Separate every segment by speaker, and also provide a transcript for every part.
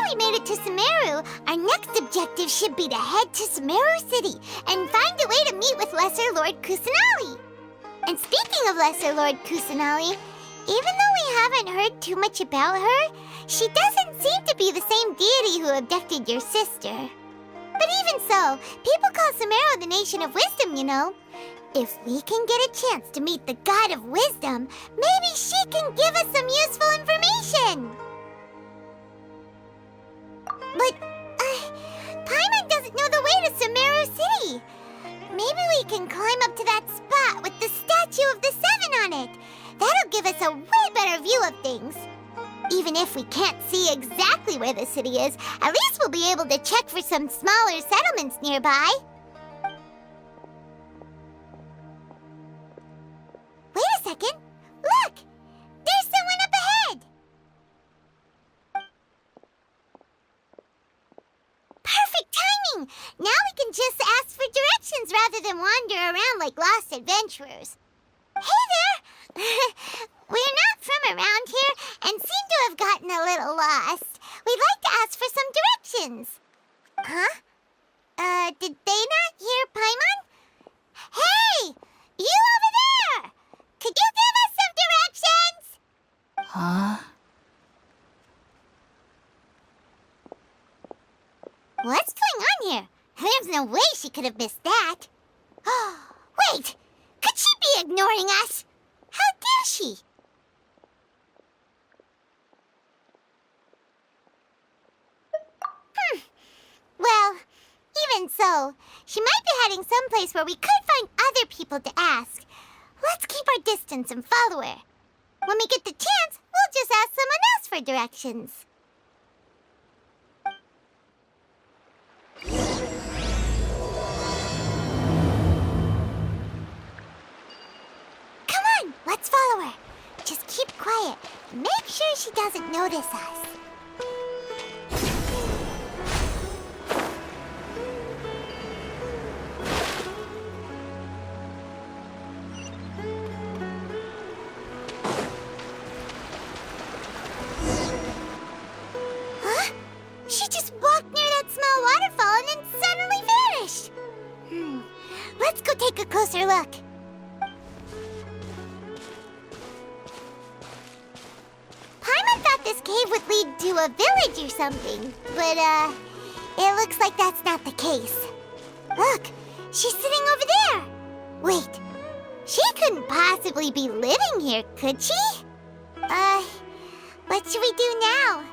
Speaker 1: we made it to Sumeru, our next objective should be to head to Sumeru City and find a way to meet with Lesser Lord Kusanali. And speaking of Lesser Lord Kusanali, even though we haven't heard too much about her, she doesn't seem to be the same deity who abducted your sister. But even so, people call Sumeru the Nation of Wisdom, you know. If we can get a chance to meet the God of Wisdom, maybe she can give us some useful information. But, Paimon doesn't know the way to Sumeru City. Maybe we can climb up to that spot with the statue of the Seven on it. That'll give us a way better view of things. Even if we can't see exactly where the city is, at least we'll be able to check for some smaller settlements nearby. Wait a second. Look! There's someone up ahead! Perfect timing! Now we can just ask for directions rather than wander around like lost adventurers. Hey there! We're not from around here and seem to have gotten a little lost. We'd like to ask for some directions. Huh? Did they not hear Paimon? Hey! You over there! Could you give us some directions?
Speaker 2: Huh?
Speaker 1: What's going on here? There's no way she could have missed that. Wait! Could she be ignoring us? How dare she? Well, even so, she might be heading someplace where we could find other people to ask. Let's keep our distance and follow her. When we get the chance, we'll just ask someone else for directions. Come on, let's follow her. Just keep quiet and make sure she doesn't notice us. She just walked near that small waterfall and then suddenly vanished. Let's go take a closer look. Paimon thought this cave would lead to a village or something, but, it looks like that's not the case. Look, she's sitting over there. Wait, she couldn't possibly be living here, could she? What should we do now?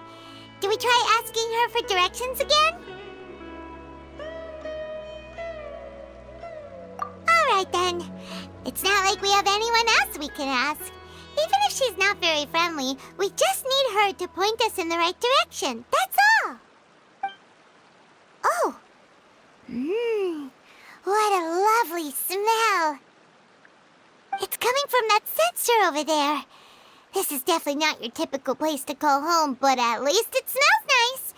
Speaker 1: Do we try asking her for directions again? Alright then. It's not like we have anyone else we can ask. Even if she's not very friendly, we just need her to point us in the right direction. That's all. Oh. What a lovely smell. It's coming from that censer over there. This is definitely not your typical place to call home, but at least it smells nice.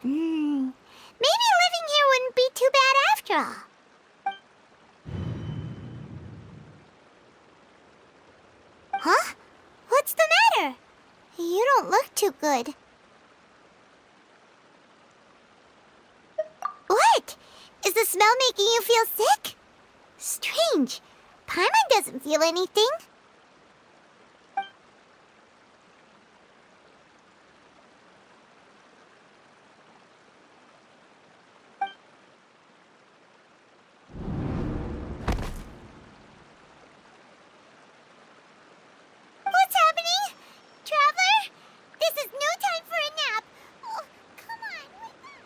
Speaker 1: Maybe living here wouldn't be too bad after all. Huh? What's the matter? You don't look too good. What? Is the smell making you feel sick? Strange. Paimon doesn't feel anything. What's happening? Traveler? This is no time for a nap. Oh, come on, wake up.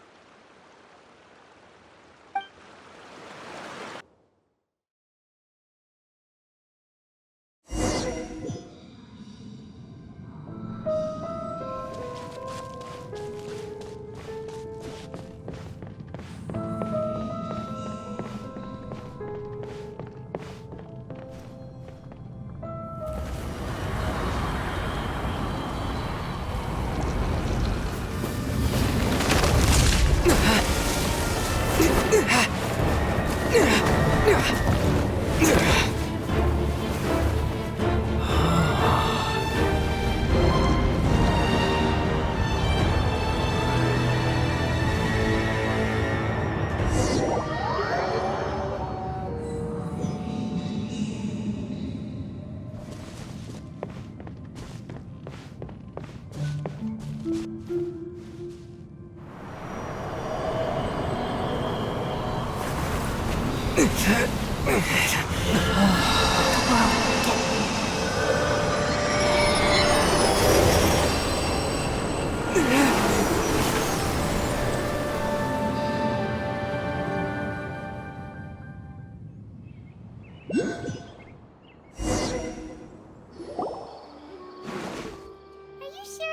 Speaker 1: Sure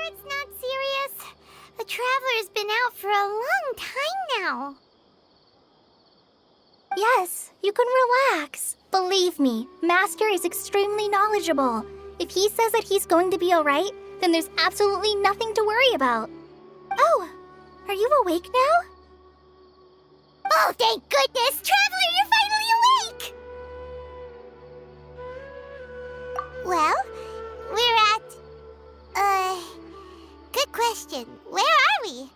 Speaker 1: it's not serious? The Traveler's been out for a long time now.
Speaker 2: Yes, you can relax. Believe me, Master is extremely knowledgeable. If he says that he's going to be alright, then there's absolutely nothing to worry about. Oh, are you awake now?
Speaker 1: Oh, thank goodness! Traveler, you're finally awake! Well, we're at... good question. Where are we?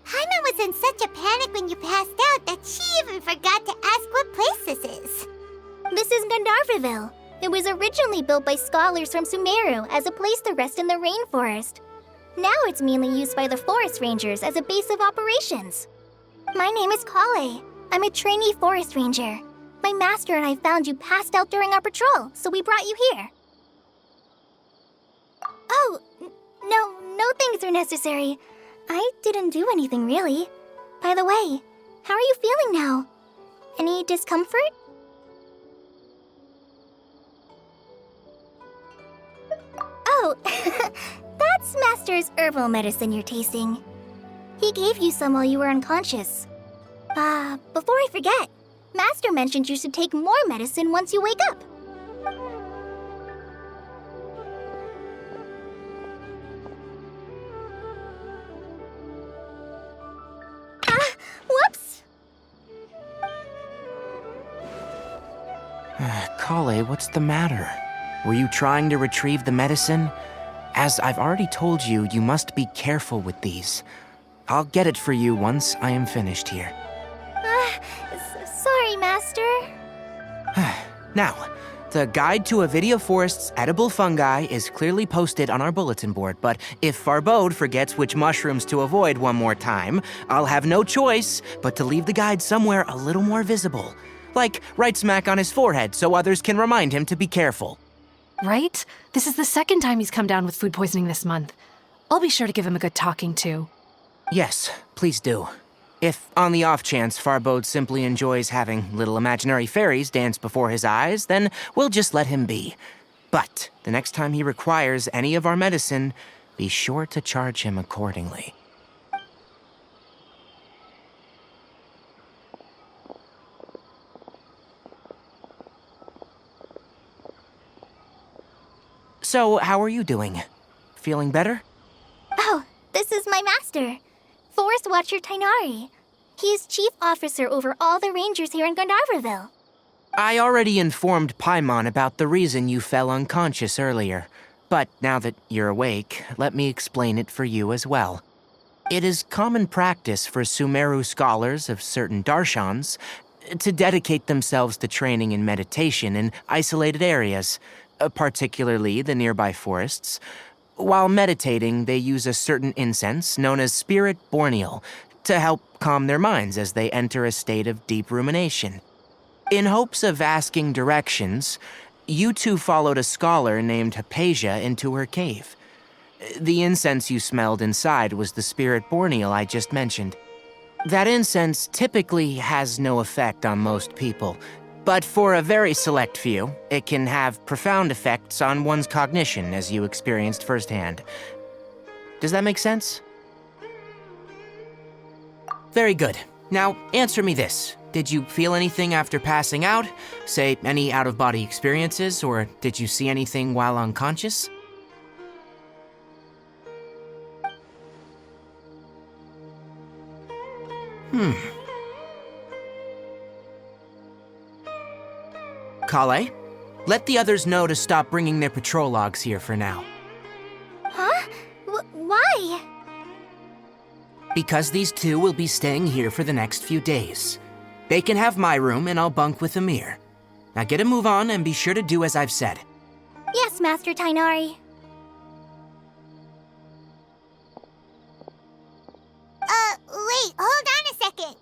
Speaker 1: Paimon was in such a panic when you passed out that she even forgot to ask what place this is.
Speaker 2: This is Gandharvaville. It was originally built by scholars from Sumeru as a place to rest in the rainforest. Now it's mainly used by the forest rangers as a base of operations. My name is Kale. I'm a trainee forest ranger. My master and I found you passed out during our patrol, so we brought you here. Oh, no thanks are necessary. I didn't do anything, really. By the way, how are you feeling now? Any discomfort? Oh, that's Master's herbal medicine you're tasting. He gave you some while you were unconscious. Before I forget, Master mentioned you should take more medicine once you wake up. Whoops!
Speaker 3: Kale, what's the matter? Were you trying to retrieve the medicine? As I've already told you, you must be careful with these. I'll get it for you once I am finished here.
Speaker 2: Sorry, Master.
Speaker 3: Now, the Guide to Avidia Forest's edible fungi is clearly posted on our bulletin board, but if Farbode forgets which mushrooms to avoid one more time, I'll have no choice but to leave the guide somewhere a little more visible. Like right smack on his forehead so others can remind him to be careful.
Speaker 4: Right? This is the second time he's come down with food poisoning this month. I'll be sure to give him a good talking to.
Speaker 3: Yes, please do. If, on the off chance, Farbode simply enjoys having little imaginary fairies dance before his eyes, then we'll just let him be. But the next time he requires any of our medicine, be sure to charge him accordingly. So, how are you doing? Feeling better?
Speaker 2: Oh, this is my master, Forest Watcher Tighnari. He is chief officer over all the rangers here in Gandharvaville.
Speaker 3: I already informed Paimon about the reason you fell unconscious earlier. But now that you're awake, let me explain it for you as well. It is common practice for Sumeru scholars of certain darshans to dedicate themselves to training in meditation in isolated areas, particularly the nearby forests. While meditating, they use a certain incense known as Spirit Borneal to help calm their minds as they enter a state of deep rumination. In hopes of asking directions, you two followed a scholar named Hypatia into her cave. The incense you smelled inside was the Spirit Borneal I just mentioned. That incense typically has no effect on most people, but for a very select few, it can have profound effects on one's cognition, as you experienced firsthand. Does that make sense? Very good. Now, answer me this. Did you feel anything after passing out? Say, any out-of-body experiences, or did you see anything while unconscious? Kale, let the others know to stop bringing their patrol logs here for now.
Speaker 2: Huh? Why?
Speaker 3: Because these two will be staying here for the next few days. They can have my room and I'll bunk with Amir. Now get a move on and be sure to do as I've said.
Speaker 2: Yes, Master Tighnari.
Speaker 1: Wait, hold on a second.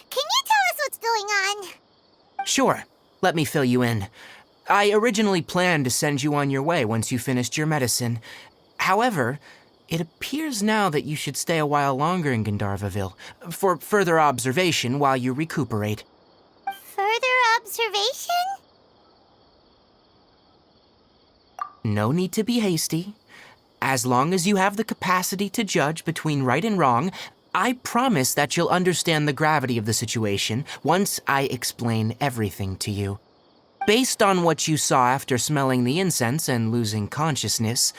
Speaker 1: Can you tell us what's going on?
Speaker 3: let me fill you in. I originally planned to send you on your way once you finished your medicine. However, it appears now that you should stay a while longer in Gandharvaville for further observation while you recuperate.
Speaker 1: Further observation?
Speaker 3: No need to be hasty. As long as you have the capacity to judge between right and wrong, I promise that you'll understand the gravity of the situation once I explain everything to you. Based on what you saw after smelling the incense and losing consciousness,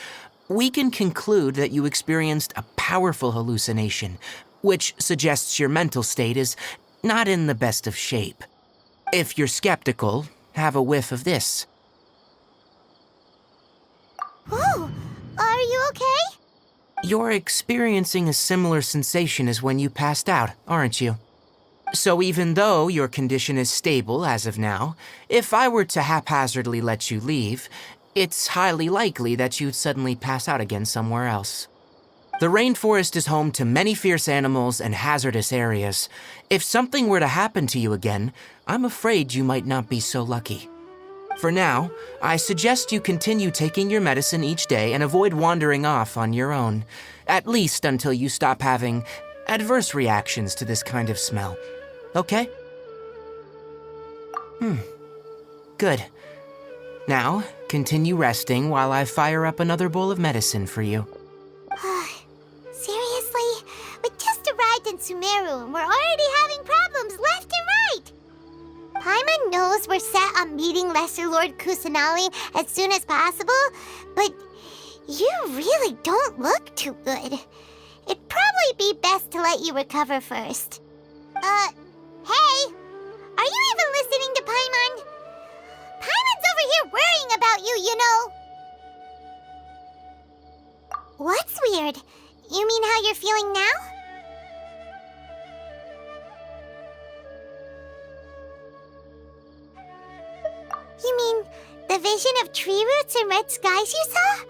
Speaker 3: we can conclude that you experienced a powerful hallucination, which suggests your mental state is not in the best of shape. If you're skeptical, have a whiff of this.
Speaker 1: Whoa, are you okay?
Speaker 3: You're experiencing a similar sensation as when you passed out, aren't you? So even though your condition is stable as of now, if I were to haphazardly let you leave, it's highly likely that you'd suddenly pass out again somewhere else. The rainforest is home to many fierce animals and hazardous areas. If something were to happen to you again, I'm afraid you might not be so lucky. For now, I suggest you continue taking your medicine each day and avoid wandering off on your own, at least until you stop having adverse reactions to this kind of smell. Okay? Good. Now, continue resting while I fire up another bowl of medicine for you.
Speaker 1: Seriously? We just arrived in Sumeru and we're already having problems left and right! Paimon knows we're set on meeting Lesser Lord Kusanali as soon as possible, but you really don't look too good. It'd probably be best to let you recover first. Hey! Are you even listening to Paimon? Paimon's over here worrying about you, you know! What's weird? You mean how you're feeling now? You mean the vision of tree roots and red skies you saw?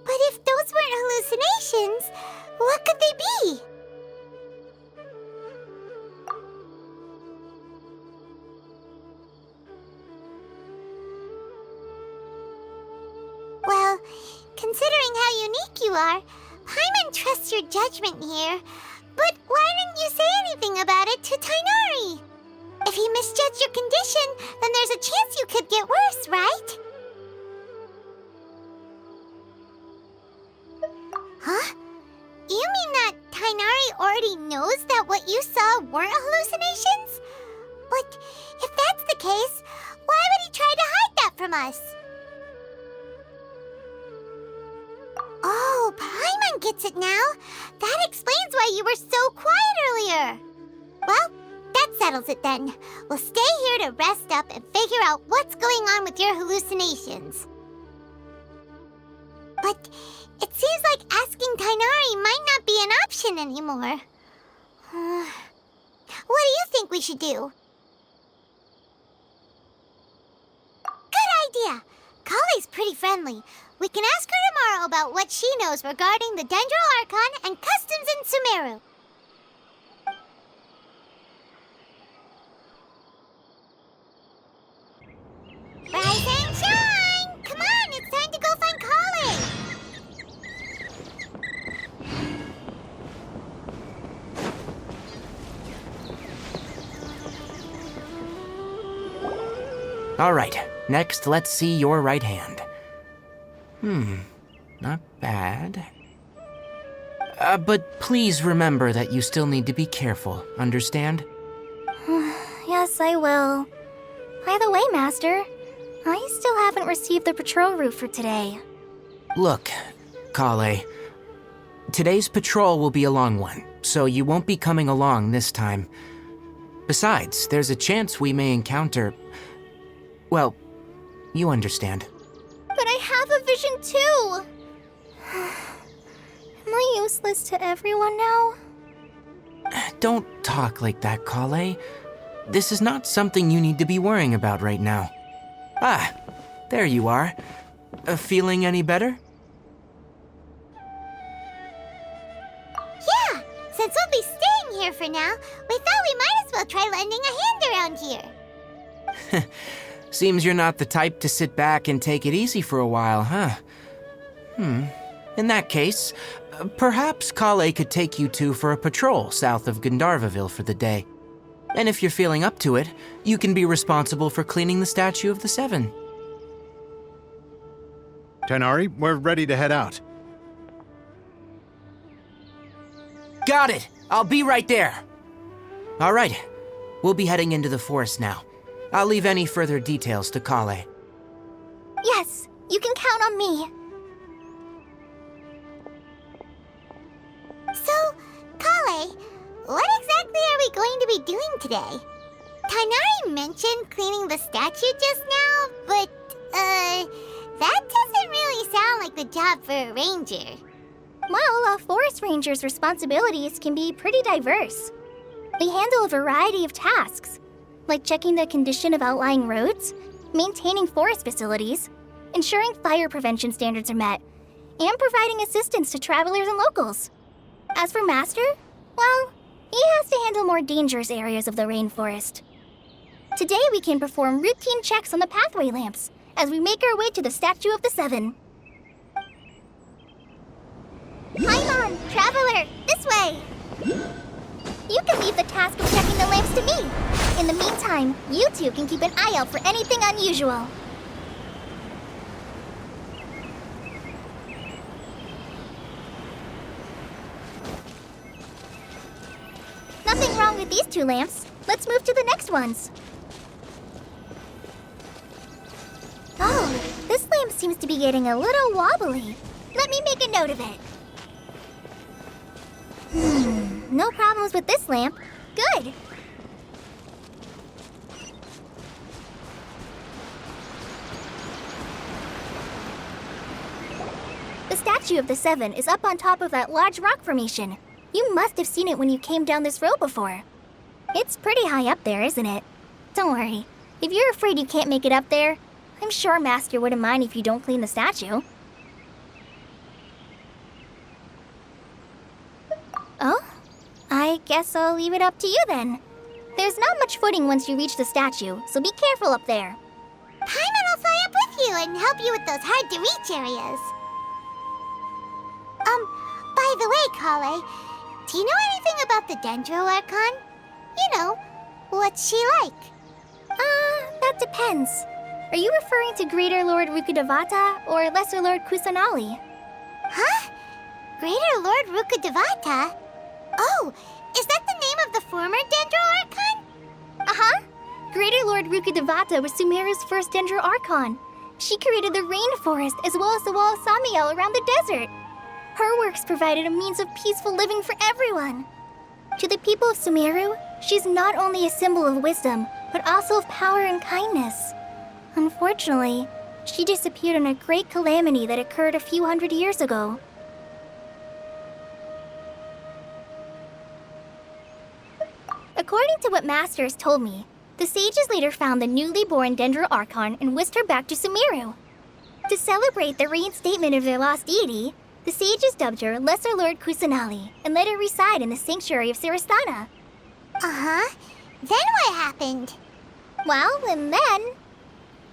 Speaker 1: But if those weren't hallucinations, what could they be? Well, considering how unique you are, Paimon trusts your judgment here. But why didn't you say anything about it to Tighnari? If he misjudged your condition, then there's a chance you could get worse, right? Huh? You mean that Tighnari already knows that what you saw weren't hallucinations? But if that's the case, why would he try to hide that from us? Oh, Paimon gets it now. That explains why you were so quiet earlier. Well, that settles it then. We'll stay here to rest up and figure out what's going on with your hallucinations. But it seems like asking Tighnari might not be an option anymore. What do you think we should do? Good idea. Kale's pretty friendly. We can ask her tomorrow about what she knows regarding the Dendro Archon and customs in Sumeru. Rise and shine! Come on, it's time to go find Kale!
Speaker 3: All right, next let's see your right hand. Not bad. But please remember that you still need to be careful, understand?
Speaker 2: Yes, I will. By the way, Master, I still haven't received the patrol route for today.
Speaker 3: Look, Kale, today's patrol will be a long one, so you won't be coming along this time. Besides, there's a chance we may encounter... Well, you understand.
Speaker 2: But I have a vision too! Am I useless to everyone now?
Speaker 3: Don't talk like that, Kale. This is not something you need to be worrying about right now. Ah, there you are. Feeling any better?
Speaker 1: Yeah, since we'll be staying here for now, we thought we might as well try lending a hand around here.
Speaker 3: Seems you're not the type to sit back and take it easy for a while, huh? In that case, perhaps Kale could take you two for a patrol south of Gandharvaville for the day. And if you're feeling up to it, you can be responsible for cleaning the Statue of the Seven.
Speaker 5: Tighnari, we're ready to head out.
Speaker 3: Got it! I'll be right there! All right, we'll be heading into the forest now. I'll leave any further details to Kale.
Speaker 2: Yes, you can count on me.
Speaker 1: So, Kale, what exactly are we going to be doing today? Tighnari mentioned cleaning the statue just now, but, that doesn't really sound like the job for a ranger.
Speaker 2: Well, a forest ranger's responsibilities can be pretty diverse. They handle a variety of tasks, like checking the condition of outlying roads, maintaining forest facilities, ensuring fire prevention standards are met, and providing assistance to travelers and locals. As for Master, well, he has to handle more dangerous areas of the rainforest. Today we can perform routine checks on the pathway lamps as we make our way to the Statue of the Seven. Paimon, traveler, this way! You can leave the task of checking the lamps to me. In the meantime, you two can keep an eye out for anything unusual. Nothing wrong with these two lamps. Let's move to the next ones. Oh, this lamp seems to be getting a little wobbly. Let me make a note of it. No problems with this lamp. Good. The Statue of the Seven is up on top of that large rock formation. You must have seen it when you came down this road before. It's pretty high up there, isn't it? Don't worry. If you're afraid you can't make it up there, I'm sure Master wouldn't mind if you don't clean the statue. Oh? I guess I'll leave it up to you then. There's not much footing once you reach the statue, so be careful up there.
Speaker 1: Paimon will fly up with you and help you with those hard-to-reach areas. By the way, Kale, do you know anything about the Dendro Archon? You know, what's she like?
Speaker 2: That depends. Are you referring to Greater Lord Rukkhadevata or Lesser Lord Kusanali?
Speaker 1: Huh? Greater Lord Rukkhadevata? Oh, is that the name of the former Dendro Archon?
Speaker 2: Uh-huh. Greater Lord Rukkhadevata was Sumeru's first Dendro Archon. She created the rainforest as well as the wall of Samiel around the desert. Her works provided a means of peaceful living for everyone. To the people of Sumeru, she's not only a symbol of wisdom, but also of power and kindness. Unfortunately, she disappeared in a great calamity that occurred a few hundred years ago. According to what Master has told me, the sages later found the newly born Dendro Archon and whisked her back to Sumeru. To celebrate the reinstatement of their lost deity, the sages dubbed her Lesser Lord Kusanali and let her reside in the sanctuary of Siristana.
Speaker 1: Uh-huh. Then what happened?
Speaker 2: Well, and then...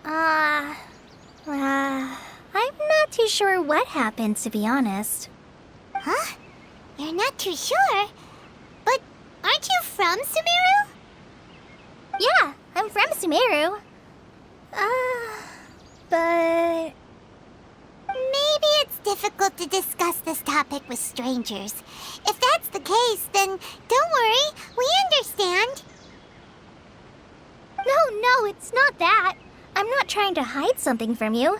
Speaker 2: I'm not too sure what happened, to be honest.
Speaker 1: Huh? You're not too sure? But aren't you from Sumeru?
Speaker 2: Yeah, I'm from Sumeru. But...
Speaker 1: Maybe it's difficult to discuss this topic with strangers. If that's the case, then don't worry, we understand.
Speaker 2: No, it's not that. I'm not trying to hide something from you.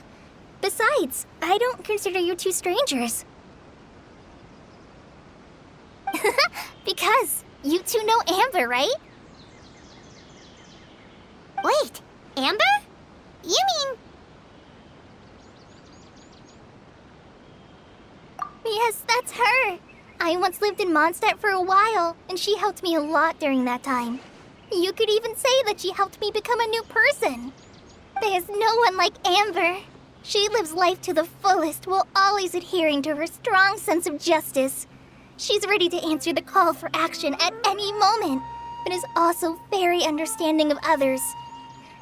Speaker 2: Besides, I don't consider you two strangers. Because you two know Amber, right?
Speaker 1: Wait, Amber? You mean...
Speaker 2: Yes, that's her. I once lived in Mondstadt for a while, and she helped me a lot during that time. You could even say that she helped me become a new person. There's no one like Amber. She lives life to the fullest while always adhering to her strong sense of justice. She's ready to answer the call for action at any moment, but is also very understanding of others.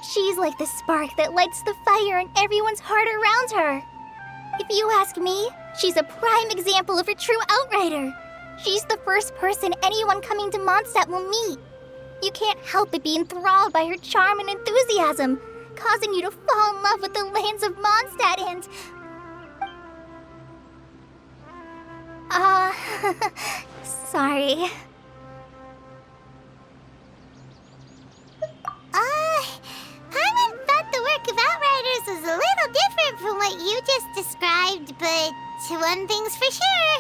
Speaker 2: She's like the spark that lights the fire in everyone's heart around her. If you ask me, she's a prime example of a true outrider. She's the first person anyone coming to Mondstadt will meet. You can't help but be enthralled by her charm and enthusiasm, causing you to fall in love with the lands of Mondstadt and... sorry.
Speaker 1: Paimon thought the work of Outriders was a little different from what you just described, but one thing's for sure,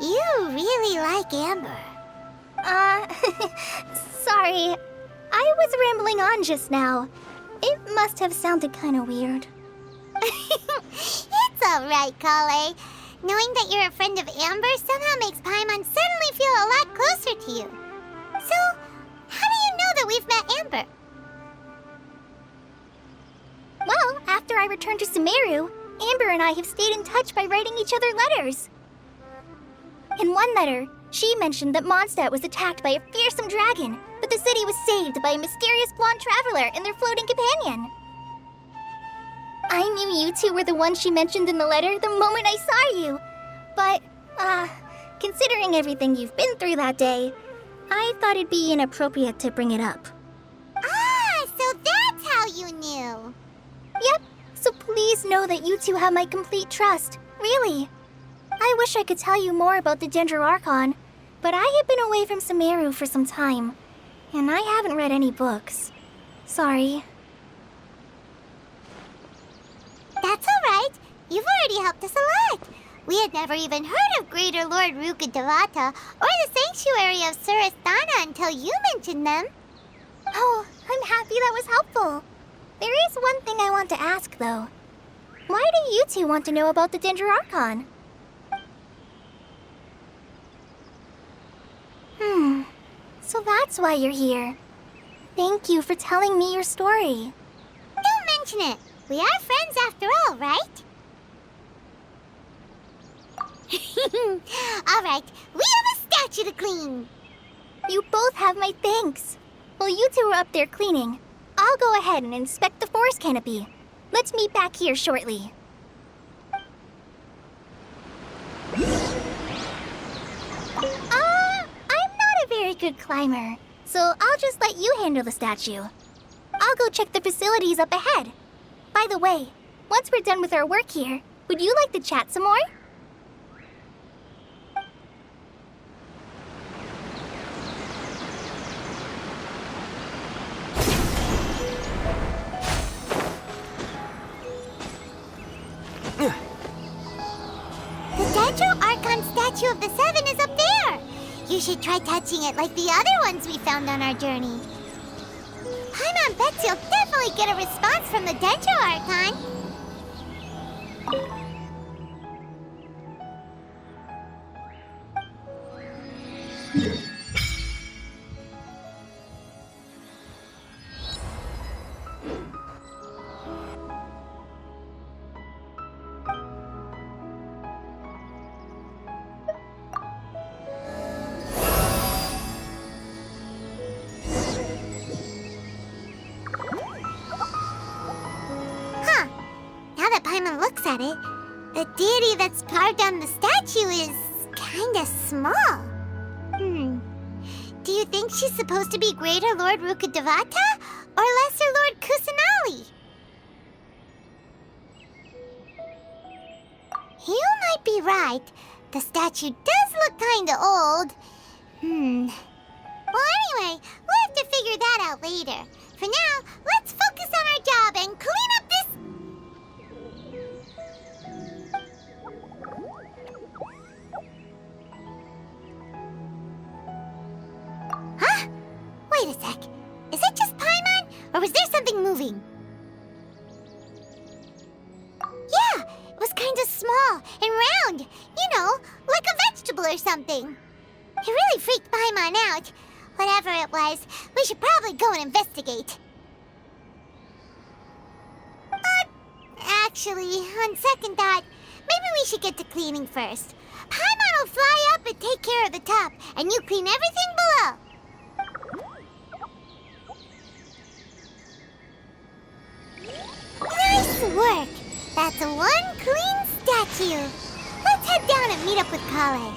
Speaker 1: you really like Amber.
Speaker 2: Sorry. I was rambling on just now. It must have sounded kind of weird.
Speaker 1: It's alright, Kale. Knowing that you're a friend of Amber somehow makes Paimon suddenly feel a lot closer to you. So, how do you know that we've met Amber?
Speaker 2: Well, after I returned to Sumeru, Amber and I have stayed in touch by writing each other letters. In one letter, she mentioned that Mondstadt was attacked by a fearsome dragon, but the city was saved by a mysterious blonde traveler and their floating companion. I knew you two were the ones she mentioned in the letter the moment I saw you. But, considering everything you've been through that day, I thought it'd be inappropriate to bring it up.
Speaker 1: Ah, so that's how you knew.
Speaker 2: Yep, so please know that you two have my complete trust, really. I wish I could tell you more about the Dendro Archon, but I have been away from Sumeru for some time, and I haven't read any books. Sorry.
Speaker 1: That's alright. You've already helped us a lot. We had never even heard of Greater Lord Rukkhadevata or the Sanctuary of Surasthana until you mentioned them.
Speaker 2: Oh, I'm happy that was helpful. There is one thing I want to ask, though. Why do you two want to know about the Dendro Archon? So that's why you're here. Thank you for telling me your story.
Speaker 1: Don't mention it. We are friends after all, right? Alright, we have a statue to clean.
Speaker 2: You both have my thanks. While you two are up there cleaning, I'll go ahead and inspect the forest canopy. Let's meet back here shortly. I'm not a very good climber, so I'll just let you handle the statue. I'll go check the facilities up ahead. By the way, once we're done with our work here, would you like to chat some more?
Speaker 1: The Dendro Archon statue of the Seven is up there. You should try touching it like the other ones we found on our journey. Paimon bets you'll definitely get a response from the Dendro Archon. Now that Paimon looks at it, the deity that's carved on the statue is kinda small. Do you think she's supposed to be Greater Lord Rukkhadevata or Lesser Lord Kusanali? You might be right. The statue does look kinda old. Well, anyway, we'll have to figure that out later. For now, let's focus on our job and clean up this... Huh? Wait a sec. Is it just Paimon, or was there something moving? Yeah, it was kind of small and round. You know, like a vegetable or something. It really freaked Paimon out. Whatever it was, we should probably go and investigate. Actually, on second thought, maybe we should get to cleaning first. Paimon will fly up and take care of the top, and you clean everything below. Nice work. That's one clean statue. Let's head down and meet up with Kale.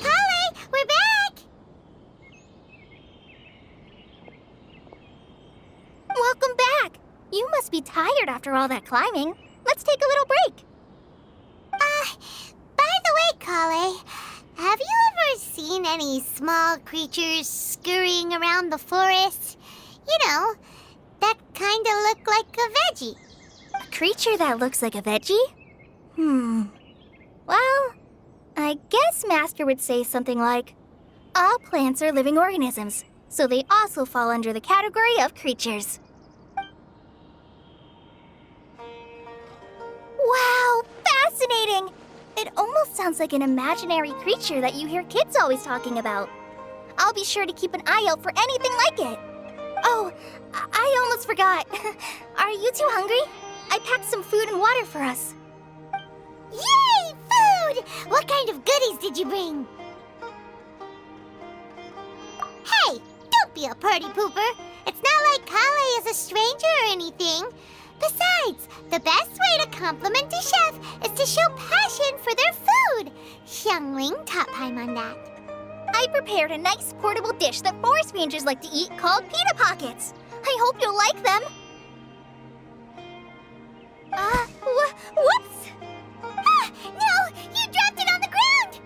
Speaker 1: Kale, we're back!
Speaker 2: Welcome back! You must be tired after all that climbing. Let's take a little break.
Speaker 1: By the way, Kale, have you ever seen any small creatures scurrying around the forest? You know, that kinda look like a veggie.
Speaker 2: A creature that looks like a veggie? Well, I guess Master would say something like, all plants are living organisms, so they also fall under the category of creatures. Wow, fascinating! It almost sounds like an imaginary creature that you hear kids always talking about. I'll be sure to keep an eye out for anything like it. Oh, I almost forgot. Are you two hungry? I packed some food and water for us.
Speaker 1: Yay, food! What kind of goodies did you bring? Hey, don't be a party pooper. It's not like Kale is a stranger or anything. Besides, the best way to compliment a chef is to show passion for their food. Xiangling taught Paimon that.
Speaker 2: I prepared a nice portable dish that forest rangers like to eat called pita pockets. I hope you'll like them. Whoops!
Speaker 1: Ah, no! You dropped it on the ground!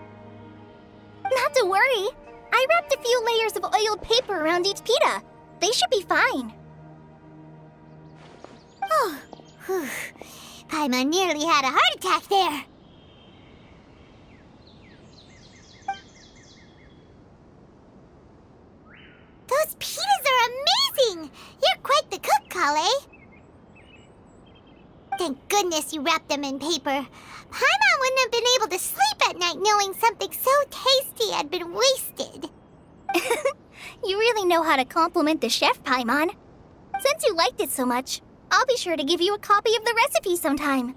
Speaker 2: Not to worry. I wrapped a few layers of oiled paper around each pita. They should be fine.
Speaker 1: Oh, whew. Paimon nearly had a heart attack there. Those pitas are amazing! You're quite the cook, Kale. Thank goodness you wrapped them in paper. Paimon wouldn't have been able to sleep at night knowing something so tasty had been wasted.
Speaker 2: You really know how to compliment the chef, Paimon. Since you liked it so much, I'll be sure to give you a copy of the recipe sometime.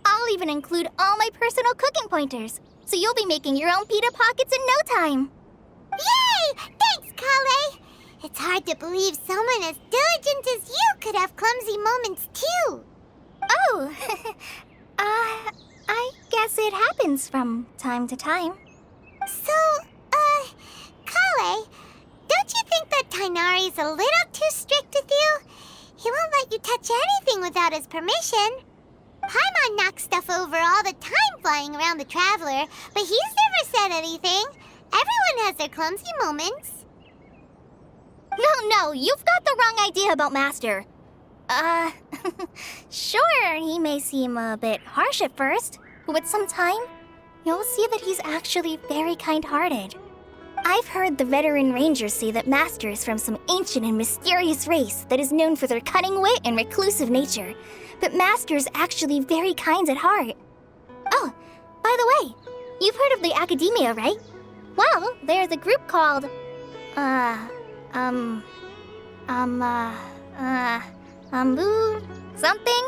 Speaker 2: I'll even include all my personal cooking pointers, so you'll be making your own pita pockets in no time.
Speaker 1: Yay! Thanks, Kale! It's hard to believe someone as diligent as you could have clumsy moments, too.
Speaker 2: Oh, I guess it happens from time to time.
Speaker 1: So, Kale, don't you think that Tighnari's a little too strict with you? He won't let you touch anything without his permission. Paimon knocks stuff over all the time flying around the Traveler, but he's never said anything. Everyone has their clumsy moments.
Speaker 2: No, you've got the wrong idea about Master. Sure, he may seem a bit harsh at first, but with some time, you'll see that he's actually very kind-hearted. I've heard the veteran rangers say that Master is from some ancient and mysterious race that is known for their cunning wit and reclusive nature, but Master is actually very kind at heart. Oh, by the way, you've heard of the Academia, right? Well, there's a group called, something?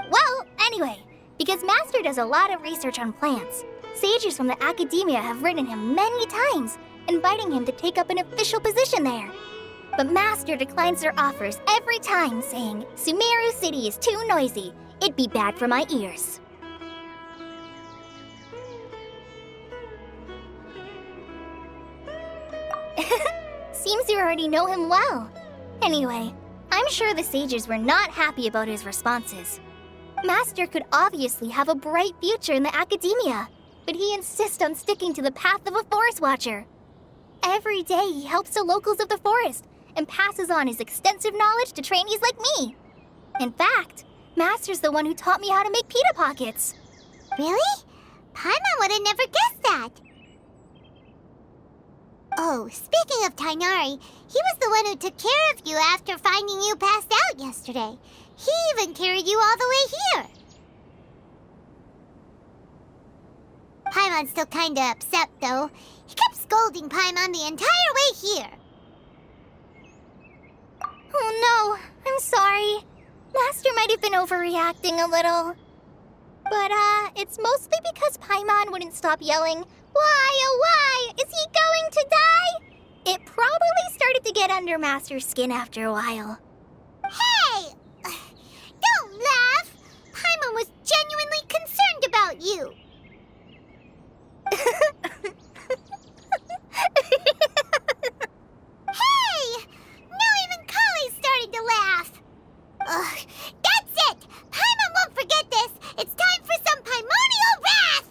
Speaker 2: Well, anyway, because Master does a lot of research on plants, sages from the Academia have written him many times, inviting him to take up an official position there. But Master declines their offers every time, saying, Sumeru City is too noisy. It'd be bad for my ears. Seems you already know him well. Anyway, I'm sure the sages were not happy about his responses. Master could obviously have a bright future in the Academia, but he insists on sticking to the path of a forest watcher. Every day he helps the locals of the forest and passes on his extensive knowledge to trainees like me. In fact, Master's the one who taught me how to make pita pockets.
Speaker 1: Really? Paimon would have never guessed that. Oh, speaking of Tighnari, he was the one who took care of you after finding you passed out yesterday. He even carried you all the way here. Paimon's still kinda upset, though. He kept scolding Paimon the entire way here.
Speaker 2: Oh no, I'm sorry. Master might have been overreacting a little. But, it's mostly because Paimon wouldn't stop yelling, "Why, oh why? Is he going to die?" It probably started to get under Master's skin after a while.
Speaker 1: Hey! Don't laugh! Paimon was genuinely concerned about you. Hey! Now even Kali started to laugh. Ugh, that's it! Paimon won't forget this! It's time for some Paimonial wrath!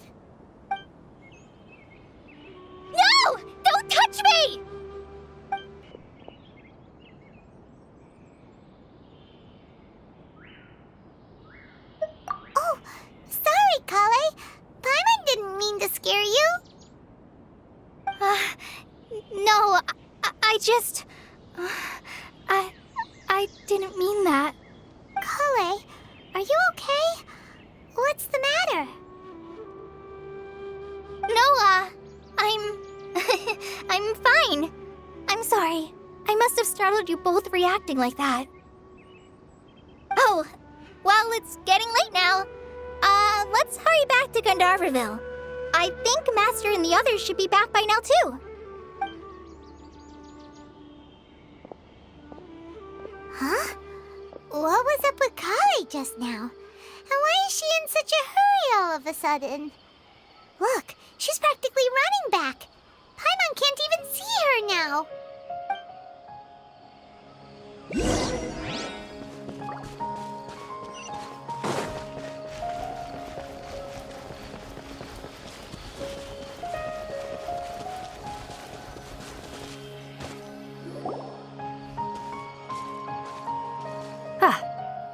Speaker 2: No! Don't touch me!
Speaker 1: Oh, sorry, Kale. Paimon didn't mean to scare you.
Speaker 2: No, I just... I didn't mean that.
Speaker 1: Kale, are you okay? What's the matter?
Speaker 2: No, I'm fine. I'm sorry. I must have startled you both reacting like that. Oh, well, it's getting late now. Let's hurry back to Gandharville. I think Master and the others should be back by now, too.
Speaker 1: Huh? What was up with Kale just now? And why is she in such a hurry all of a sudden? Look, she's practically running back. Paimon can't even see her now.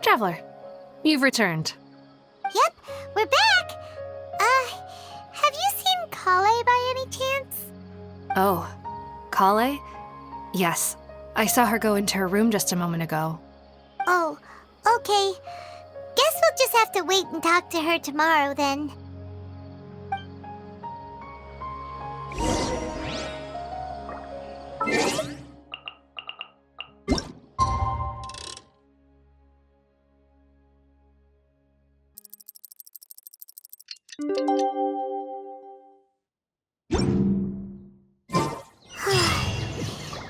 Speaker 4: Traveler, you've returned.
Speaker 1: Yep, we're back. Have you seen Kale by any chance?
Speaker 4: Oh, Kale? Yes, I saw her go into her room just a moment ago.
Speaker 1: Oh, okay. Guess we'll just have to wait and talk to her tomorrow then.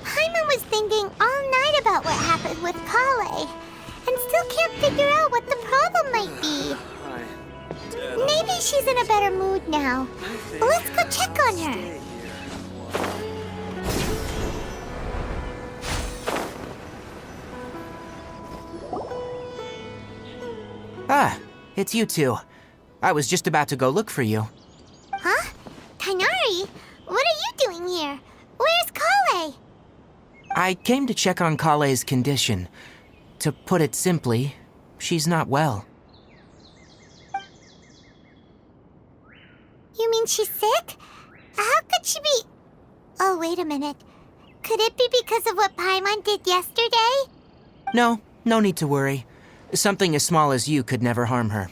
Speaker 1: Paimon was thinking all night about what happened with Kale, and still can't figure out what the problem might be. Maybe she's in a better mood now. Let's go check on her.
Speaker 3: Ah, it's you two. I was just about to go look for you.
Speaker 1: Huh? Tighnari? What are you doing here? Where's Kale?
Speaker 3: I came to check on Kale's condition. To put it simply, she's not well.
Speaker 1: You mean she's sick? How could she be... Oh, wait a minute. Could it be because of what Paimon did yesterday?
Speaker 3: No need to worry. Something as small as you could never harm her.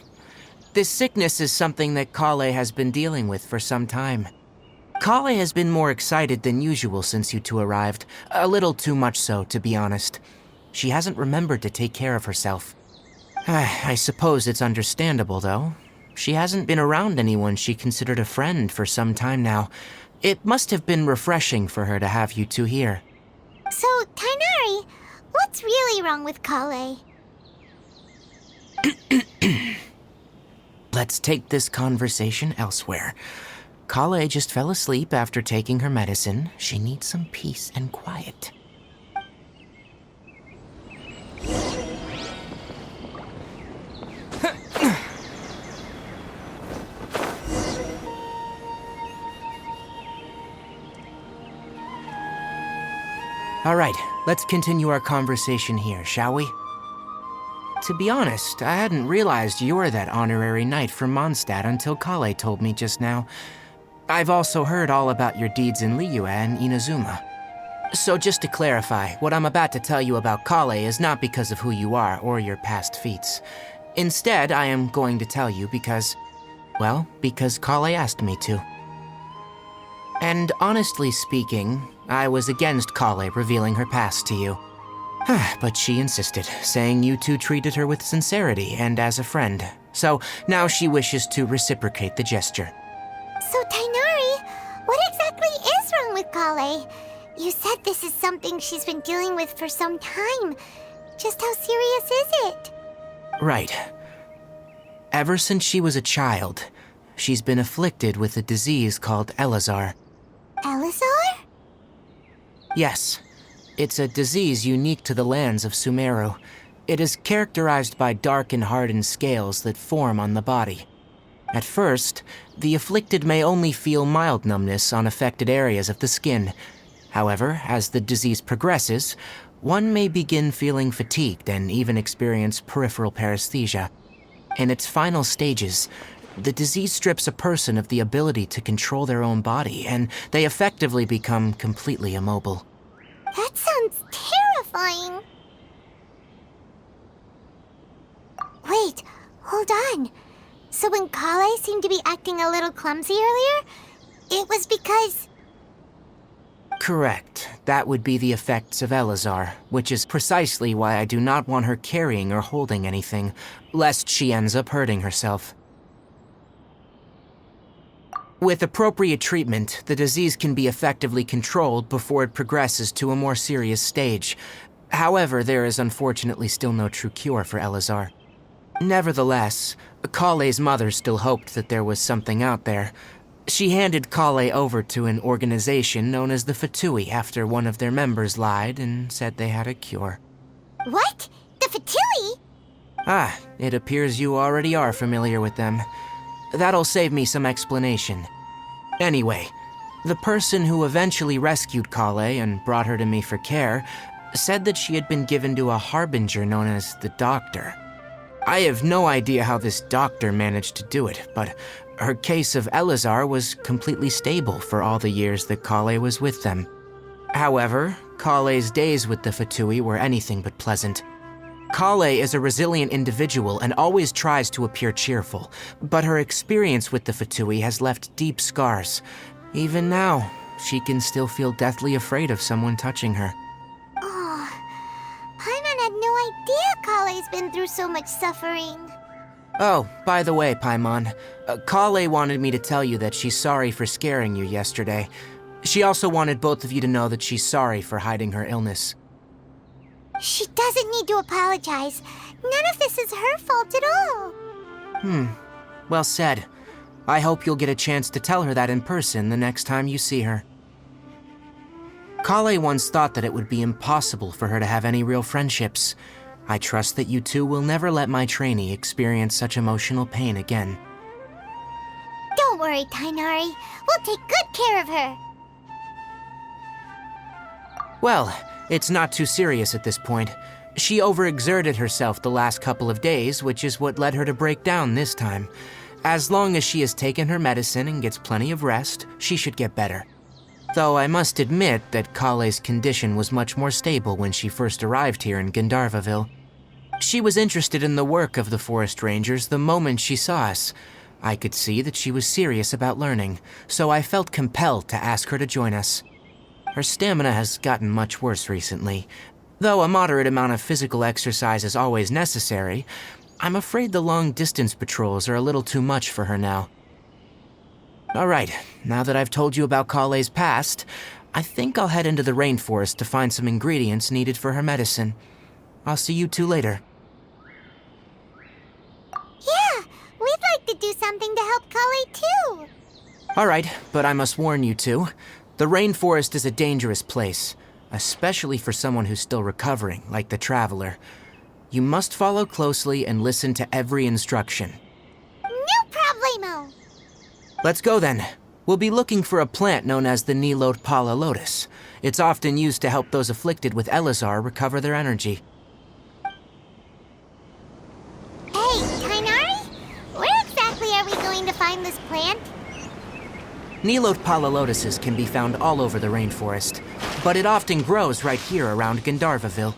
Speaker 3: This sickness is something that Kale has been dealing with for some time. Kale has been more excited than usual since you two arrived. A little too much so, to be honest. She hasn't remembered to take care of herself. I suppose it's understandable, though. She hasn't been around anyone she considered a friend for some time now. It must have been refreshing for her to have you two here.
Speaker 1: So, Tighnari, what's really wrong with Kale?
Speaker 3: Let's take this conversation elsewhere. Kale just fell asleep after taking her medicine. She needs some peace and quiet. All right, let's continue our conversation here, shall we? To be honest, I hadn't realized you were that honorary knight from Mondstadt until Kale told me just now. I've also heard all about your deeds in Liyue and Inazuma. So just to clarify, what I'm about to tell you about Kale is not because of who you are or your past feats. Instead, I am going to tell you because Kale asked me to. And honestly speaking, I was against Kale revealing her past to you. But she insisted, saying you two treated her with sincerity and as a friend. So now she wishes to reciprocate the gesture.
Speaker 1: So, Tainari, what exactly is wrong with Kale? You said this is something she's been dealing with for some time. Just how serious is it?
Speaker 3: Right. Ever since she was a child, she's been afflicted with a disease called Elazar.
Speaker 1: Elazar?
Speaker 3: Yes. It's a disease unique to the lands of Sumeru. It is characterized by dark and hardened scales that form on the body. At first, the afflicted may only feel mild numbness on affected areas of the skin. However, as the disease progresses, one may begin feeling fatigued and even experience peripheral paresthesia. In its final stages, the disease strips a person of the ability to control their own body, and they effectively become completely immobile.
Speaker 1: That sounds terrifying. Wait, hold on. So when Kale seemed to be acting a little clumsy earlier, it was because...
Speaker 3: Correct. That would be the effects of Elazar, which is precisely why I do not want her carrying or holding anything, lest she ends up hurting herself. With appropriate treatment, the disease can be effectively controlled before it progresses to a more serious stage. However, there is unfortunately still no true cure for Elazar. Nevertheless, Kale's mother still hoped that there was something out there. She handed Kale over to an organization known as the Fatui after one of their members lied and said they had a cure.
Speaker 1: What? The Fatui?
Speaker 3: Ah, it appears you already are familiar with them. That'll save me some explanation. Anyway, the person who eventually rescued Kale and brought her to me for care said that she had been given to a harbinger known as the Doctor. I have no idea how this doctor managed to do it, but her case of Elazar was completely stable for all the years that Kale was with them. However, Kale's days with the Fatui were anything but pleasant. Kale is a resilient individual and always tries to appear cheerful, but her experience with the Fatui has left deep scars. Even now, she can still feel deathly afraid of someone touching her.
Speaker 1: Oh, Paimon had no idea Kale's been through so much suffering.
Speaker 3: Oh, by the way, Paimon, Kale wanted me to tell you that she's sorry for scaring you yesterday. She also wanted both of you to know that she's sorry for hiding her illness.
Speaker 1: She doesn't need to apologize. None of this is her fault at all.
Speaker 3: Well said. I hope you'll get a chance to tell her that in person the next time you see her. Kale once thought that it would be impossible for her to have any real friendships. I trust that you two will never let my trainee experience such emotional pain again.
Speaker 1: Don't worry, Tainari. We'll take good care of her.
Speaker 3: Well, it's not too serious at this point. She overexerted herself the last couple of days, which is what led her to break down this time. As long as she has taken her medicine and gets plenty of rest, she should get better. Though I must admit that Kale's condition was much more stable when she first arrived here in Gandharvaville. She was interested in the work of the forest rangers the moment she saw us. I could see that she was serious about learning, so I felt compelled to ask her to join us. Her stamina has gotten much worse recently. Though a moderate amount of physical exercise is always necessary, I'm afraid the long-distance patrols are a little too much for her now. Alright, now that I've told you about Kale's past, I think I'll head into the rainforest to find some ingredients needed for her medicine. I'll see you two later.
Speaker 1: Yeah, we'd like to do something to help Kale too.
Speaker 3: Alright, but I must warn you two. The rainforest is a dangerous place, especially for someone who's still recovering, like the Traveler. You must follow closely and listen to every instruction.
Speaker 1: No problemo.
Speaker 3: Let's go then. We'll be looking for a plant known as the Nilot Pala Lotus. It's often used to help those afflicted with Elazar recover their energy.
Speaker 1: Hey, Tainari, where exactly are we going to find this plant?
Speaker 3: Nilot Pala Lotuses can be found all over the rainforest, but it often grows right here around Gandharvaville.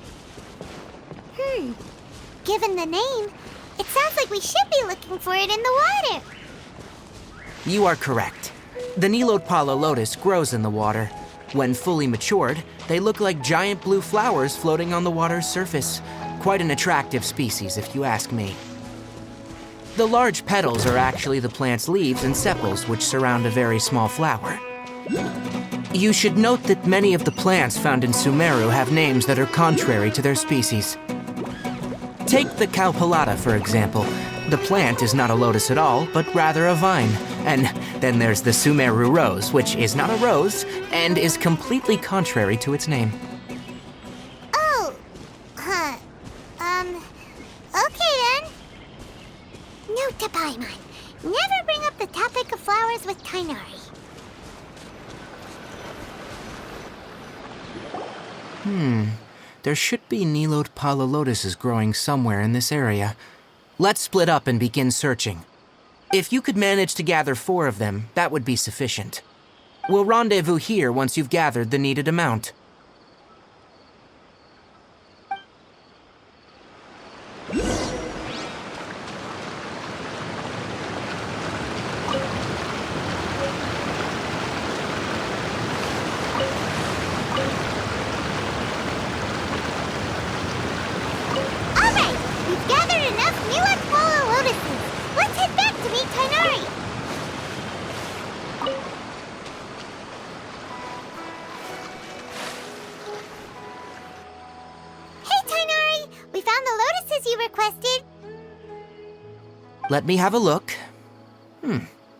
Speaker 1: Given the name, it sounds like we should be looking for it in the water.
Speaker 3: You are correct. The Nilot Pala Lotus grows in the water. When fully matured, They look like giant blue flowers floating on the water's surface. Quite an attractive species, if you ask me. The large petals are actually the plant's leaves and sepals, which surround a very small flower. You should note that many of the plants found in Sumeru have names that are contrary to their species. Take the Calpulata, for example. The plant is not a lotus at all, but rather a vine. And then there's the Sumeru rose, which is not a rose and is completely contrary to its name.
Speaker 1: Oh, okay then. Note to Paimon, never bring up the topic of flowers with Tighnari.
Speaker 3: There should be Nilode Pala lotuses growing somewhere in this area. Let's split up and begin searching. If you could manage to gather 4 of them, that would be sufficient. We'll rendezvous here once you've gathered the needed amount.
Speaker 1: Alright, we've gathered enough Nilode Pala lotuses. Let's head back to meet Tighnari. Hey Tighnari, we found the lotuses you requested.
Speaker 3: Let me have a look.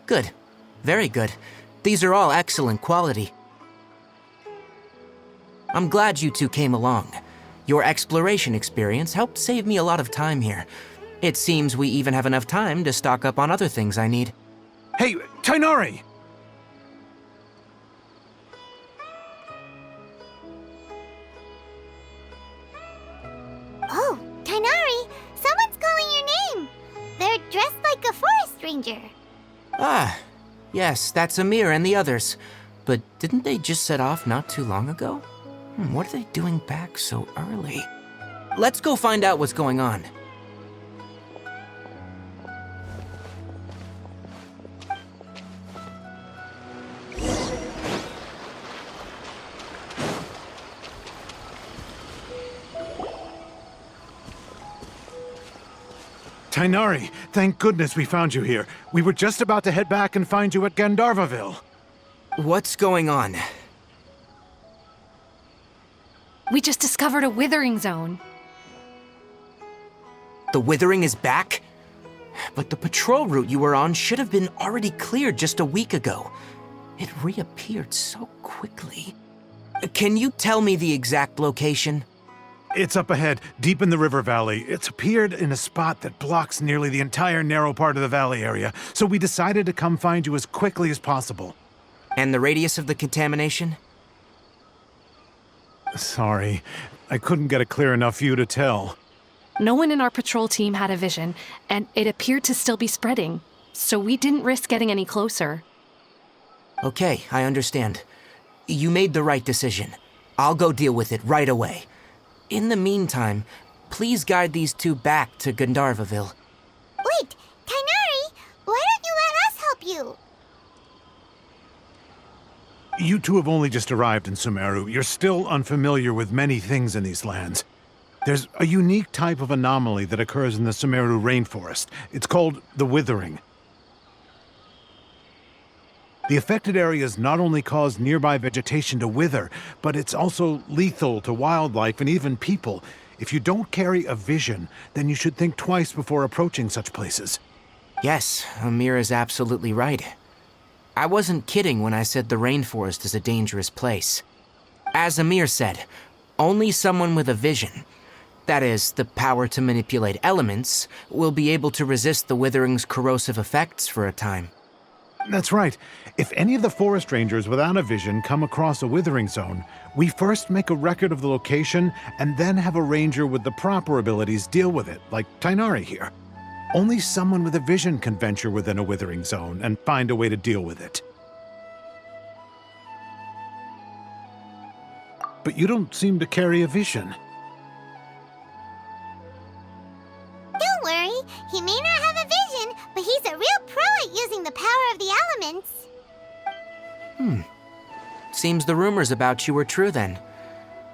Speaker 3: Good. Very good. These are all excellent quality. I'm glad you two came along. Your exploration experience helped save me a lot of time here. It seems we even have enough time to stock up on other things I need.
Speaker 5: Hey, Tighnari!
Speaker 1: Oh, Tighnari, someone's calling your name. They're dressed like a forest ranger.
Speaker 3: Ah, yes, that's Amir and the others. But didn't they just set off not too long ago? What are they doing back so early? Let's go find out what's going on.
Speaker 5: Tighnari, thank goodness we found you here. We were just about to head back and find you at Gandharvaville.
Speaker 3: What's going on?
Speaker 4: We just discovered a withering zone.
Speaker 3: The Withering is back? But the patrol route you were on should have been already cleared just a week ago. It reappeared so quickly. Can you tell me the exact location?
Speaker 5: It's up ahead, deep in the river valley. It's appeared in a spot that blocks nearly the entire narrow part of the valley area, so we decided to come find you as quickly as possible.
Speaker 3: And the radius of the contamination?
Speaker 5: Sorry, I couldn't get a clear enough view to tell.
Speaker 4: No one in our patrol team had a vision, and it appeared to still be spreading, so we didn't risk getting any closer.
Speaker 3: Okay, I understand. You made the right decision. I'll go deal with it right away. In the meantime, please guide these two back to Gandharvaville.
Speaker 1: Wait, Tighnari, why don't you let us help you?
Speaker 5: You two have only just arrived in Sumeru. You're still unfamiliar with many things in these lands. There's a unique type of anomaly that occurs in the Sumeru rainforest. It's called the Withering. The affected areas not only cause nearby vegetation to wither, but it's also lethal to wildlife and even people. If you don't carry a vision, then you should think twice before approaching such places.
Speaker 3: Yes, Amir is absolutely right. I wasn't kidding when I said the rainforest is a dangerous place. As Amir said, only someone with a vision, that is, the power to manipulate elements, will be able to resist the Withering's corrosive effects for a time.
Speaker 5: That's right. If any of the forest rangers without a vision come across a withering zone, we first make a record of the location and then have a ranger with the proper abilities deal with it, like Tighnari here. Only someone with a vision can venture within a withering zone and find a way to deal with it. But you don't seem to carry a vision.
Speaker 1: Don't worry, he may not have a vision, but he's a real pro at using the power of the elements.
Speaker 3: Seems the rumors about you were true then.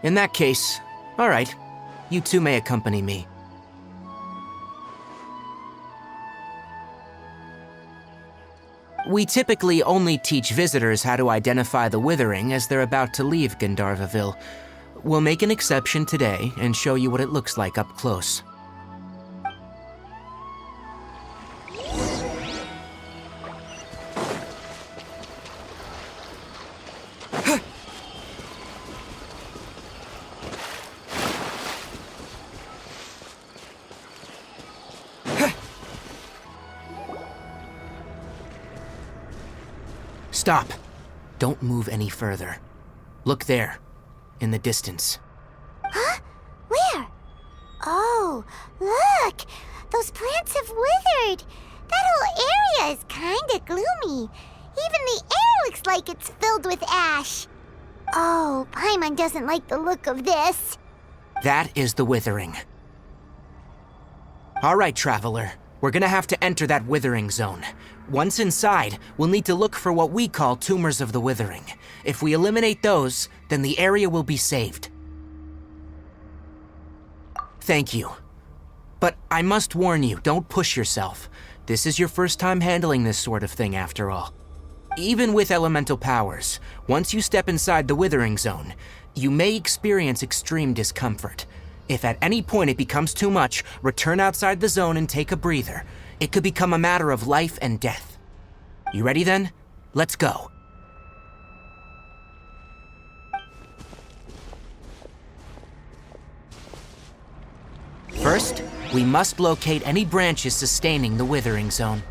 Speaker 3: In that case, all right. You two may accompany me. We typically only teach visitors how to identify the Withering as they're about to leave Gandharvaville. We'll make an exception today and show you what it looks like up close. Stop. Don't move any further. Look there, in the distance.
Speaker 1: Huh? Where? Oh, look! Those plants have withered! That whole area is kinda gloomy. Even the air looks like it's filled with ash. Oh, Paimon doesn't like the look of this.
Speaker 3: That is the Withering. All right, Traveler. We're gonna have to enter that Withering zone. Once inside, we'll need to look for what we call tumors of the Withering. If we eliminate those, then the area will be saved. Thank you. But I must warn you, don't push yourself. This is your first time handling this sort of thing, after all. Even with elemental powers, once you step inside the Withering zone, you may experience extreme discomfort. If at any point it becomes too much, return outside the zone and take a breather. It could become a matter of life and death. You ready then? Let's go. First, we must locate any branches sustaining the Withering zone.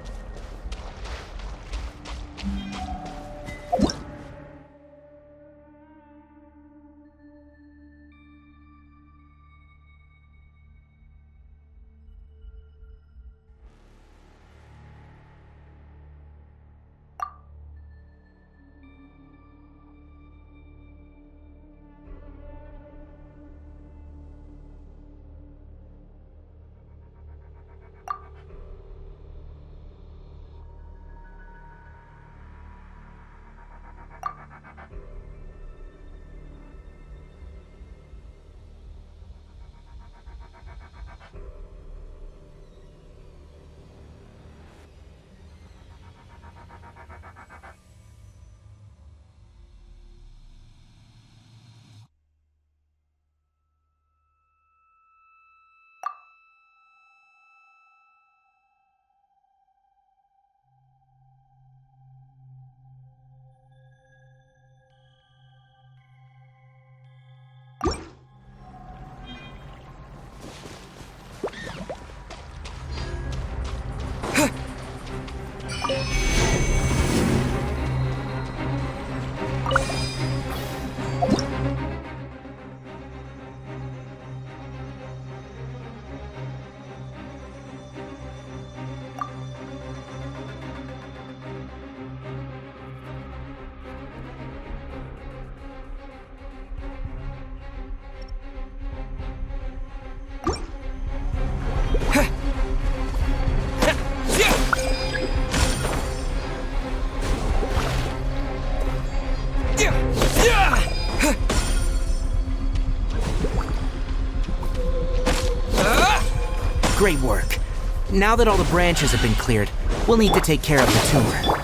Speaker 3: Great work. Now that all the branches have been cleared, we'll need to take care of the tumor.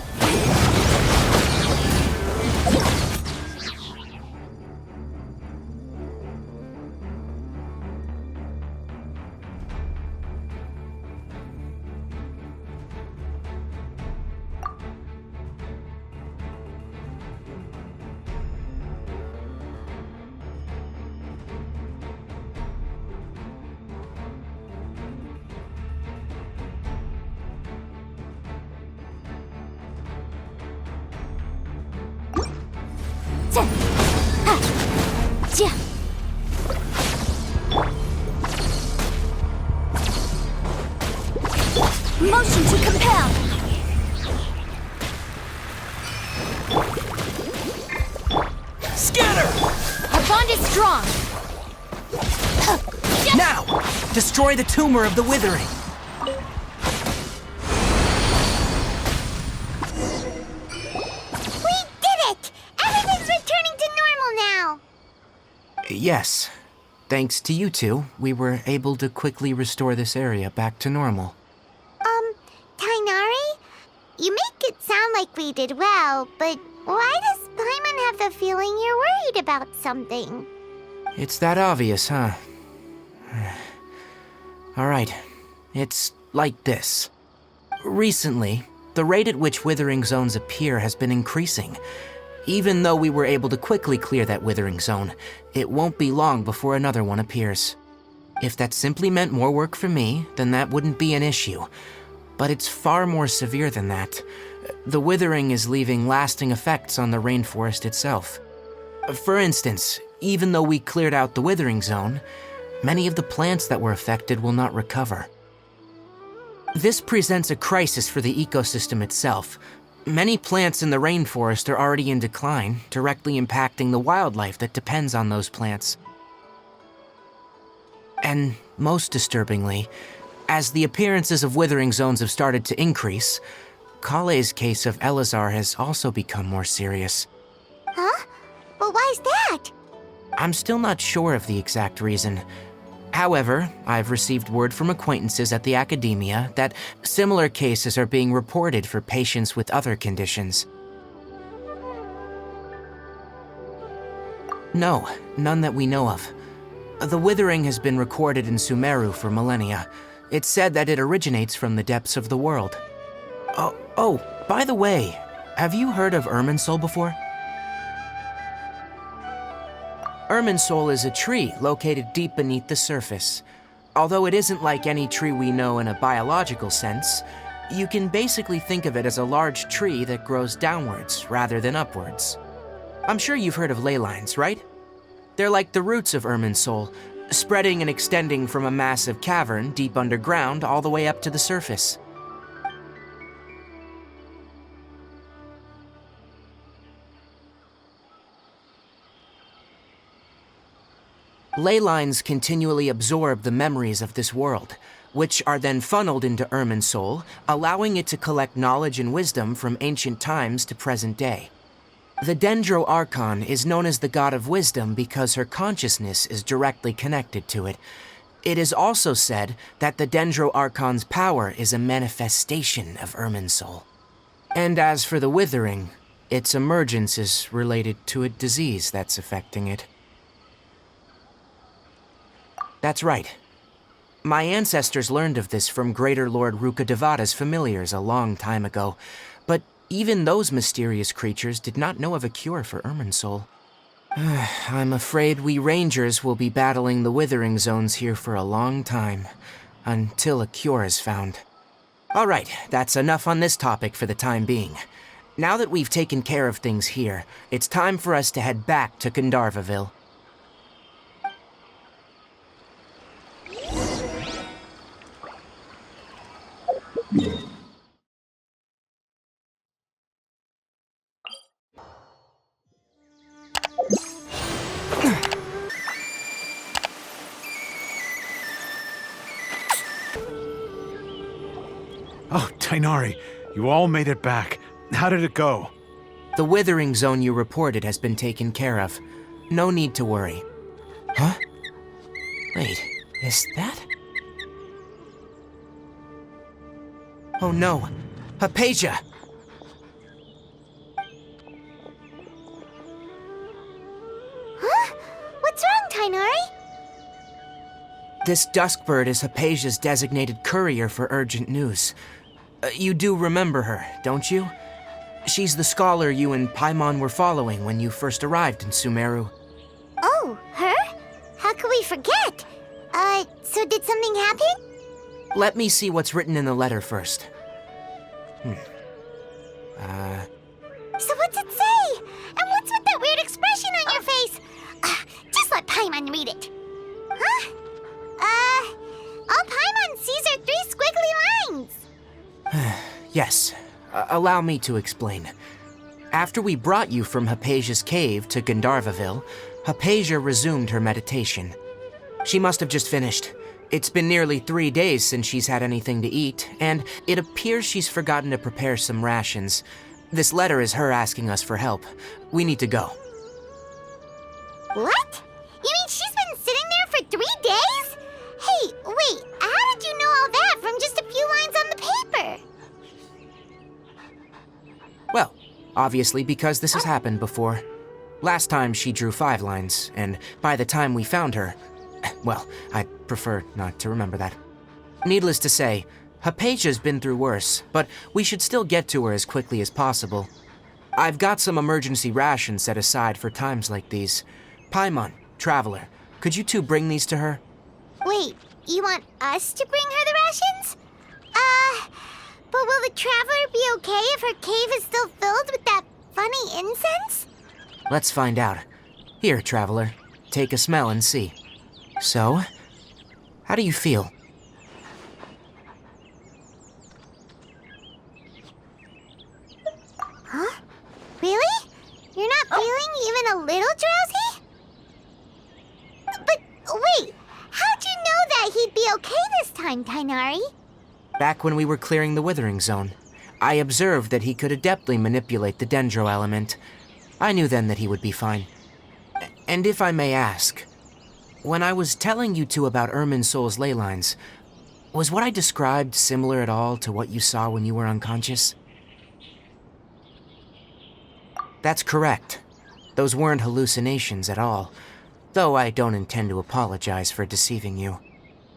Speaker 2: Motion to compel!
Speaker 3: Scatter!
Speaker 2: Our bond is strong!
Speaker 3: Now! Destroy the tumor of the Withering!
Speaker 1: We did it! Everything's returning to normal now!
Speaker 3: Yes. Thanks to you two, we were able to quickly restore this area back to normal.
Speaker 1: Tighnari? You make it sound like we did well, but why does Paimon have the feeling you're worried about something?
Speaker 3: It's that obvious, huh? Alright, it's like this. Recently, the rate at which withering zones appear has been increasing. Even though we were able to quickly clear that withering zone, it won't be long before another one appears. If that simply meant more work for me, then that wouldn't be an issue. But it's far more severe than that. The withering is leaving lasting effects on the rainforest itself. For instance, even though we cleared out the withering zone, many of the plants that were affected will not recover. This presents a crisis for the ecosystem itself. Many plants in the rainforest are already in decline, directly impacting the wildlife that depends on those plants. And most disturbingly, as the appearances of withering zones have started to increase, Kale's case of Elazar has also become more serious.
Speaker 1: Huh? But why's that?
Speaker 3: I'm still not sure of the exact reason. However, I've received word from acquaintances at the academia that similar cases are being reported for patients with other conditions. No, none that we know of. The withering has been recorded in Sumeru for millennia. It's said that it originates from the depths of the world. Oh, by the way, have you heard of Irminsul before? Irminsul is a tree located deep beneath the surface. Although it isn't like any tree we know in a biological sense, you can basically think of it as a large tree that grows downwards rather than upwards. I'm sure you've heard of ley lines, right? They're like the roots of Irminsul, spreading and extending from a massive cavern deep underground all the way up to the surface. Ley lines continually absorb the memories of this world, which are then funneled into Irminsul, allowing it to collect knowledge and wisdom from ancient times to present day. The Dendro Archon is known as the god of wisdom because her consciousness is directly connected to it. It is also said that the Dendro Archon's power is a manifestation of Irminsul. And as for the withering, its emergence is related to a disease that's affecting it. That's right. My ancestors learned of this from Greater Lord Rukkhadevata's familiars a long time ago, but even those mysterious creatures did not know of a cure for Irminsul. I'm afraid we rangers will be battling the withering zones here for a long time, until a cure is found. All right, that's enough on this topic for the time being. Now that we've taken care of things here, it's time for us to head back to Gandharvaville.
Speaker 5: Oh, Tighnari, you all made it back. How did it go?
Speaker 3: The withering zone you reported has been taken care of. No need to worry. Huh? Wait, is that? Oh no, Hypatia!
Speaker 1: Huh? What's wrong, Tighnari?
Speaker 3: This Duskbird is Hypatia's designated courier for urgent news. You do remember her, don't you? She's the scholar you and Paimon were following when you first arrived in Sumeru.
Speaker 1: Oh, her? How could we forget? So did something happen?
Speaker 3: Let me see what's written in the letter first.
Speaker 1: So what's it say? And what's with that weird expression on your face? Just let Paimon read it. Huh? All Paimon sees are 3 squiggly lines.
Speaker 3: Yes, allow me to explain. After we brought you from Hypatia's cave to Gandharvaville, Hypatia resumed her meditation. She must have just finished. It's been nearly 3 days since she's had anything to eat, and it appears she's forgotten to prepare some rations. This letter is her asking us for help. We need to go.
Speaker 1: What? You mean she
Speaker 3: obviously because this has happened before. Last time she drew 5 lines, and by the time we found her, well, I'd prefer not to remember that. Needless to say, Hypatia's been through worse, but we should still get to her as quickly as possible. I've got some emergency rations set aside for times like these. Paimon, Traveler, could you two bring these to her?
Speaker 1: Wait, you want us to bring her the rations? But will the Traveler be okay if her cave is still filled with that funny incense?
Speaker 3: Let's find out. Here, Traveler, take a smell and see. So, how do you feel?
Speaker 1: Huh? Really? You're not feeling even a little drowsy? But wait, how'd you know that he'd be okay this time, Tighnari?
Speaker 3: Back when we were clearing the Withering Zone, I observed that he could adeptly manipulate the Dendro element. I knew then that he would be fine. And if I may ask, when I was telling you two about Irminsul's ley lines, was what I described similar at all to what you saw when you were unconscious? That's correct. Those weren't hallucinations at all, though I don't intend to apologize for deceiving you.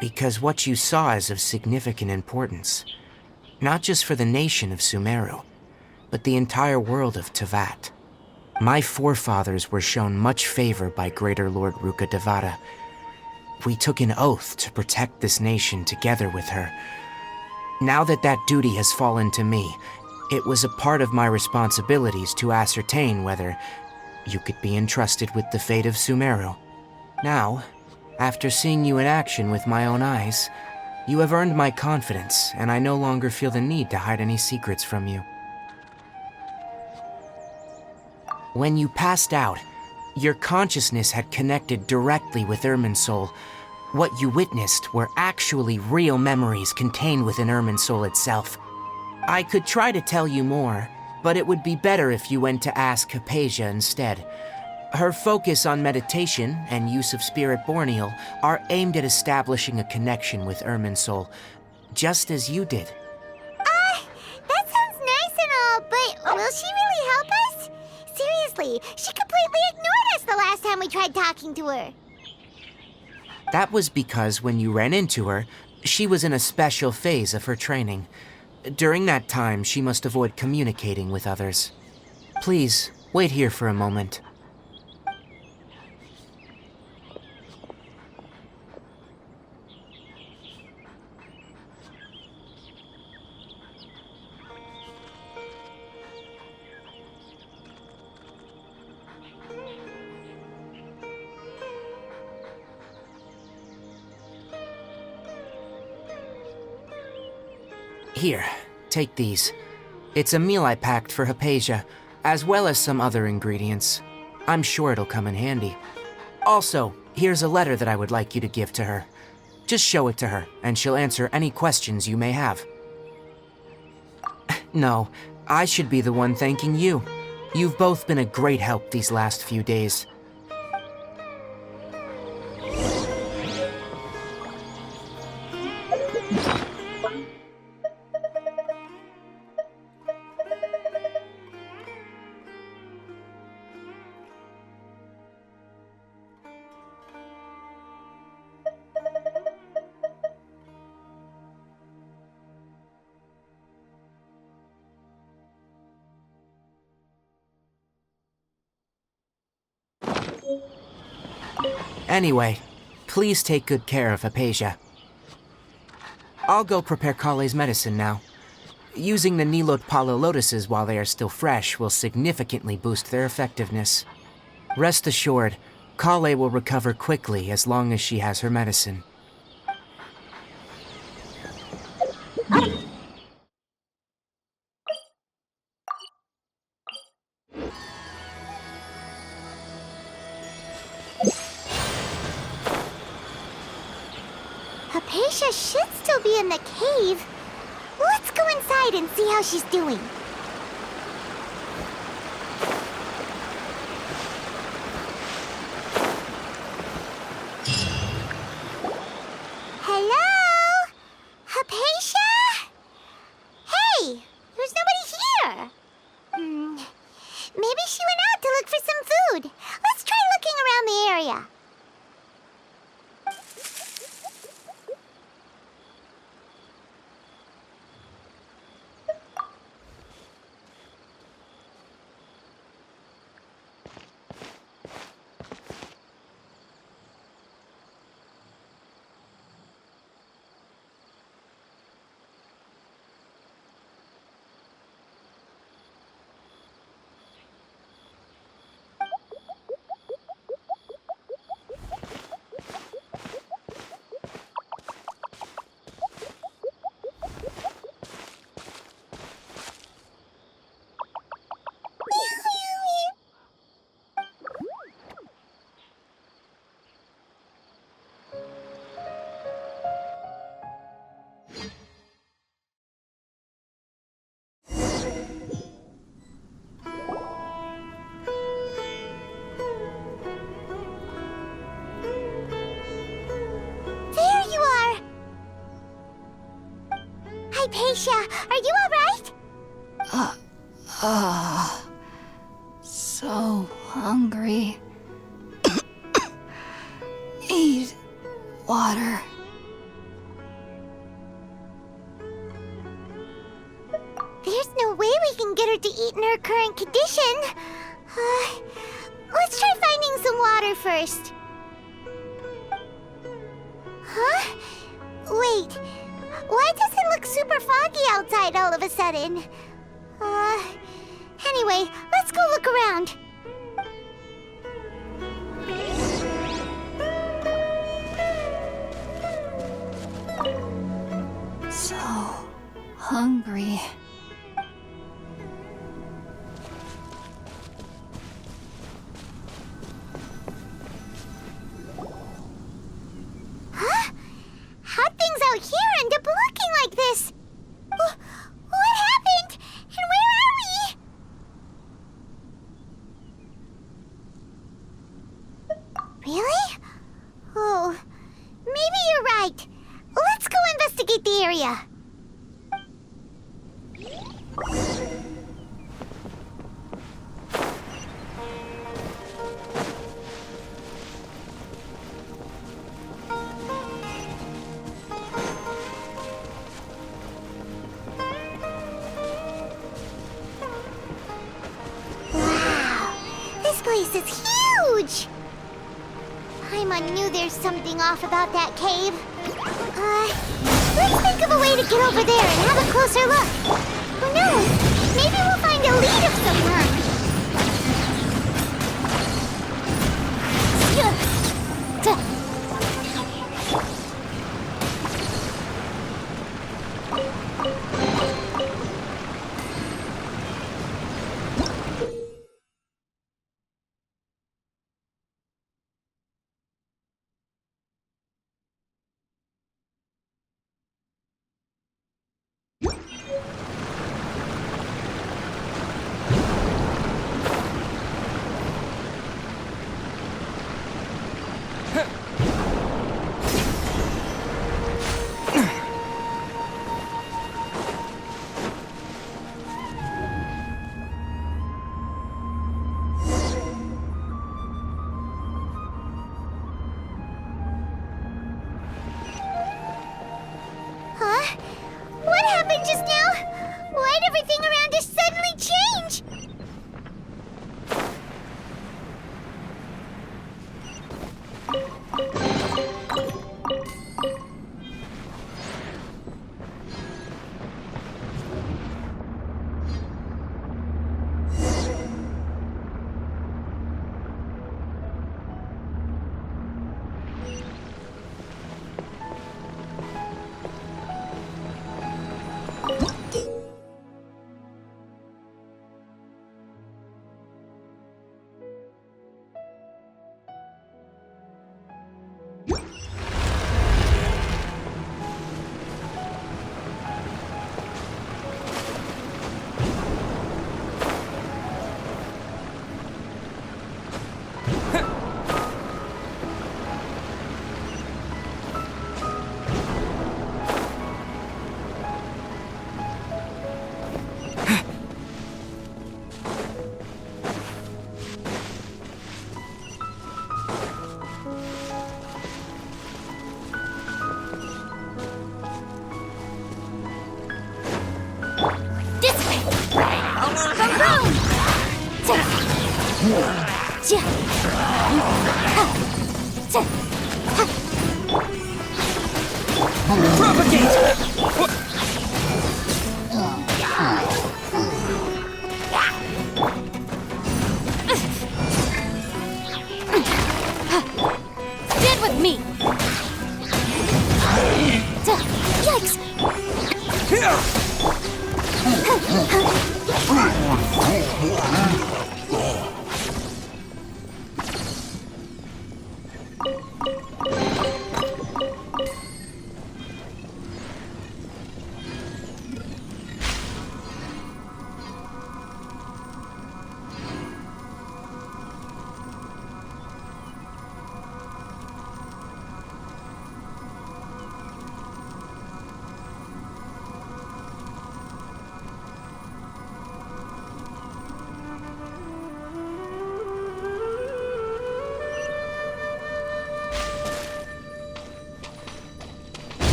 Speaker 3: Because what you saw is of significant importance, not just for the nation of Sumeru, but the entire world of Teyvat. My forefathers were shown much favor by Greater Lord Rukkhadevata. We took an oath to protect this nation together with her. Now that that duty has fallen to me, it was a part of my responsibilities to ascertain whether you could be entrusted with the fate of Sumeru. Now, after seeing you in action with my own eyes, you have earned my confidence, and I no longer feel the need to hide any secrets from you. When you passed out, your consciousness had connected directly with Irminsul. What you witnessed were actually real memories contained within Irminsul itself. I could try to tell you more, but it would be better if you went to ask Hypatia instead. Her focus on meditation and use of Spirit Borneal are aimed at establishing a connection with Irminsul, just as you did.
Speaker 1: That sounds nice and all, but will she really help us? Seriously, she completely ignored us the last time we tried talking to her.
Speaker 3: That was because when you ran into her, she was in a special phase of her training. During that time, she must avoid communicating with others. Please, wait here for a moment. Here, take these. It's a meal I packed for Hypatia, as well as some other ingredients. I'm sure it'll come in handy. Also, here's a letter that I would like you to give to her. Just show it to her, and she'll answer any questions you may have. No, I should be the one thanking you. You've both been a great help these last few days. Anyway, please take good care of Hypatia. I'll go prepare Kale's medicine now. Using the Nilot Palo Lotuses while they are still fresh will significantly boost their effectiveness. Rest assured, Kale will recover quickly as long as she has her medicine.
Speaker 1: Hypatia should still be in the cave. Let's go inside and see how she's doing. Hello? Hypatia? Hey, there's nobody here. Hypatia, are you alright?
Speaker 6: So hungry. Need water.
Speaker 1: There's no way we can get her to eat in her current condition. Let's try finding some water first. Huh? Wait, why does it look super foggy outside all of a sudden? Anyway, let's go look around.
Speaker 6: So hungry.
Speaker 1: Huh? How'd things out here end up looking like this? What happened? And where are we? Really? Oh, maybe you're right. Let's go investigate the area. Wow, this place is huge! Paimon knew there's something off about that cave. Let's think of a way to get over there and have a closer look. Who knows? Maybe we'll find a lead of some kind. Huh? What happened just now? Why'd everything around us suddenly change?
Speaker 2: Stand with me! Yikes!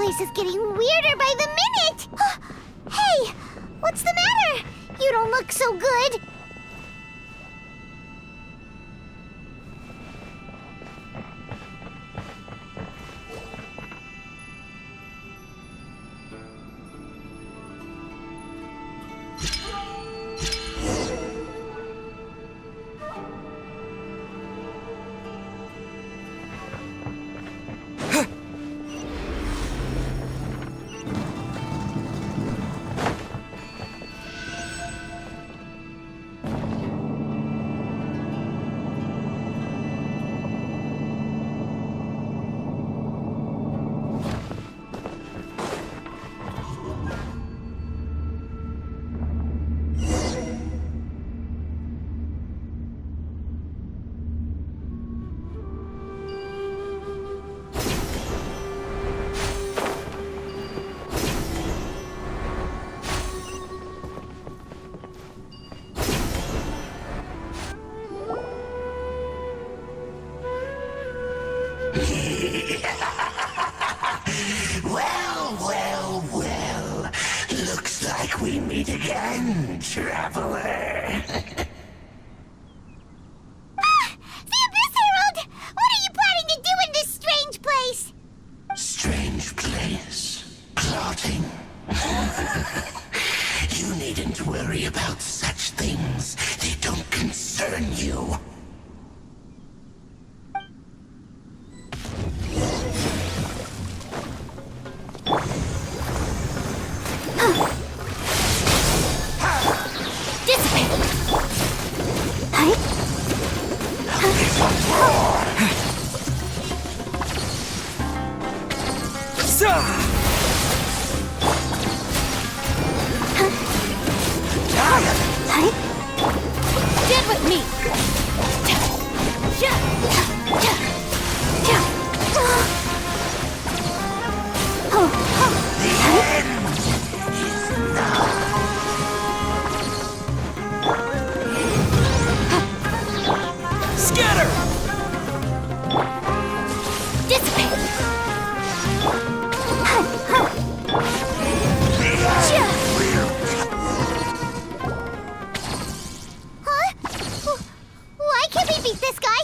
Speaker 1: place is getting weirder by the minute! Hey, what's the matter? You don't look so good.
Speaker 7: Well. Looks like we meet again, traveler.
Speaker 1: The Abyss Herald! What are you planning to do in this strange place?
Speaker 7: Strange place. Plotting. You needn't worry about such things. They don't concern you.
Speaker 2: Stand with me!
Speaker 3: Scatter!
Speaker 2: Dissipate!
Speaker 1: Huh? Why can't we beat this guy?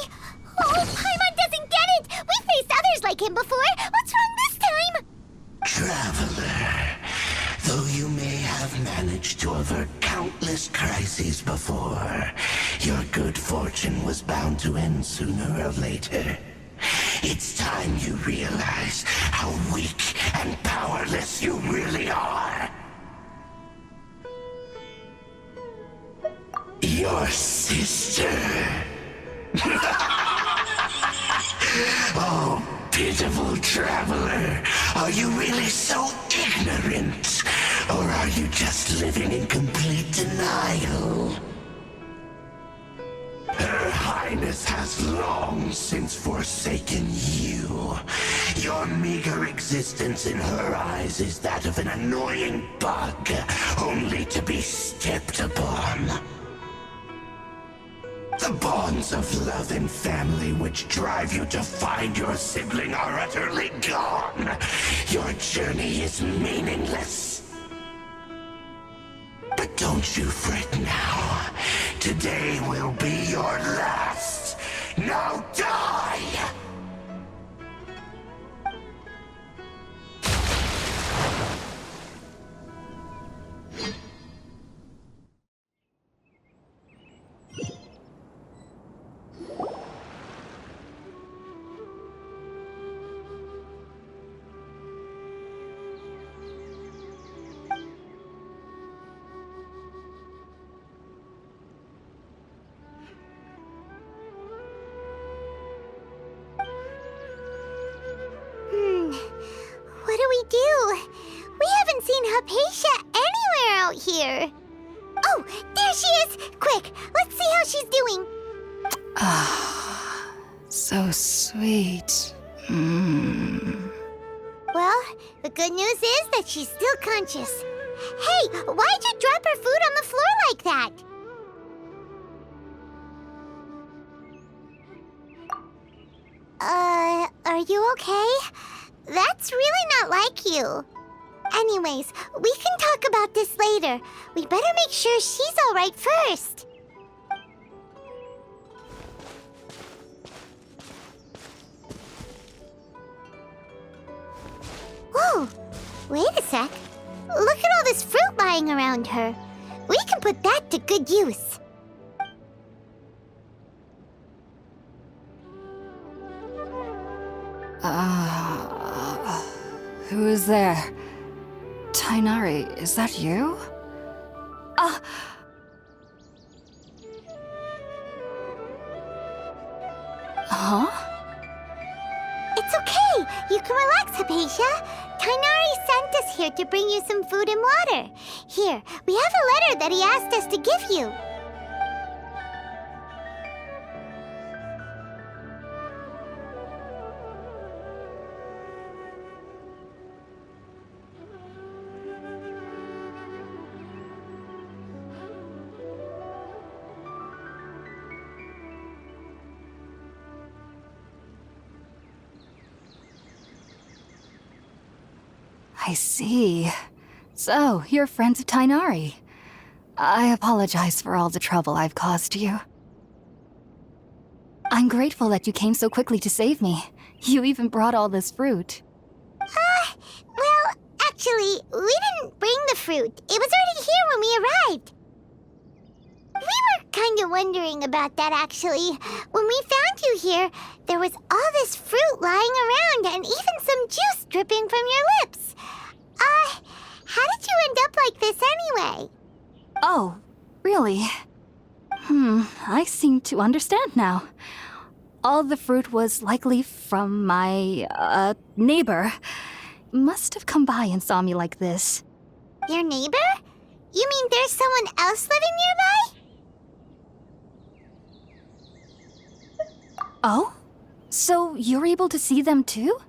Speaker 1: Oh, Paimon doesn't get it! We faced others like him before! What's wrong this time?
Speaker 7: Traveler, though you may have managed to avert countless crises before, your good fortune was bound to end sooner or later. It's time you realize how weak and powerless you really are. Your sister. Oh, pitiful traveler. Are you really so ignorant? Or are you just living in complete denial? Her Highness has long since forsaken you. Your meager existence in her eyes is that of an annoying bug, only to be stepped upon. The bonds of love and family which drive you to find your sibling are utterly gone. Your journey is meaningless. But don't you fret now. Today will be your last. Now die!
Speaker 1: What do we do? We haven't seen Hypatia anywhere out here. Oh, there she is! Quick, let's see how she's doing.
Speaker 6: So sweet.
Speaker 1: Well, the good news is that she's still conscious. Hey, why'd you drop her food on the floor like that? Are you okay? That's really not like you. Anyways, we can talk about this later. We better make sure she's all right first. Whoa, wait a sec. Look at all this fruit lying around her. We can put that to good use.
Speaker 6: Who is there? Tighnari, is that you? Huh?
Speaker 1: It's okay. You can relax, Hypatia. Tighnari sent us here to bring you some food and water. Here, we have a letter that he asked us to give you.
Speaker 6: I see. So, you're friends of Tighnari. I apologize for all the trouble I've caused you. I'm grateful that you came so quickly to save me. You even brought all this fruit.
Speaker 1: Well, actually, we didn't bring the fruit. It was already here when we arrived. We were kind of wondering about that, actually. When we found you here, there was all this fruit lying around and even some juice dripping from your lips. How did you end up like this anyway?
Speaker 6: Oh, really? I seem to understand now. All the fruit was likely from my, neighbor. Must have come by and saw me like this.
Speaker 1: Your neighbor? You mean there's someone else living nearby?
Speaker 6: Oh? So you're able to see them too?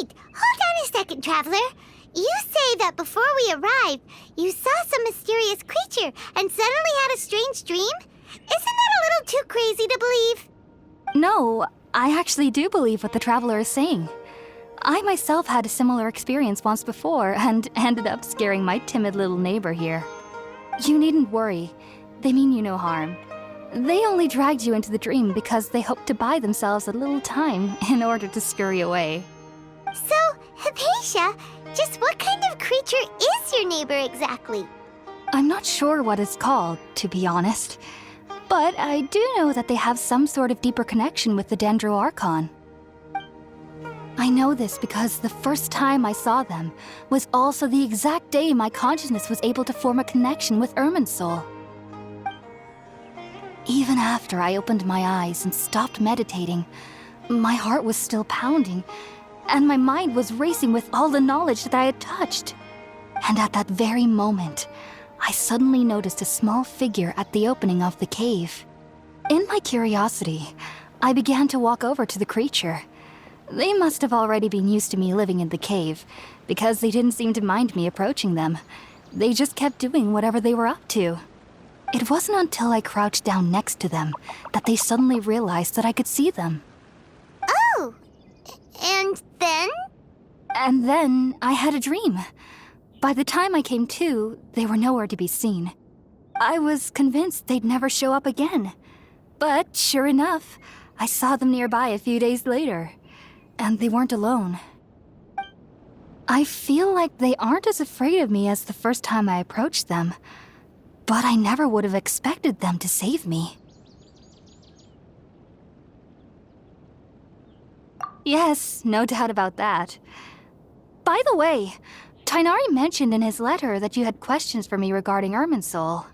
Speaker 1: Wait, hold on a second, Traveler. You say that before we arrived, you saw some mysterious creature and suddenly had a strange dream? Isn't that a little too crazy to believe?
Speaker 6: No, I actually do believe what the Traveler is saying. I myself had a similar experience once before and ended up scaring my timid little neighbor here. You needn't worry. They mean you no harm. They only dragged you into the dream because they hoped to buy themselves a little time in order to scurry away.
Speaker 1: So, Hypatia, just what kind of creature is your neighbor exactly?
Speaker 6: I'm not sure what it's called, to be honest. But I do know that they have some sort of deeper connection with the Dendro Archon. I know this because the first time I saw them was also the exact day my consciousness was able to form a connection with Irminsul. Even after I opened my eyes and stopped meditating, my heart was still pounding, and my mind was racing with all the knowledge that I had touched. And at that very moment, I suddenly noticed a small figure at the opening of the cave. In my curiosity, I began to walk over to the creature. They must have already been used to me living in the cave, because they didn't seem to mind me approaching them. They just kept doing whatever they were up to. It wasn't until I crouched down next to them that they suddenly realized that I could see them.
Speaker 1: Oh! And then?
Speaker 6: And then I had a dream. By the time I came to, they were nowhere to be seen. I was convinced they'd never show up again. But sure enough, I saw them nearby a few days later. And they weren't alone. I feel like they aren't as afraid of me as the first time I approached them. But I never would have expected them to save me. Yes, no doubt about that. By the way, Tighnari mentioned in his letter that you had questions for me regarding Irminsul.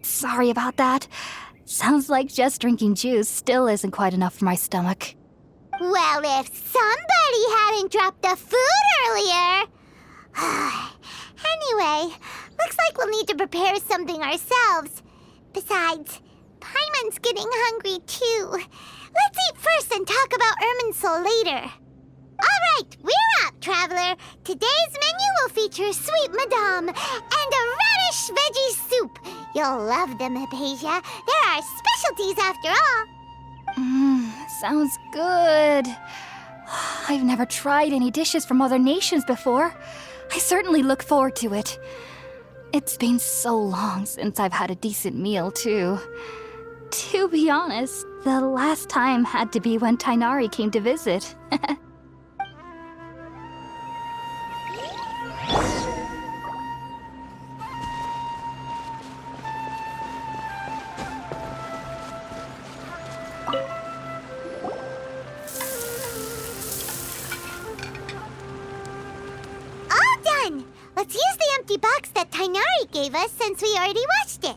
Speaker 6: Sorry about that. Sounds like just drinking juice still isn't quite enough for my stomach.
Speaker 1: Well, if somebody hadn't dropped the food earlier... Anyway, looks like we'll need to prepare something ourselves. Besides, Paimon's getting hungry too. Let's eat first and talk about Irminsul later. All right, we're up. traveler. Today's menu will feature sweet madame and a radish veggie soup. You'll love them, Hypatia. They're our specialties after all.
Speaker 6: Sounds good. I've never tried any dishes from other nations before. I certainly look forward to it. It's been so long since I've had a decent meal, too. To be honest, the last time had to be when Tighnari came to visit.
Speaker 1: All done! Let's use the empty box that Tighnari gave us since we already washed it.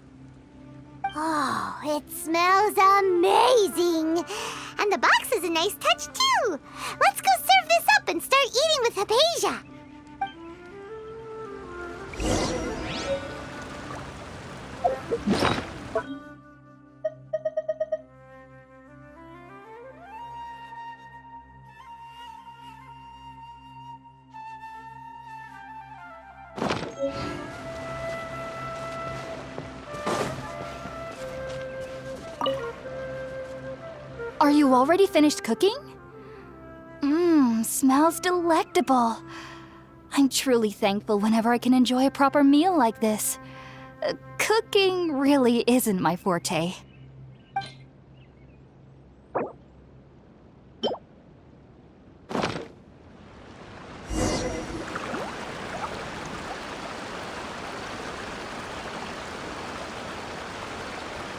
Speaker 1: Oh, it smells amazing! And the box is a nice touch, too! Let's go serve this up and start eating with Hypatia!
Speaker 6: Are you already finished cooking? Smells delectable. I'm truly thankful whenever I can enjoy a proper meal like this. Cooking really isn't my forte.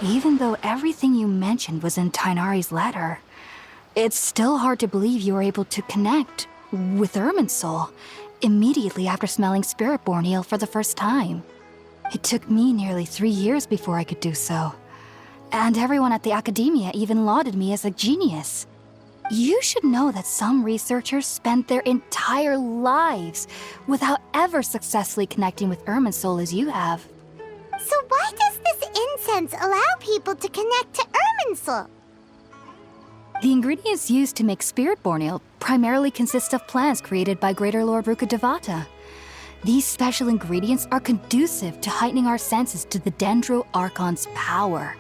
Speaker 6: Even though everything you mentioned was in Tighnari's letter, it's still hard to believe you were able to connect with Irminsul immediately after smelling Spiritborn Ale for the first time. It took me nearly 3 years before I could do so. And everyone at the Academia even lauded me as a genius. You should know that some researchers spent their entire lives without ever successfully connecting with Irminsul as you have.
Speaker 1: So why does this incense allow people to connect to Irminsul?
Speaker 6: The ingredients used to make Spiritborn Ale primarily consist of plants created by Greater Lord Rukkhadevata. These special ingredients are conducive to heightening our senses to the Dendro Archon's power.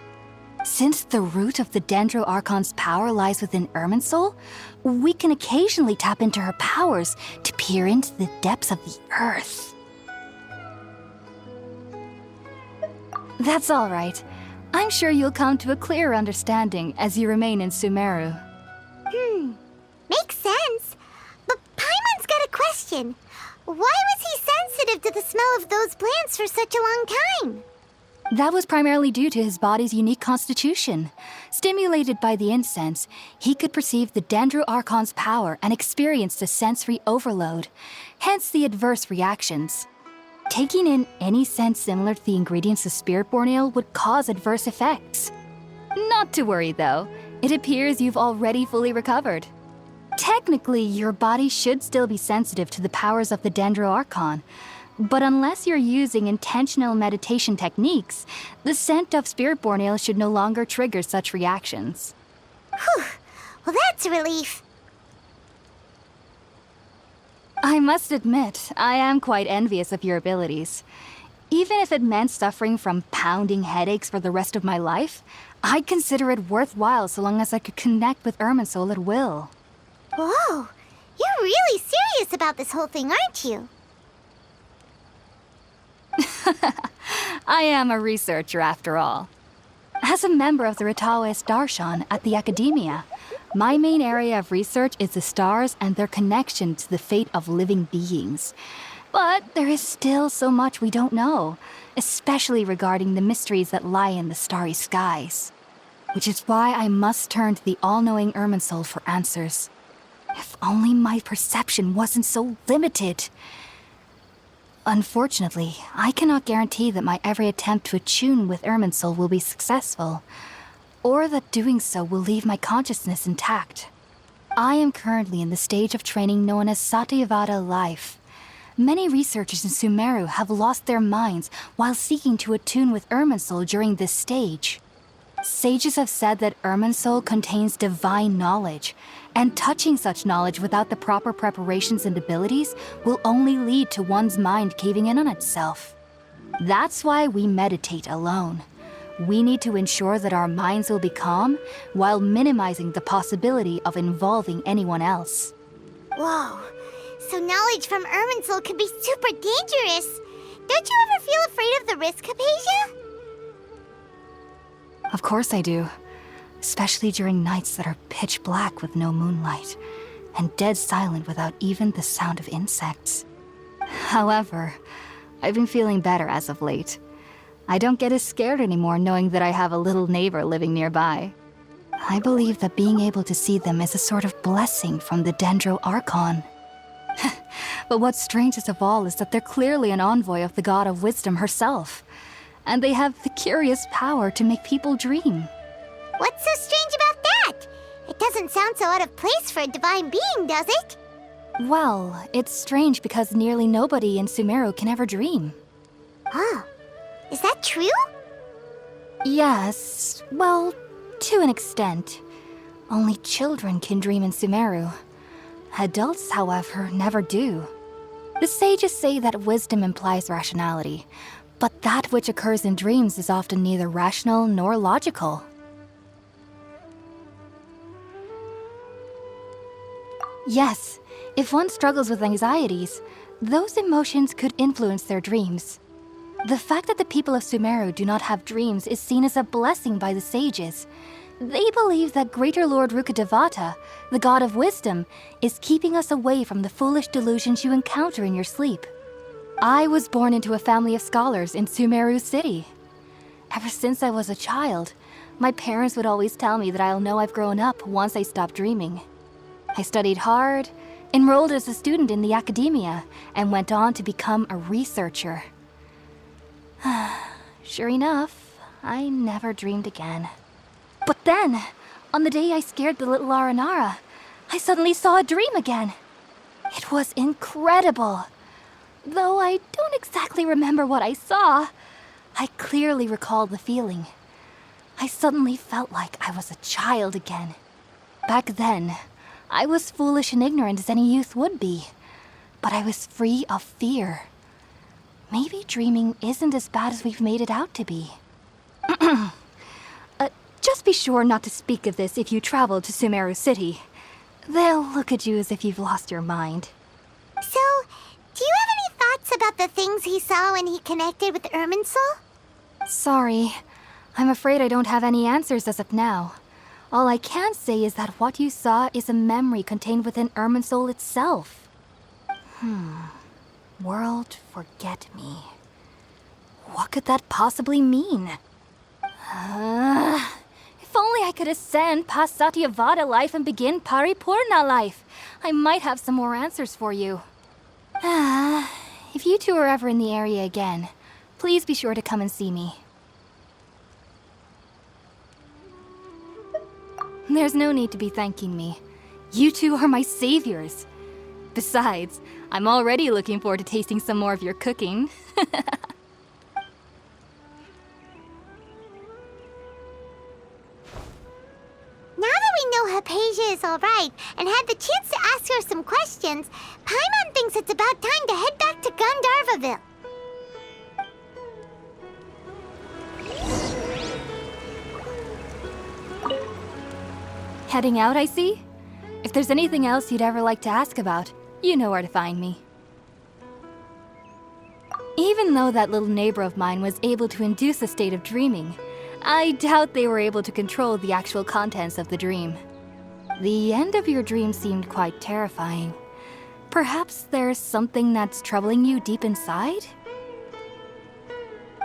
Speaker 6: Since the root of the Dendro Archon's power lies within Irminsul, we can occasionally tap into her powers to peer into the depths of the earth. That's all right. I'm sure you'll come to a clearer understanding as you remain in Sumeru.
Speaker 1: Makes sense. But Paimon's got a question. Why was he sensitive to the smell of those plants for such a long time?
Speaker 6: That was primarily due to his body's unique constitution. Stimulated by the incense, he could perceive the Dendro Archon's power and experience the sensory overload, hence the adverse reactions. Taking in any scent similar to the ingredients of Spiritborn Ale would cause adverse effects. Not to worry, though. It appears you've already fully recovered. Technically, your body should still be sensitive to the powers of the Dendro Archon, but unless you're using intentional meditation techniques, the scent of Spiritborn Ale should no longer trigger such reactions.
Speaker 1: Whew. Well, that's a relief.
Speaker 6: I must admit, I am quite envious of your abilities. Even if it meant suffering from pounding headaches for the rest of my life, I'd consider it worthwhile so long as I could connect with Irminsul at will.
Speaker 1: Whoa, you're really serious about this whole thing, aren't you?
Speaker 6: I am a researcher after all. As a member of the Ritawas Darshan at the Academia, my main area of research is the stars and their connection to the fate of living beings. But there is still so much we don't know, especially regarding the mysteries that lie in the starry skies. Which is why I must turn to the all-knowing Irminsul for answers. If only my perception wasn't so limited. Unfortunately, I cannot guarantee that my every attempt to attune with Irminsul will be successful, or that doing so will leave my consciousness intact. I am currently in the stage of training known as Satyavada life. Many researchers in Sumeru have lost their minds while seeking to attune with Irminsul during this stage. Sages have said that Irminsul contains divine knowledge, and touching such knowledge without the proper preparations and abilities will only lead to one's mind caving in on itself. That's why we meditate alone. We need to ensure that our minds will be calm while minimizing the possibility of involving anyone else.
Speaker 1: Whoa. So knowledge from Irminsul could be super dangerous. Don't you ever feel afraid of the risk, Hypatia?
Speaker 6: Of course I do. Especially during nights that are pitch black with no moonlight, and dead silent without even the sound of insects. However, I've been feeling better as of late. I don't get as scared anymore knowing that I have a little neighbor living nearby. I believe that being able to see them is a sort of blessing from the Dendro Archon. But what's strangest of all is that they're clearly an envoy of the God of Wisdom herself, and they have the curious power to make people dream.
Speaker 1: What's so strange about that? It doesn't sound so out of place for a divine being, does it?
Speaker 6: Well, it's strange because nearly nobody in Sumeru can ever dream.
Speaker 1: Oh, is that true?
Speaker 6: Yes, well, to an extent. Only children can dream in Sumeru. Adults, however, never do. The sages say that wisdom implies rationality, but that which occurs in dreams is often neither rational nor logical. Yes, if one struggles with anxieties, those emotions could influence their dreams. The fact that the people of Sumeru do not have dreams is seen as a blessing by the sages. They believe that Greater Lord Rukkhadevata, the God of Wisdom, is keeping us away from the foolish delusions you encounter in your sleep. I was born into a family of scholars in Sumeru City. Ever since I was a child, my parents would always tell me that I'll know I've grown up once I stop dreaming. I studied hard, enrolled as a student in the academia, and went on to become a researcher. Sure enough, I never dreamed again. But then, on the day I scared the little Aranara, I suddenly saw a dream again. It was incredible. Though I don't exactly remember what I saw, I clearly recall the feeling. I suddenly felt like I was a child again. Back then, I was foolish and ignorant as any youth would be, but I was free of fear. Maybe dreaming isn't as bad as we've made it out to be. Just be sure not to speak of this if you travel to Sumeru City. They'll look at you as if you've lost your mind.
Speaker 1: So, do you have any thoughts about the things he saw when he connected with Irminsul?
Speaker 6: Sorry, I'm afraid I don't have any answers as of now. All I can say is that what you saw is a memory contained within Irminsul itself. World forget me. What could that possibly mean? If only I could ascend past Satyavada life and begin Paripurna life, I might have some more answers for you. If you two are ever in the area again, please be sure to come and see me. There's no need to be thanking me. You two are my saviors. Besides, I'm already looking forward to tasting some more of your cooking.
Speaker 1: Now that we know Hypatia is alright and had the chance to ask her some questions, Paimon thinks it's about time to head back to Gandharvaville.
Speaker 6: Heading out, I see? If there's anything else you'd ever like to ask about, you know where to find me. Even though that little neighbor of mine was able to induce a state of dreaming, I doubt they were able to control the actual contents of the dream. The end of your dream seemed quite terrifying. Perhaps there's something that's troubling you deep inside?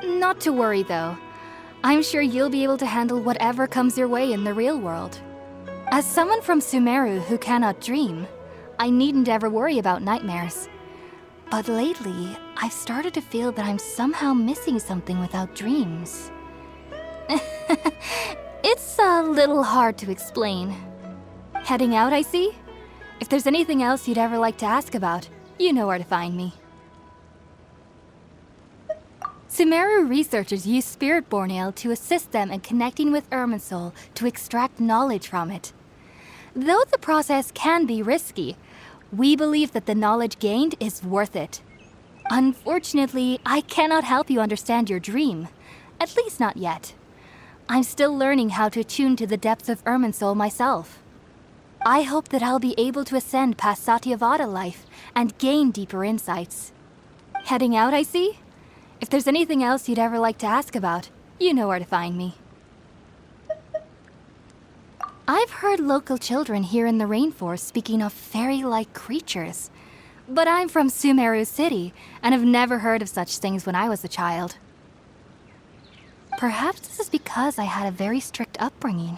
Speaker 6: Not to worry, though. I'm sure you'll be able to handle whatever comes your way in the real world. As someone from Sumeru who cannot dream, I needn't ever worry about nightmares. But lately, I've started to feel that I'm somehow missing something without dreams. It's a little hard to explain. Heading out, I see? If there's anything else you'd ever like to ask about, you know where to find me. Sumeru researchers use Spiritborn Ale to assist them in connecting with Irminsul to extract knowledge from it. Though the process can be risky, we believe that the knowledge gained is worth it. Unfortunately, I cannot help you understand your dream. At least not yet. I'm still learning how to attune to the depths of Irminsul myself. I hope that I'll be able to ascend past Satyavada life and gain deeper insights. Heading out, I see? If there's anything else you'd ever like to ask about, you know where to find me. I've heard local children here in the rainforest speaking of fairy-like creatures. But I'm from Sumeru City, and have never heard of such things when I was a child. Perhaps this is because I had a very strict upbringing.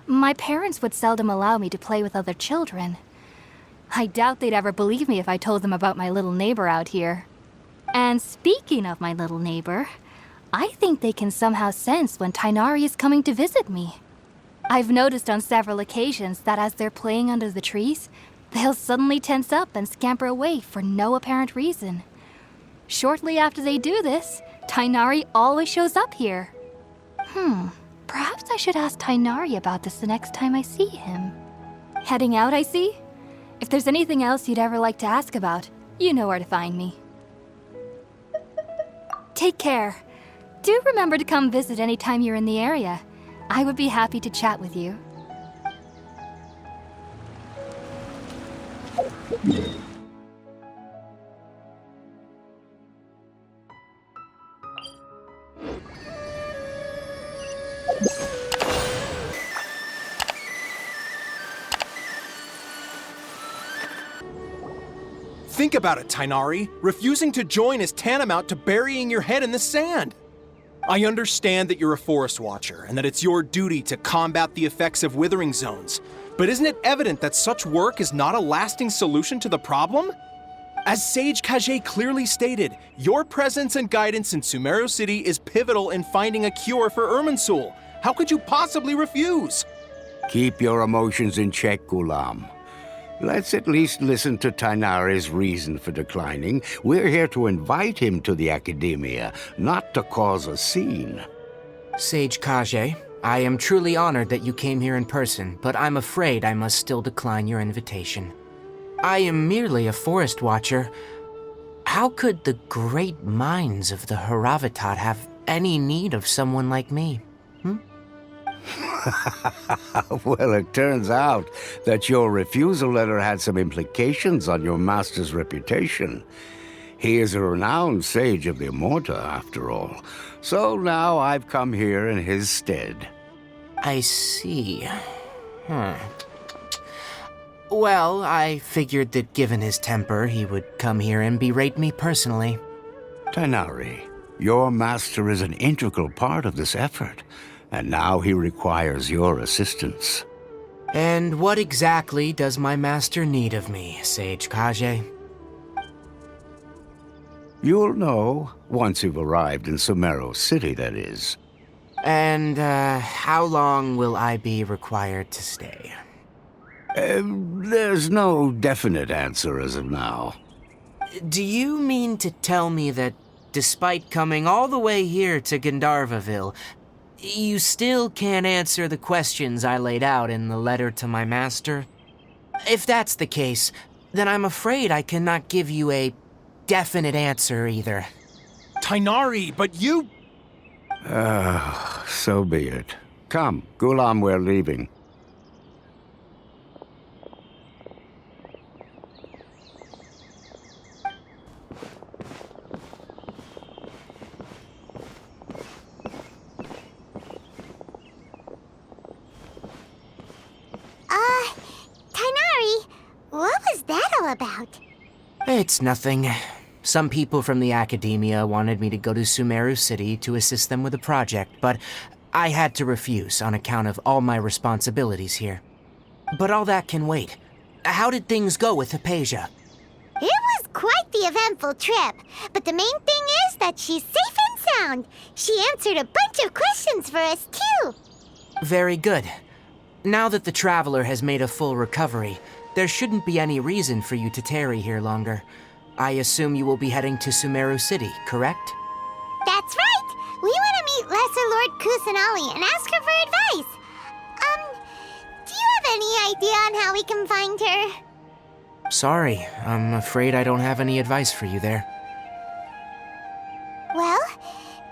Speaker 6: My parents would seldom allow me to play with other children. I doubt they'd ever believe me if I told them about my little neighbor out here. And speaking of my little neighbor, I think they can somehow sense when Tighnari is coming to visit me. I've noticed on several occasions that as they're playing under the trees, they'll suddenly tense up and scamper away for no apparent reason. Shortly after they do this, Tighnari always shows up here. Perhaps I should ask Tighnari about this the next time I see him. Heading out, I see? If there's anything else you'd ever like to ask about, you know where to find me. Take care. Do remember to come visit anytime you're in the area. I would be happy to chat with you.
Speaker 8: Think about it, Tighnari. Refusing to join is tantamount to burying your head in the sand. I understand that you're a forest watcher and that it's your duty to combat the effects of withering zones, but isn't it evident that such work is not a lasting solution to the problem? As Sage Kage clearly stated, your presence and guidance in Sumeru City is pivotal in finding a cure for Irminsul. How could you possibly refuse?
Speaker 9: Keep your emotions in check, Ghulam. Let's at least listen to Tighnari's reason for declining. We're here to invite him to the Academia, not to cause a scene.
Speaker 3: Sage Kage, I am truly honored that you came here in person, but I'm afraid I must still decline your invitation. I am merely a forest watcher. How could the great minds of the Haravatat have any need of someone like me?
Speaker 9: Well, it turns out that your refusal letter had some implications on your master's reputation. He is a renowned sage of the Immorta, after all. So now I've come here in his stead.
Speaker 3: I see. Well, I figured that given his temper, he would come here and berate me personally.
Speaker 9: Tighnari, your master is an integral part of this effort, and now he requires your assistance.
Speaker 3: And what exactly does my master need of me, Sage Kage?
Speaker 9: You'll know, once you've arrived in Sumeru City, that is.
Speaker 3: And, how long will I be required to stay?
Speaker 9: There's no definite answer as of now.
Speaker 3: Do you mean to tell me that, despite coming all the way here to Gandharvaville, you still can't answer the questions I laid out in the letter to my master? If that's the case, then I'm afraid I cannot give you a definite answer either.
Speaker 8: Tighnari, but you...
Speaker 9: So be it. Come, Ghulam, we're leaving.
Speaker 1: Tighnari, what was that all about?
Speaker 3: It's nothing. Some people from the Academia wanted me to go to Sumeru City to assist them with a project, but I had to refuse on account of all my responsibilities here. But all that can wait. How did things go with Hypatia?
Speaker 1: It was quite the eventful trip, but the main thing is that she's safe and sound. She answered a bunch of questions for us, too.
Speaker 3: Very good. Now that the Traveler has made a full recovery, there shouldn't be any reason for you to tarry here longer. I assume you will be heading to Sumeru City, correct?
Speaker 1: That's Lesser Lord Kusanali and ask her for advice. Do you have any idea on how we can find her?
Speaker 3: Sorry, I'm afraid I don't have any advice for you there.
Speaker 1: Well,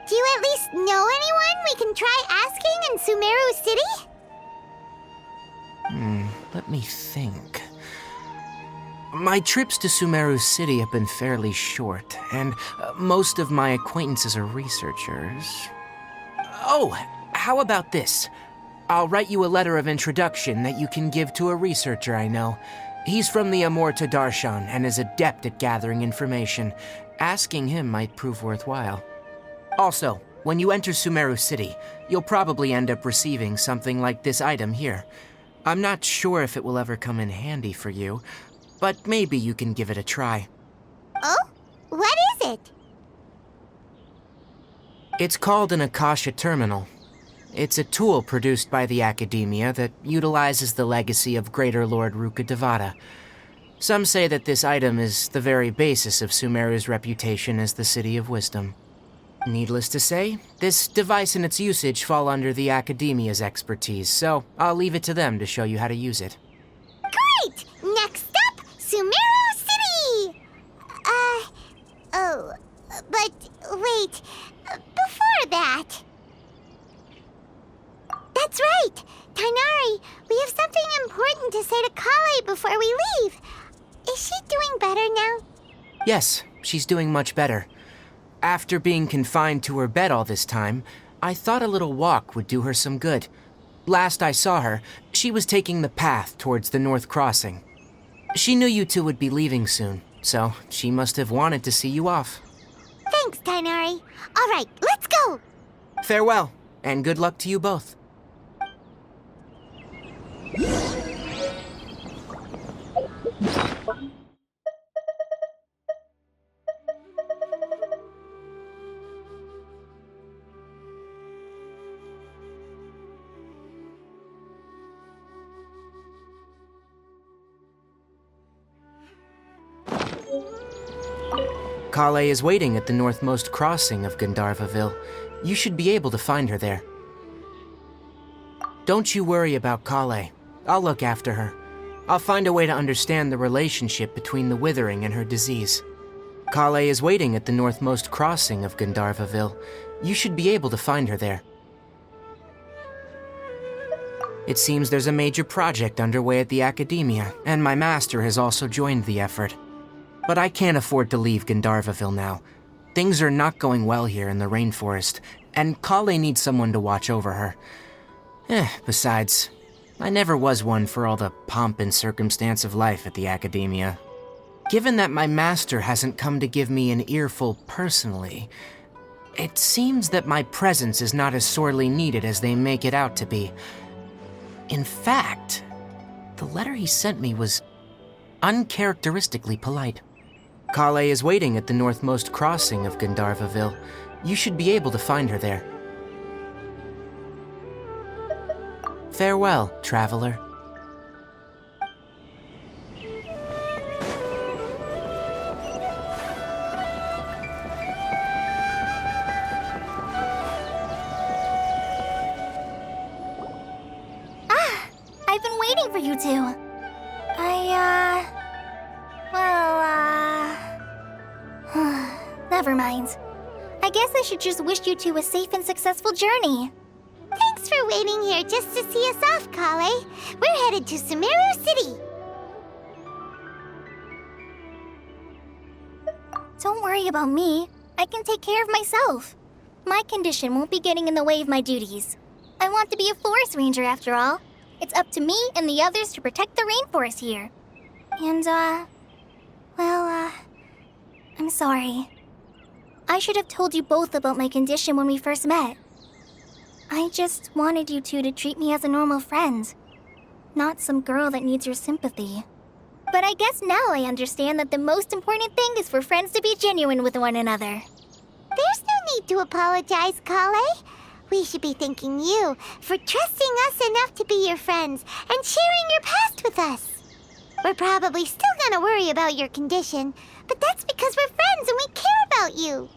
Speaker 1: do you at least know anyone we can try asking in Sumeru City?
Speaker 3: Let me think. My trips to Sumeru City have been fairly short, and most of my acquaintances are researchers. Oh, how about this? I'll write you a letter of introduction that you can give to a researcher I know. He's from the Amorta Darshan and is adept at gathering information. Asking him might prove worthwhile. Also, when you enter Sumeru City, you'll probably end up receiving something like this item here. I'm not sure if it will ever come in handy for you, but maybe you can give it a try.
Speaker 1: Oh? What is it?
Speaker 3: It's called an Akasha Terminal. It's a tool produced by the Academia that utilizes the legacy of Greater Lord Rukkhadevata. Some say that this item is the very basis of Sumeru's reputation as the City of Wisdom. Needless to say, this device and its usage fall under the Academia's expertise, so I'll leave it to them to show you how to use it.
Speaker 1: Great! Next up, Sumeru City! But wait, before that... That's right! Tainari, we have something important to say to Kale before we leave. Is she doing better now?
Speaker 3: Yes, she's doing much better. After being confined to her bed all this time, I thought a little walk would do her some good. Last I saw her, she was taking the path towards the North Crossing. She knew you two would be leaving soon, so she must have wanted to see you off.
Speaker 1: Thanks, Tainari. All right, let's go!
Speaker 3: Farewell, and good luck to you both. Kale is waiting at the northmost crossing of Gandharvaville. You should be able to find her there. Don't you worry about Kale. I'll look after her. I'll find a way to understand the relationship between the Withering and her disease. Kale is waiting at the northmost crossing of Gandharvaville. You should be able to find her there. It seems there's a major project underway at the Academia, and my master has also joined the effort. But I can't afford to leave Gandharvaville now. Things are not going well here in the rainforest, and Kale needs someone to watch over her. Besides, I never was one for all the pomp and circumstance of life at the Academia. Given that my master hasn't come to give me an earful personally, it seems that my presence is not as sorely needed as they make it out to be. In fact, the letter he sent me was uncharacteristically polite. Kale is waiting at the northmost crossing of Gandharvaville. You should be able to find her there. Farewell, traveler.
Speaker 2: I've been waiting for you two. Never mind. I guess I should just wish you two a safe and successful journey.
Speaker 1: Thanks for waiting here just to see us off, Kale. We're headed to Sumeru City.
Speaker 2: Don't worry about me. I can take care of myself. My condition won't be getting in the way of my duties. I want to be a forest ranger after all. It's up to me and the others to protect the rainforest here. And, I'm sorry. I should have told you both about my condition when we first met. I just wanted you two to treat me as a normal friend, not some girl that needs your sympathy. But I guess now I understand that the most important thing is for friends to be genuine with one another.
Speaker 1: There's no need to apologize, Kale. We should be thanking you for trusting us enough to be your friends and sharing your past with us. We're probably still gonna worry about your condition, but that's because we're friends and we care about you.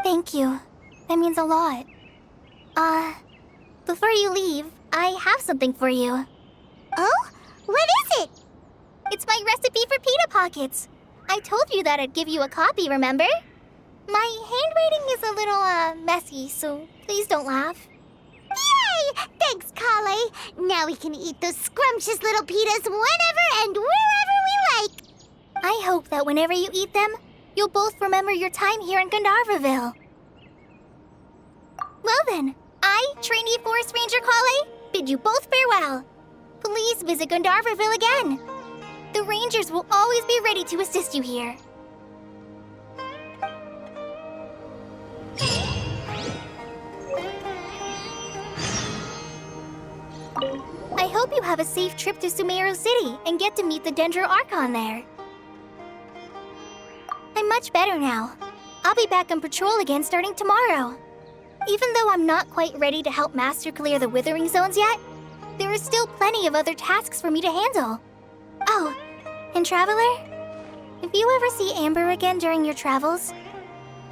Speaker 2: Thank you. That means a lot. Before you leave, I have something for you.
Speaker 1: Oh? What is it?
Speaker 2: It's my recipe for pita pockets. I told you that I'd give you a copy, remember? My handwriting is a little, messy, so please don't laugh.
Speaker 1: Yay! Thanks, Kale. Now we can eat those scrumptious little pitas whenever and wherever we like.
Speaker 2: I hope that whenever you eat them, you'll both remember your time here in Gandharvaville. Well then, I, trainee Forest Ranger Kale, bid you both farewell. Please visit Gandharvaville again. The Rangers will always be ready to assist you here. I hope you have a safe trip to Sumeru City and get to meet the Dendro Archon there. I'm much better now. I'll be back on patrol again starting tomorrow. Even though I'm not quite ready to help Master clear the Withering Zones yet, there are still plenty of other tasks for me to handle. Oh, and Traveler, if you ever see Amber again during your travels,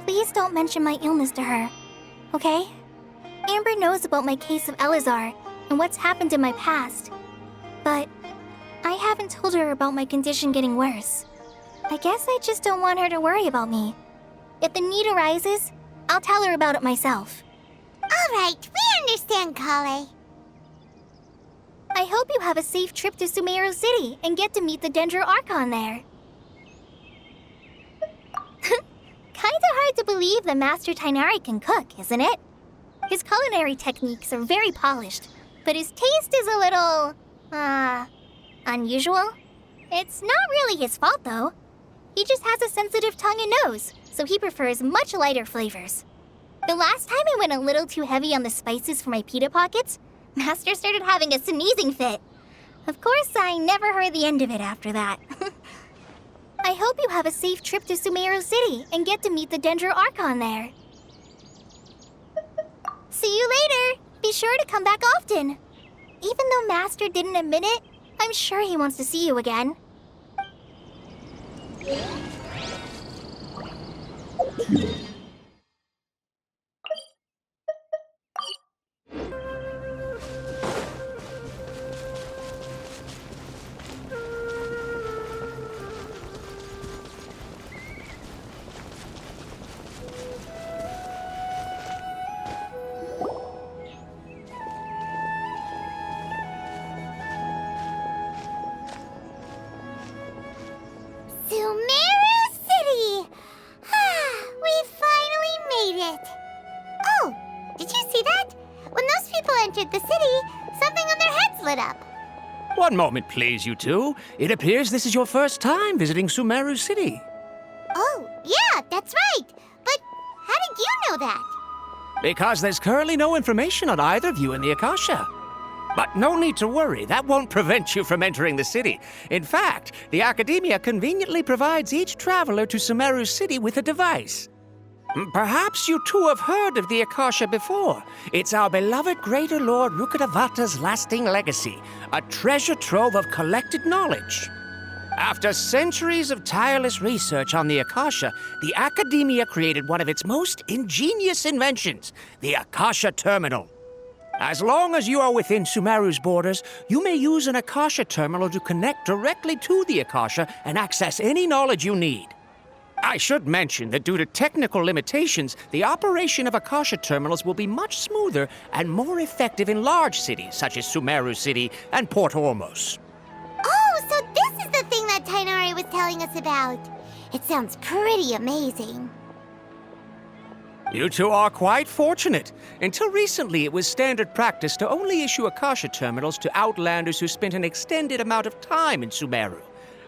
Speaker 2: please don't mention my illness to her, okay? Amber knows about my case of Elazar and what's happened in my past, but I haven't told her about my condition getting worse. I guess I just don't want her to worry about me. If the need arises, I'll tell her about it myself.
Speaker 1: All right, we understand, Kale.
Speaker 2: I hope you have a safe trip to Sumeru City and get to meet the Dendro Archon there. Kinda hard to believe that Master Tighnari can cook, isn't it? His culinary techniques are very polished, but his taste is a little, unusual. It's not really his fault, though. He just has a sensitive tongue and nose, so he prefers much lighter flavors. The last time I went a little too heavy on the spices for my pita pockets, Master started having a sneezing fit. Of course, I never heard the end of it after that. I hope you have a safe trip to Sumeru City and get to meet the Dendro Archon there. See you later! Be sure to come back often. Even though Master didn't admit it, I'm sure he wants to see you again.
Speaker 1: Sumeru City! We finally made it! Oh, did you see that? When those people entered the city, something on their heads lit up.
Speaker 10: One moment, please, you two. It appears this is your first time visiting Sumeru City.
Speaker 1: Oh, yeah, that's right. But how did you know that?
Speaker 10: Because there's currently no information on either of you in the Akasha. But no need to worry, that won't prevent you from entering the city. In fact, the Academia conveniently provides each traveler to Sumeru City with a device. Perhaps you two have heard of the Akasha before. It's our beloved Greater Lord Rukkhadevata's lasting legacy, a treasure trove of collected knowledge. After centuries of tireless research on the Akasha, the Academia created one of its most ingenious inventions, the Akasha Terminal. As long as you are within Sumeru's borders, you may use an Akasha terminal to connect directly to the Akasha and access any knowledge you need. I should mention that due to technical limitations, the operation of Akasha terminals will be much smoother and more effective in large cities such as Sumeru City and Port Ormos.
Speaker 1: Oh, so this is the thing that Tighnari was telling us about. It sounds pretty amazing.
Speaker 10: You two are quite fortunate. Until recently, it was standard practice to only issue Akasha terminals to outlanders who spent an extended amount of time in Sumeru.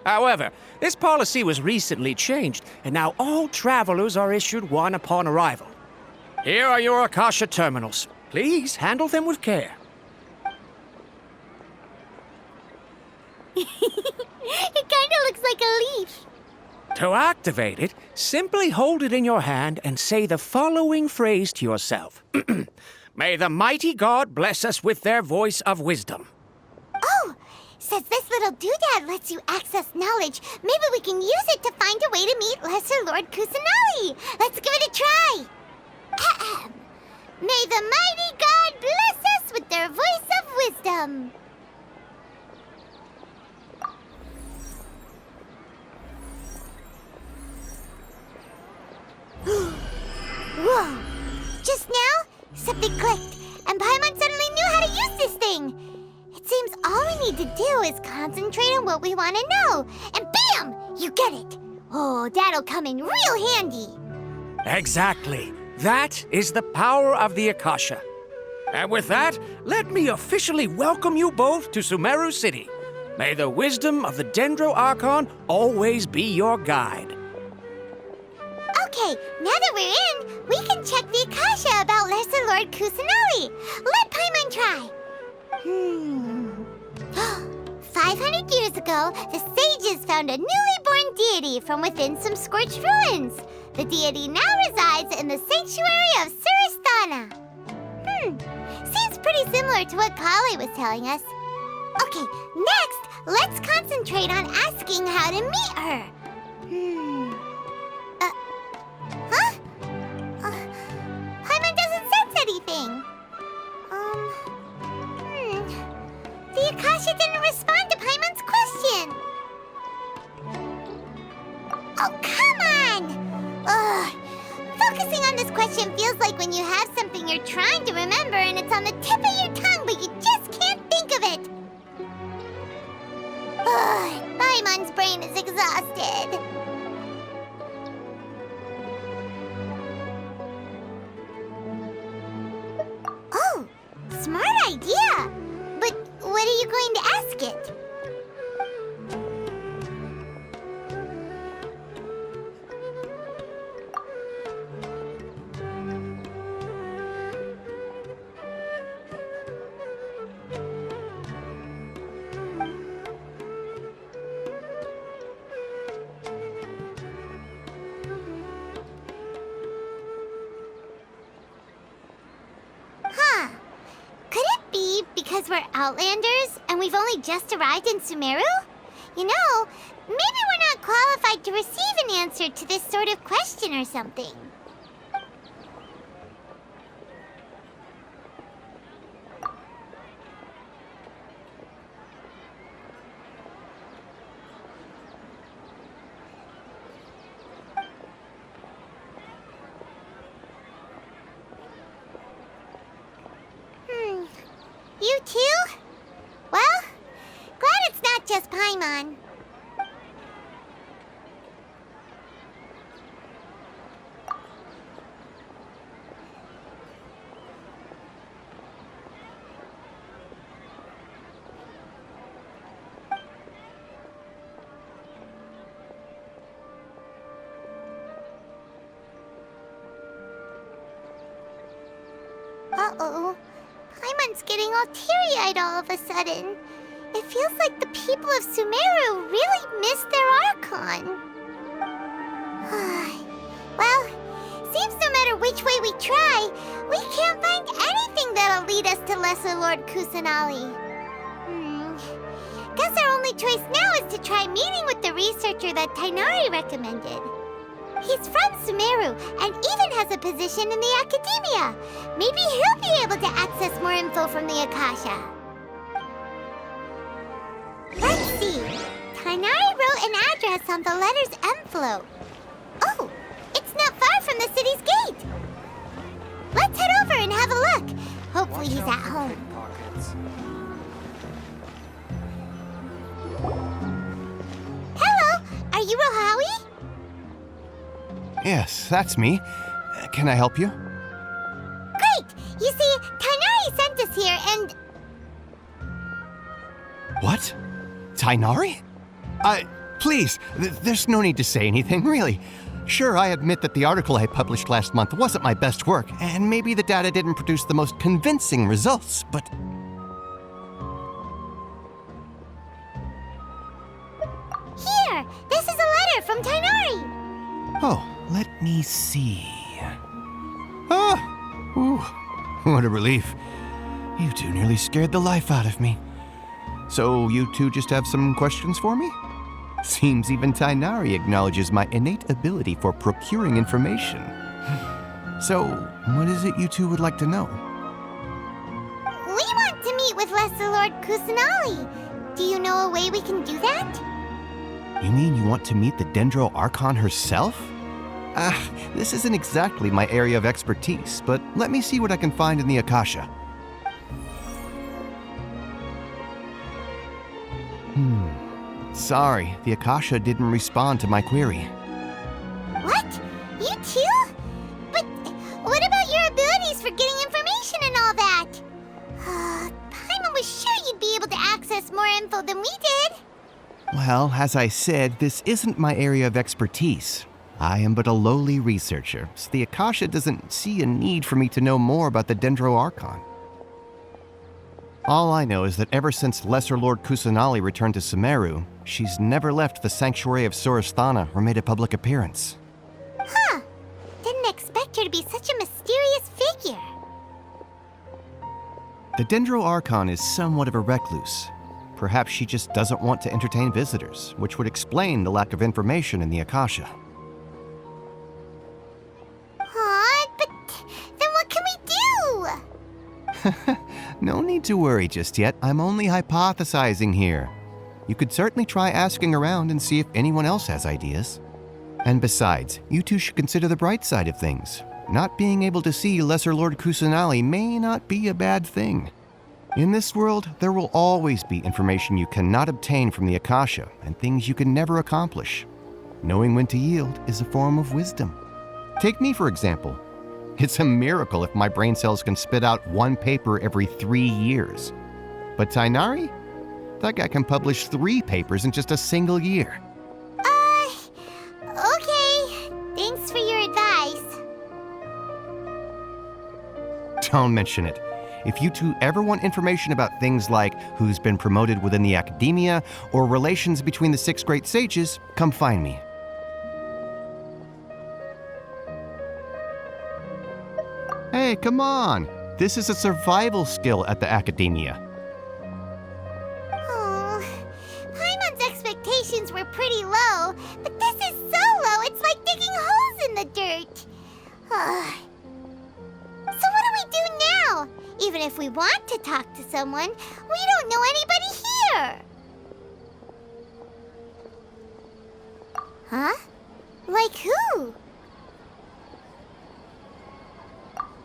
Speaker 10: However, this policy was recently changed, and now all travelers are issued one upon arrival. Here are your Akasha terminals. Please handle them with care.
Speaker 1: It kinda looks like a leaf.
Speaker 10: To activate it, simply hold it in your hand and say the following phrase to yourself. May the mighty God bless us with their voice of wisdom.
Speaker 1: Oh, since this little doodad lets you access knowledge, maybe we can use it to find a way to meet Lesser Lord Kusanali. Let's give it a try. May the mighty God bless us with their voice of wisdom. Whoa! Just now, something clicked, and Paimon suddenly knew how to use this thing. It seems all we need to do is concentrate on what we want to know, and bam! You get it. Oh, that'll come in real handy.
Speaker 10: Exactly. That is the power of the Akasha. And with that, let me officially welcome you both to Sumeru City. May the wisdom of the Dendro Archon always be your guide.
Speaker 1: Okay, now that we're in, we can check the Akasha about Lesser Lord Kusanali. Let Paimon try. 500 years ago, the sages found a newly born deity from within some scorched ruins. The deity now resides in the sanctuary of Surasthana. Seems pretty similar to what Kali was telling us. Okay, next, let's concentrate on asking how to meet her. Paimon doesn't sense anything. The Akasha didn't respond to Paimon's question. Oh, come on! Ugh. Focusing on this question feels like when you have something you're trying to remember and it's on the tip of your tongue, but you just can't think of it. Ugh. Paimon's brain is exhausted. Oh, smart idea! But what are you going to ask it? Huh. Could it be because we're Outlanders and we've only just arrived in Sumeru? You know, maybe we're not qualified to receive an answer to this sort of question or something. You too? Well, glad it's not just Paimon. Uh-oh. Paimon's getting all teary-eyed all of a sudden. It feels like the people of Sumeru really missed their Archon. Well, seems no matter which way we try, we can't find anything that'll lead us to Lesser Lord Kusanali. Guess our only choice now is to try meeting with the researcher that Tighnari recommended. He's from Sumeru and even has a position in the Academia. Maybe he'll be able to access more info from the Akasha. Let's see. Tighnari wrote an address on the letter's envelope. Oh, it's not far from the city's gate. Let's head over and have a look. Hopefully he's at home. Hello, are you Rohawi?
Speaker 11: Yes, that's me. Can I help you?
Speaker 1: Great! You see, Tighnari sent us here and...
Speaker 11: What? Tighnari? Please, there's no need to say anything, really. Sure, I admit that the article I published last month wasn't my best work, and maybe the data didn't produce the most convincing results, but...
Speaker 1: Here! This is a letter from Tighnari!
Speaker 11: Oh, let me see. Ah! Ooh, what a relief. You two nearly scared the life out of me. So you two just have some questions for me? Seems even Tighnari acknowledges my innate ability for procuring information. So, what is it you two would like to know?
Speaker 1: We want to meet with Lesser Lord Kusanali. Do you know a way we can do that?
Speaker 11: You mean you want to meet the Dendro Archon herself? This isn't exactly my area of expertise, but let me see what I can find in the Akasha. Sorry, the Akasha didn't respond to my query.
Speaker 1: What? You too? But what about your abilities for getting information and all that? Paimon was sure you'd be able to access more info than we did.
Speaker 11: Well, as I said, this isn't my area of expertise. I am but a lowly researcher, so the Akasha doesn't see a need for me to know more about the Dendro Archon. All I know is that ever since Lesser Lord Kusanali returned to Sumeru, she's never left the Sanctuary of Sorasthana or made a public appearance.
Speaker 1: Huh. Didn't expect her to be such a mysterious figure.
Speaker 11: The Dendro Archon is somewhat of a recluse. Perhaps she just doesn't want to entertain visitors, which would explain the lack of information in the Akasha.
Speaker 1: But then what can we do?
Speaker 11: No need to worry just yet. I'm only hypothesizing here. You could certainly try asking around and see if anyone else has ideas. And besides, you two should consider the bright side of things. Not being able to see Lesser Lord Kusanali may not be a bad thing. In this world, there will always be information you cannot obtain from the Akasha and things you can never accomplish. Knowing when to yield is a form of wisdom. Take me, for example. It's a miracle if my brain cells can spit out one paper every 3 years. But Tighnari? That guy can publish 3 papers in just a single year.
Speaker 1: Okay. Thanks for your advice.
Speaker 11: Don't mention it. If you two ever want information about things like who's been promoted within the academia or relations between the 6 great sages, come find me. Hey, come on! This is a survival skill at the academia.
Speaker 1: Oh, Paimon's expectations were pretty low, but this is so low it's like digging holes in the dirt. So what do we do now? Even if we want to talk to someone, we don't know anybody here. Huh? Like who?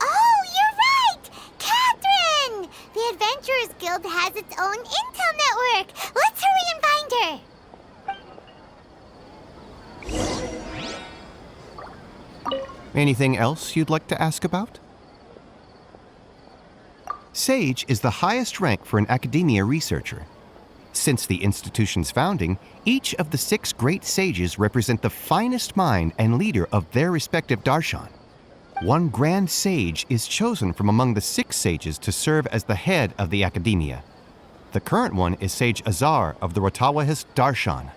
Speaker 1: Oh, you're right! Catherine! The Adventurers Guild has its own intel network. Let's hurry and find her.
Speaker 11: Anything else you'd like to ask about? Sage is the highest rank for an academia researcher. Since the institution's founding, each of the 6 great sages represent the finest mind and leader of their respective darshan. One grand sage is chosen from among the 6 sages to serve as the head of the academia. The current one is Sage Azar of the Rotawahist Darshan.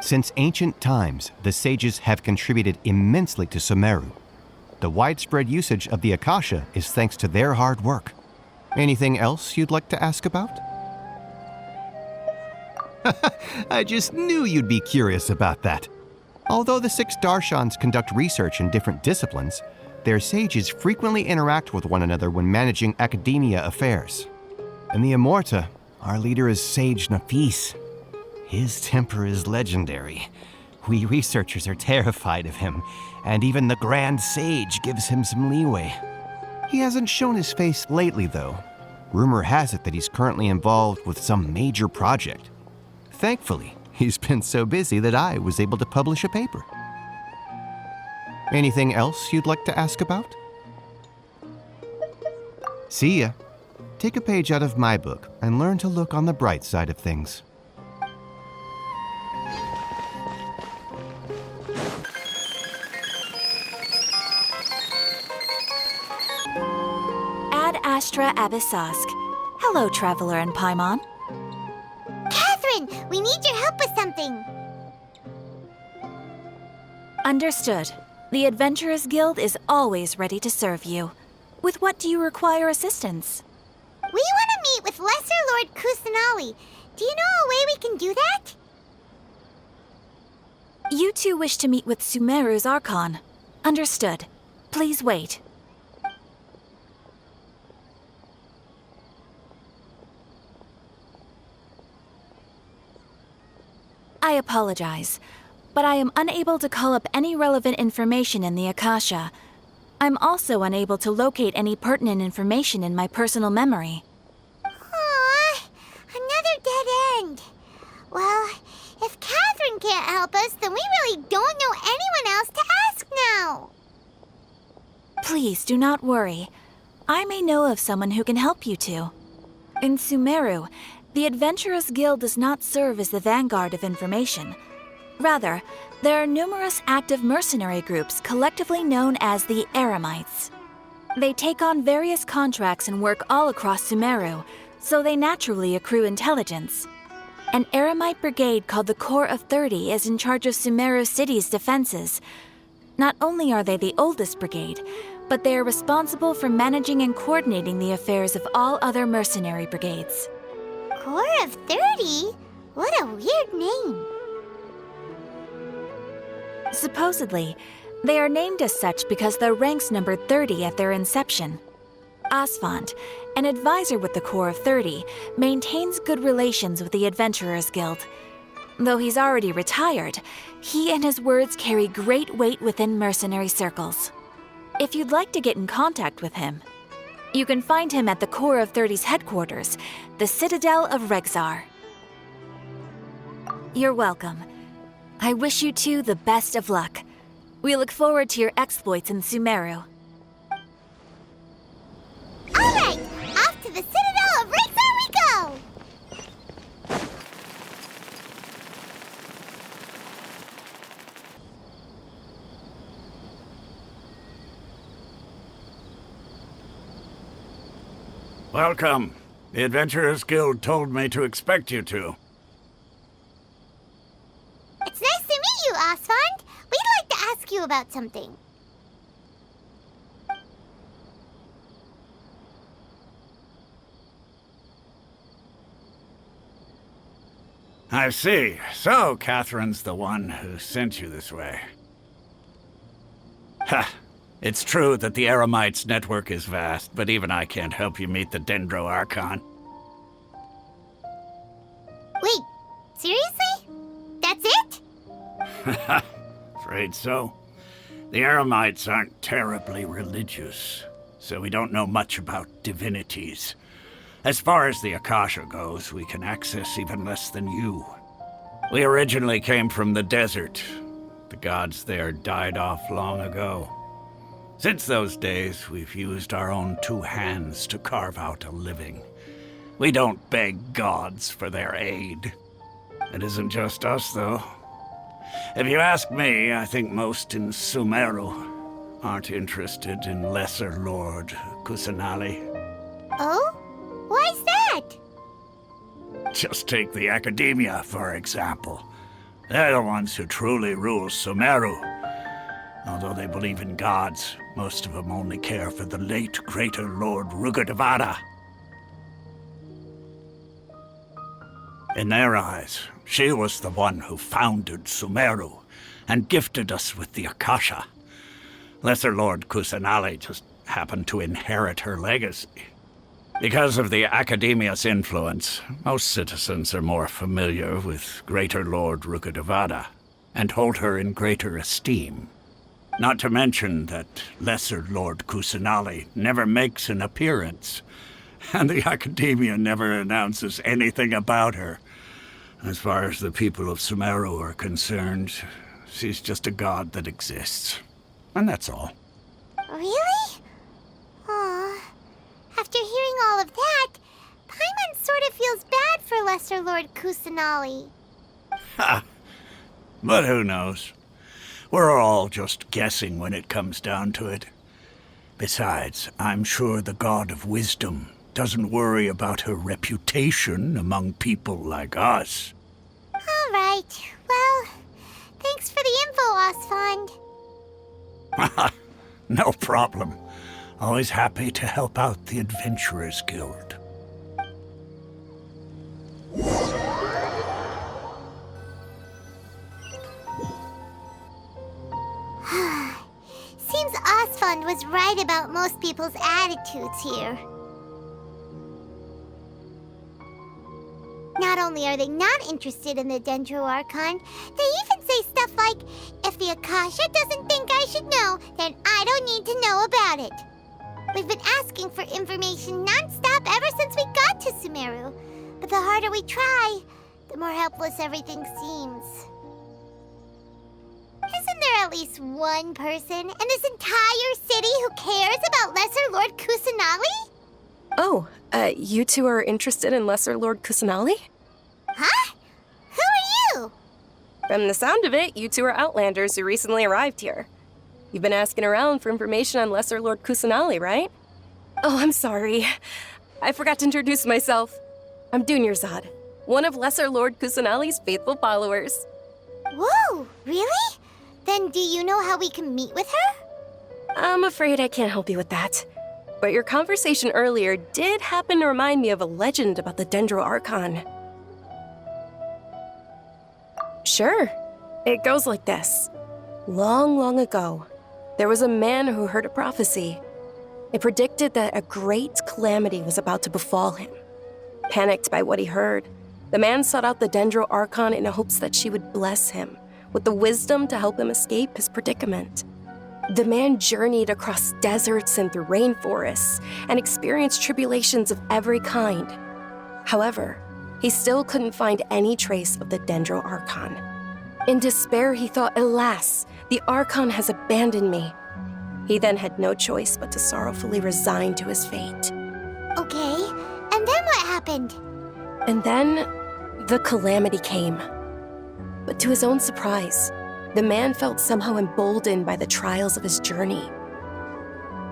Speaker 11: Since ancient times, the sages have contributed immensely to Sumeru. The widespread usage of the Akasha is thanks to their hard work. Anything else you'd like to ask about? I just knew you'd be curious about that. Although the 6 Darshans conduct research in different disciplines, their sages frequently interact with one another when managing academia affairs. In the Immorta, our leader is Sage Nafis. His temper is legendary. We researchers are terrified of him, and even the Grand Sage gives him some leeway. He hasn't shown his face lately, though. Rumor has it that he's currently involved with some major project. Thankfully, he's been so busy that I was able to publish a paper. Anything else you'd like to ask about? See ya. Take a page out of my book and learn to look on the bright side of things.
Speaker 12: Ad Astra Abyssask. Hello, Traveler and Paimon.
Speaker 1: Catherine, we need your help with something.
Speaker 12: Understood. The Adventurers Guild is always ready to serve you. With what do you require assistance?
Speaker 1: We want to meet with Lesser Lord Kusanali. Do you know a way we can do that?
Speaker 12: You two wish to meet with Sumeru's Archon. Understood. Please wait. I apologize, but I am unable to call up any relevant information in the Akasha. I'm also unable to locate any pertinent information in my personal memory.
Speaker 1: Aw, another dead end. Well, if Catherine can't help us, then we really don't know anyone else to ask now.
Speaker 12: Please do not worry. I may know of someone who can help you two. In Sumeru, the Adventurers Guild does not serve as the vanguard of information. Rather, there are numerous active mercenary groups collectively known as the Eremites. They take on various contracts and work all across Sumeru, so they naturally accrue intelligence. An Eremite brigade called the Corps of 30 is in charge of Sumeru City's defenses. Not only are they the oldest brigade, but they are responsible for managing and coordinating the affairs of all other mercenary brigades.
Speaker 1: Corps of 30? What a weird name.
Speaker 12: Supposedly, they are named as such because their ranks numbered 30 at their inception. Asfand, an advisor with the Corps of 30, maintains good relations with the Adventurers Guild. Though he's already retired, he and his words carry great weight within mercenary circles. If you'd like to get in contact with him, you can find him at the Corps of 30's headquarters, the Citadel of Rexar. You're welcome. I wish you two the best of luck. We look forward to your exploits in Sumeru.
Speaker 1: All right, off to the Citadel of Rexar we go!
Speaker 13: Welcome. The Adventurers Guild told me to expect you two.
Speaker 1: It's nice to meet you, Asfand. We'd like to ask you about something.
Speaker 13: I see. So, Catherine's the one who sent you this way. Ha! It's true that the Eremites' network is vast, but even I can't help you meet the Dendro Archon.
Speaker 1: Wait, seriously? That's it?
Speaker 13: Afraid so. The Eremites aren't terribly religious, so we don't know much about divinities. As far as the Akasha goes, we can access even less than you. We originally came from the desert. The gods there died off long ago. Since those days, we've used our own two hands to carve out a living. We don't beg gods for their aid. It isn't just us, though. If you ask me, I think most in Sumeru aren't interested in Lesser Lord Kusanali.
Speaker 1: Oh? Why's that?
Speaker 13: Just take the Academia, for example. They're the ones who truly rule Sumeru. Although they believe in gods, most of them only care for the late Greater Lord Rukkhadevata. In their eyes, she was the one who founded Sumeru and gifted us with the Akasha. Lesser Lord Kusanali just happened to inherit her legacy. Because of the Academia's influence, most citizens are more familiar with Greater Lord Rukkhadevata and hold her in greater esteem. Not to mention that Lesser Lord Kusanali never makes an appearance, and the Academia never announces anything about her. As far as the people of Sumeru are concerned, she's just a god that exists. And that's all.
Speaker 1: Really? Aw. After hearing all of that, Paimon sort of feels bad for Lesser Lord Kusanali.
Speaker 13: Ha! But who knows? We're all just guessing when it comes down to it. Besides, I'm sure the God of Wisdom doesn't worry about her reputation among people like us.
Speaker 1: All right. Well, thanks for the info, Asfand.
Speaker 13: No problem. Always happy to help out the Adventurers Guild.
Speaker 1: Seems Asfand friend was right about most people's attitudes here. Not only are they not interested in the Dendro Archon, they even say stuff like, if the Akasha doesn't think I should know, then I don't need to know about it. We've been asking for information non-stop ever since we got to Sumeru. But the harder we try, the more helpless everything seems. Isn't there at least one person in this entire city who cares about Lesser Lord Kusanali?
Speaker 14: Oh, you two are interested in Lesser Lord Kusanali?
Speaker 1: Huh? Who are you?
Speaker 14: From the sound of it, you two are Outlanders who recently arrived here. You've been asking around for information on Lesser Lord Kusanali, right? Oh, I'm sorry. I forgot to introduce myself. I'm Dunyarzad, one of Lesser Lord Kusanali's faithful followers.
Speaker 1: Whoa, really? Then do you know how we can meet with her?
Speaker 14: I'm afraid I can't help you with that. But your conversation earlier did happen to remind me of a legend about the Dendro Archon. Sure. It goes like this. Long, long ago, there was a man who heard a prophecy. It predicted that a great calamity was about to befall him. Panicked by what he heard, the man sought out the Dendro Archon in hopes that she would bless him with the wisdom to help him escape his predicament. The man journeyed across deserts and through rainforests and experienced tribulations of every kind. However, he still couldn't find any trace of the Dendro Archon. In despair, he thought, alas, the Archon has abandoned me. He then had no choice but to sorrowfully resign to his fate.
Speaker 1: Okay, and then what happened?
Speaker 14: And then, the calamity came. But to his own surprise, the man felt somehow emboldened by the trials of his journey.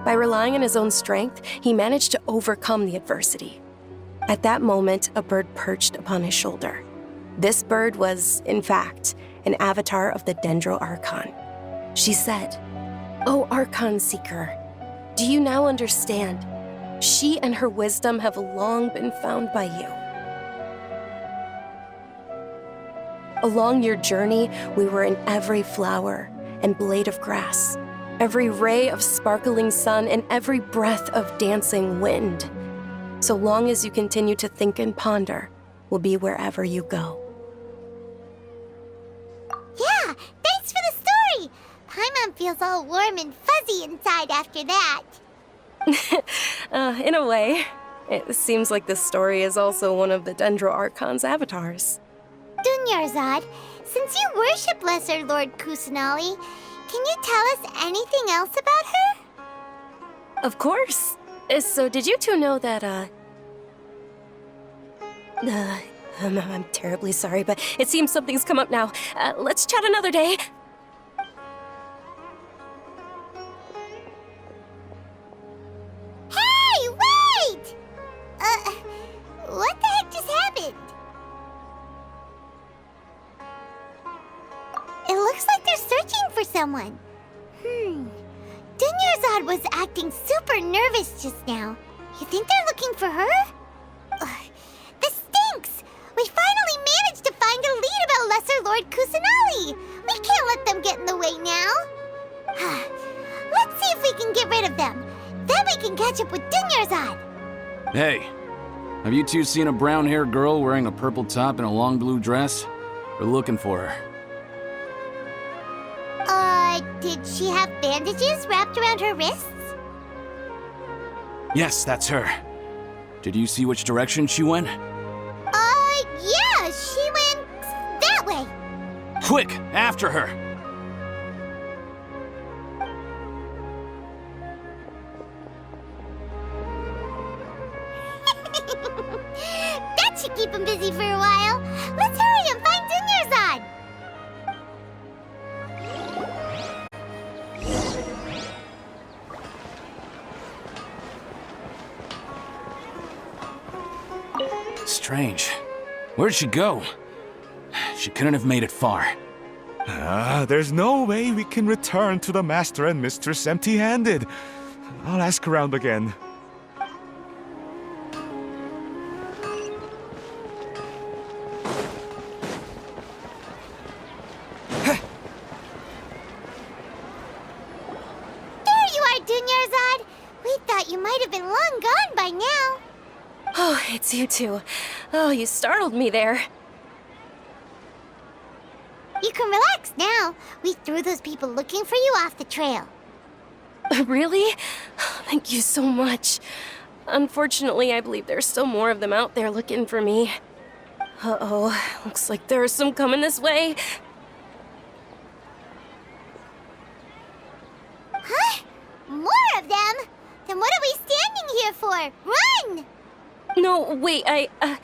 Speaker 14: By relying on his own strength, he managed to overcome the adversity. At that moment, a bird perched upon his shoulder. This bird was, in fact, an avatar of the Dendro Archon. She said, "O Archon Seeker, do you now understand? She and her wisdom have long been found by you. Along your journey, we were in every flower and blade of grass, every ray of sparkling sun, and every breath of dancing wind. So long as you continue to think and ponder, we'll be wherever you go."
Speaker 1: Yeah, thanks for the story! Paimon feels all warm and fuzzy inside after that.
Speaker 14: In a way, it seems like this story is also one of the Dendro Archon's avatars.
Speaker 1: Dunyarzad, since you worship Lesser Lord Kusanali, can you tell us anything else about her?
Speaker 14: Of course. So did you two know that, I'm terribly sorry, but it seems something's come up now. Let's chat another day.
Speaker 1: Hey, wait! What the heck just happened? It looks like they're searching for someone. Dunyarzad was acting super nervous just now. You think they're looking for her? This stinks! We finally managed to find a lead about Lesser Lord Kusanali! We can't let them get in the way now. Let's see if we can get rid of them. Then we can catch up with Dunyarzad.
Speaker 15: Hey, have you two seen a brown-haired girl wearing a purple top and a long blue dress? We're looking for her.
Speaker 1: Did she have bandages wrapped around her wrists?
Speaker 15: Yes, that's her. Did you see which direction she went?
Speaker 1: Yeah, she went that way.
Speaker 15: Quick, after her!
Speaker 1: That should keep him busy for a while. Let's hurry and find Dunyarzad.
Speaker 15: Strange. Where'd she go? She couldn't have made it far.
Speaker 16: There's no way we can return to the Master and Mistress empty-handed. I'll ask around again.
Speaker 1: There you are,
Speaker 14: it's you two. Oh, you startled me there.
Speaker 1: You can relax now. We threw those people looking for you off the trail.
Speaker 14: Really? Thank you so much. Unfortunately, I believe there's still more of them out there looking for me. Uh-oh, looks like there are some coming this way.
Speaker 1: Huh? More of them? Then what are we standing here for? Run!
Speaker 14: No, wait, my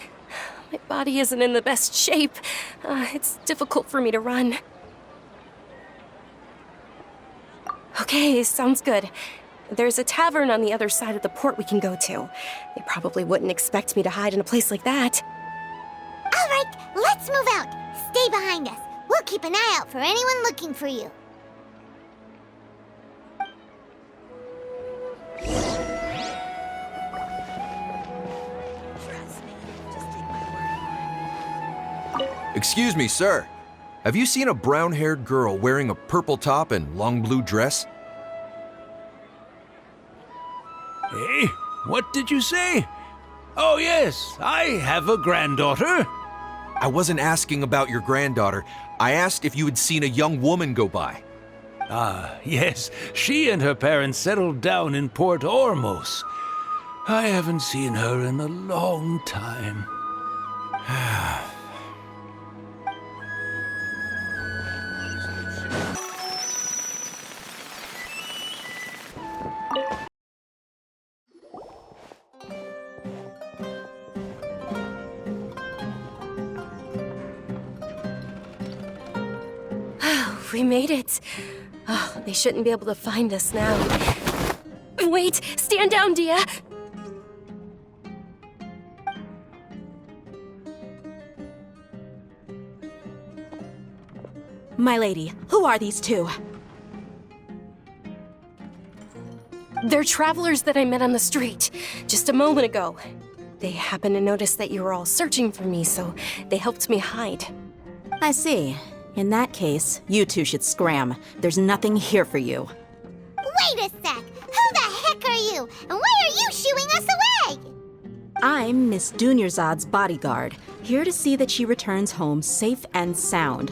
Speaker 14: body isn't in the best shape. It's difficult for me to run. Okay, sounds good. There's a tavern on the other side of the port we can go to. They probably wouldn't expect me to hide in a place like that.
Speaker 1: All right, let's move out. Stay behind us. We'll keep an eye out for anyone looking for you.
Speaker 17: Excuse me, sir. Have you seen a brown-haired girl wearing a purple top and long blue dress?
Speaker 18: Hey, what did you say? Oh, yes, I have a granddaughter.
Speaker 17: I wasn't asking about your granddaughter. I asked if you had seen a young woman go by.
Speaker 18: Ah, yes, she and her parents settled down in Port Ormos. I haven't seen her in a long time.
Speaker 14: We made it. Oh, they shouldn't be able to find us now. Wait, stand down, Dia.
Speaker 12: My lady, who are these two?
Speaker 14: They're travelers that I met on the street just a moment ago. They happened to notice that you were all searching for me, so they helped me hide.
Speaker 12: I see. In that case, you two should scram. There's nothing here for you.
Speaker 1: Wait a sec! Who the heck are you? And why are you shooing us away?
Speaker 12: I'm Miss Dunyarzad's bodyguard, here to see that she returns home safe and sound.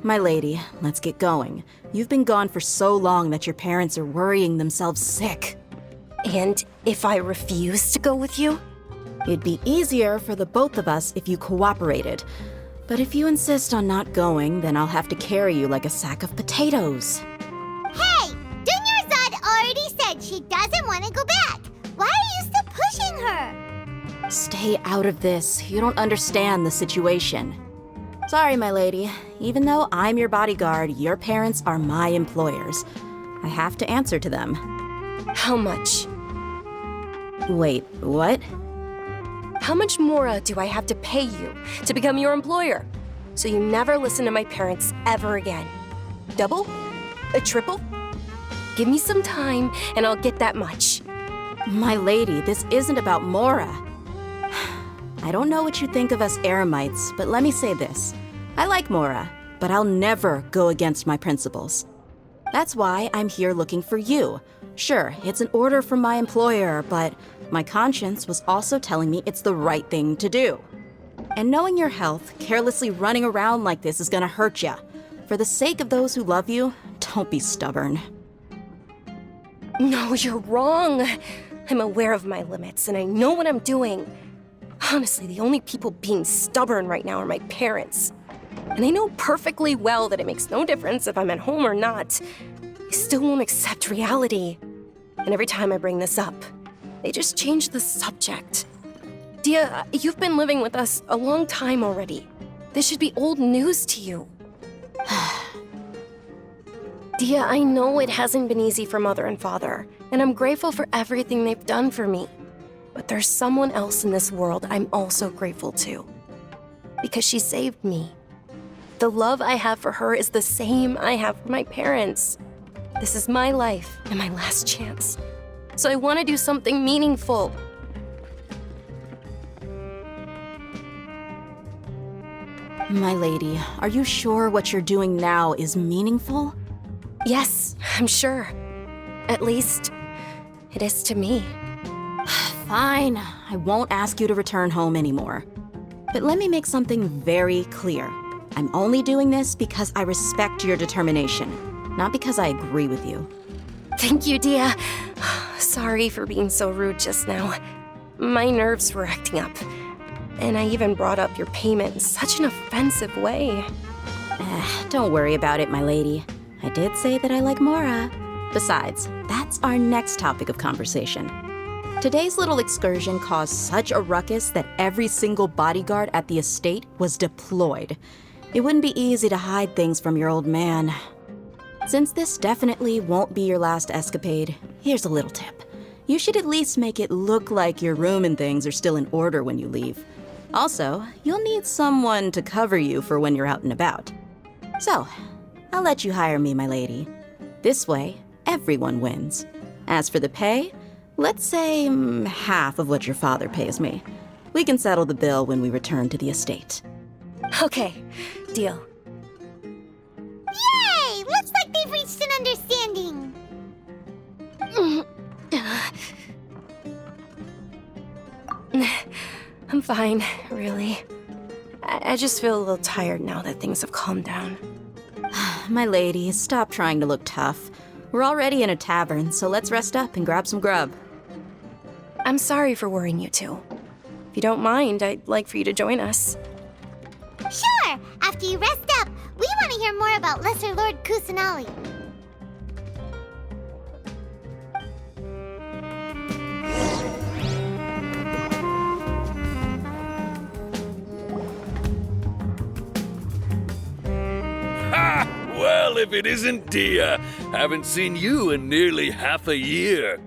Speaker 12: My lady, let's get going. You've been gone for so long that your parents are worrying themselves sick.
Speaker 14: And if I refuse to go with you?
Speaker 12: It'd be easier for the both of us if you cooperated. But if you insist on not going, then I'll have to carry you like a sack of potatoes.
Speaker 1: Hey! Dunyarzad already said she doesn't want to go back. Why are you still pushing her?
Speaker 12: Stay out of this. You don't understand the situation. Sorry, my lady. Even though I'm your bodyguard, your parents are my employers. I have to answer to them.
Speaker 14: How much?
Speaker 12: Wait, what?
Speaker 14: How much more do I have to pay you to become your employer? So you never listen to my parents ever again. Double? A triple? Give me some time and I'll get that much.
Speaker 12: My lady, this isn't about Mora. I don't know what you think of us Eremites, but let me say this. I like Mora, but I'll never go against my principles. That's why I'm here looking for you. Sure, it's an order from my employer, but my conscience was also telling me it's the right thing to do. And knowing your health, carelessly running around like this is gonna hurt ya. For the sake of those who love you, don't be stubborn.
Speaker 14: No, you're wrong. I'm aware of my limits and I know what I'm doing. Honestly, the only people being stubborn right now are my parents. And I know perfectly well that it makes no difference if I'm at home or not. They still won't accept reality. And every time I bring this up, they just change the subject. Dia, you've been living with us a long time already. This should be old news to you. Dia, I know it hasn't been easy for Mother and Father, and I'm grateful for everything they've done for me. But there's someone else in this world I'm also grateful to. Because she saved me. The love I have for her is the same I have for my parents. This is my life and my last chance. So I want to do something meaningful.
Speaker 12: My lady, are you sure what you're doing now is meaningful?
Speaker 14: Yes, I'm sure. At least, it is to me.
Speaker 12: Fine.
Speaker 19: I won't ask you to return home anymore. But let me make something very clear. I'm only doing this because I respect your determination, not because I agree with you.
Speaker 14: Thank you, Dia. Sorry for being so rude just now. My nerves were acting up. And I even brought up your payment in such an offensive way.
Speaker 19: Don't worry about it, my lady. I did say that I like Mora. Besides, that's our next topic of conversation. Today's little excursion caused such a ruckus that every single bodyguard at the estate was deployed. It wouldn't be easy to hide things from your old man. Since this definitely won't be your last escapade, here's a little tip. You should at least make it look like your room and things are still in order when you leave. Also, you'll need someone to cover you for when you're out and about. So, I'll let you hire me, my lady. This way, everyone wins. As for the pay, let's say half of what your father pays me. We can settle the bill when we return to the estate.
Speaker 14: Okay, deal.
Speaker 1: Yay! Looks like they've reached an understanding.
Speaker 14: I'm fine, really. I just feel a little tired now that things have calmed down.
Speaker 19: My lady, stop trying to look tough. We're already in a tavern, so let's rest up and grab some grub.
Speaker 14: I'm sorry for worrying you two. If you don't mind, I'd like for you to join us.
Speaker 1: Sure! After you rest up, we want to hear more about Lesser Lord Kusanali.
Speaker 18: Ha! Well, if it isn't Dia, haven't seen you in nearly half a year.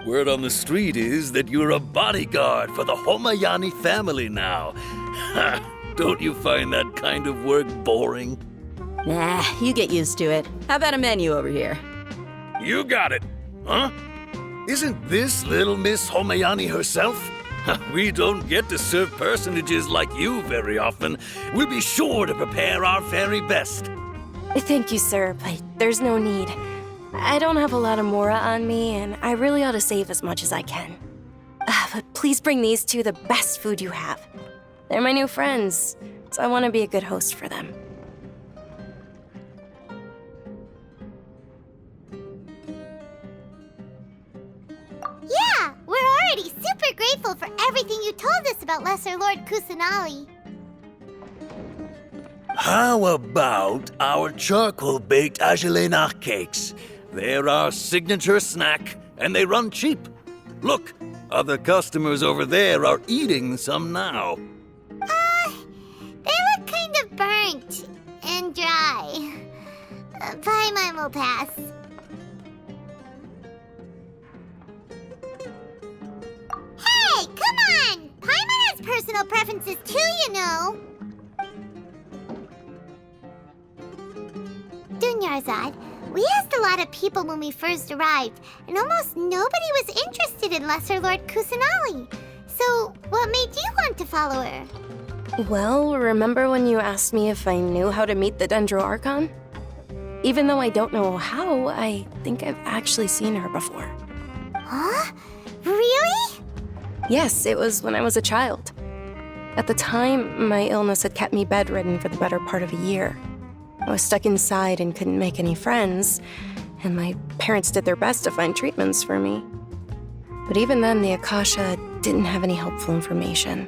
Speaker 18: Word on the street is that you're a bodyguard for the Homayani family now. Ha! Don't you find that kind of work boring?
Speaker 19: Nah, you get used to it. How about a menu over here?
Speaker 18: You got it, huh? Isn't this little Miss Homayani herself? We don't get to serve personages like you very often. We'll be sure to prepare our very best.
Speaker 14: Thank you, sir, but there's no need. I don't have a lot of Mora on me, and I really ought to save as much as I can. But please bring these two the best food you have. They're my new friends, so I want to be a good host for them.
Speaker 1: Yeah, we're already super grateful for everything you told us about Lesser Lord Kusanali.
Speaker 18: How about our charcoal-baked Agelenach cakes? They're our signature snack, and they run cheap. Look, other customers over there are eating some now.
Speaker 1: They look kind of burnt and dry. Paimon will pass. Hey, come on! Paimon has personal preferences too, you know. Dunyarzad, we asked a lot of people when we first arrived, and almost nobody was interested in Lesser Lord Kusanali. So, what made you want to follow her?
Speaker 14: Well, remember when you asked me if I knew how to meet the Dendro Archon? Even though I don't know how, I think I've actually seen her before.
Speaker 1: Huh? Really?
Speaker 14: Yes, it was when I was a child. At the time, my illness had kept me bedridden for the better part of a year. I was stuck inside and couldn't make any friends, and my parents did their best to find treatments for me. But even then, the Akasha didn't have any helpful information.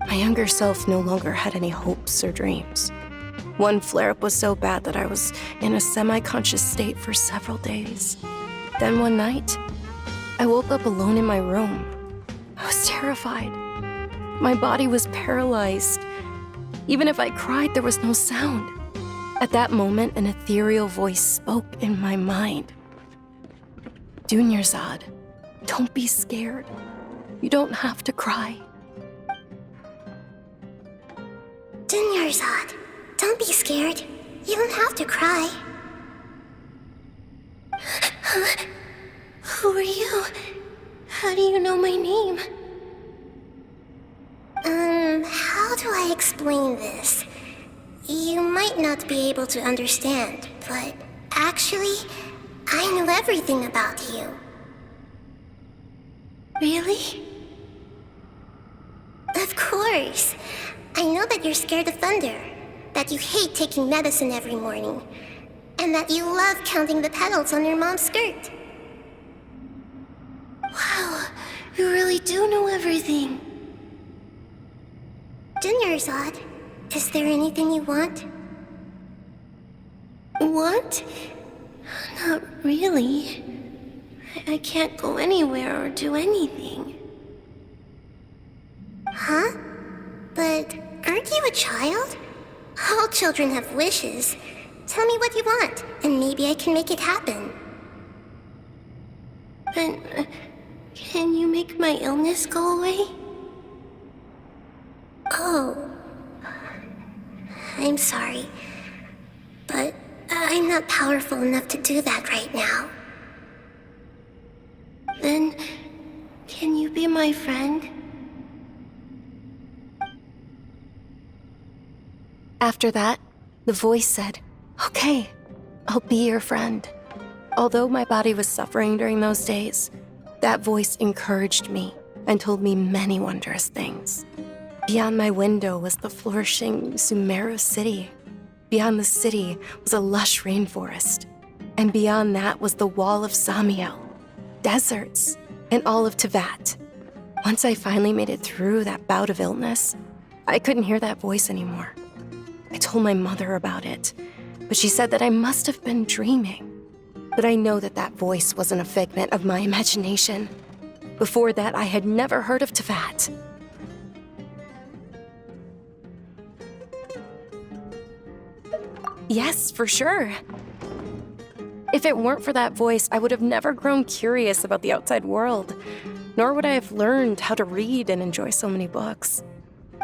Speaker 14: My younger self no longer had any hopes or dreams. One flare-up was so bad that I was in a semi-conscious state for several days. Then one night, I woke up alone in my room. I was terrified. My body was paralyzed. Even if I cried, there was no sound. At that moment, an ethereal voice spoke in my mind. Dunyarzad, don't be scared. You don't have to cry.
Speaker 1: Dunyarzad, don't be scared. You don't have to cry.
Speaker 14: Who are you? How do you know my name?
Speaker 1: How do I explain this? You might not be able to understand, but actually, I knew everything about you.
Speaker 14: Really?
Speaker 20: Of course. I know that you're scared of thunder, that you hate taking medicine every morning, and that you love counting the petals on your mom's skirt. Wow, you really do know everything. Dunyarzad, is there anything you want? Want? Not really. I can't go anywhere or do anything. Huh? But aren't you a child? All children have wishes. Tell me what you want, and maybe I can make it happen. But can you make my illness go away? Oh. I'm sorry. But I'm not powerful enough to do that right now. Then, can you be my friend?
Speaker 14: After that, the voice said, "Okay, I'll be your friend." Although my body was suffering during those days, that voice encouraged me and told me many wondrous things. Beyond my window was the flourishing Sumeru city. Beyond the city was a lush rainforest. And beyond that was the wall of Samiel, deserts, and all of Teyvat. Once I finally made it through that bout of illness, I couldn't hear that voice anymore. I told my mother about it, but she said that I must have been dreaming. But I know that that voice wasn't a figment of my imagination. Before that, I had never heard of Teyvat. Yes, for sure. If it weren't for that voice, I would have never grown curious about the outside world, nor would I have learned how to read and enjoy so many books.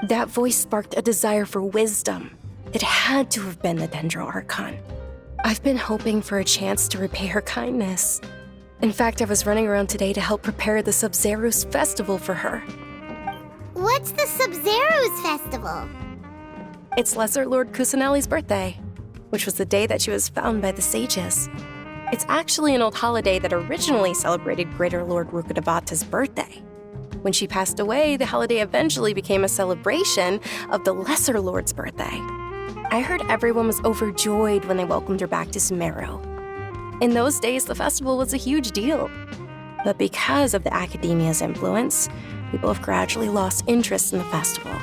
Speaker 14: That voice sparked a desire for wisdom. It had to have been the Dendro Archon. I've been hoping for a chance to repay her kindness. In fact, I was running around today to help prepare the Sub-Zerus festival for her.
Speaker 1: What's the Sub-Zerus festival?
Speaker 14: It's Lesser Lord Kusanali's birthday, which was the day that she was found by the sages. It's actually an old holiday that originally celebrated Greater Lord Rukkhadevata's birthday. When she passed away, the holiday eventually became a celebration of the Lesser Lord's birthday. I heard everyone was overjoyed when they welcomed her back to Sumeru. In those days, the festival was a huge deal. But because of the Academia's influence, people have gradually lost interest in the festival.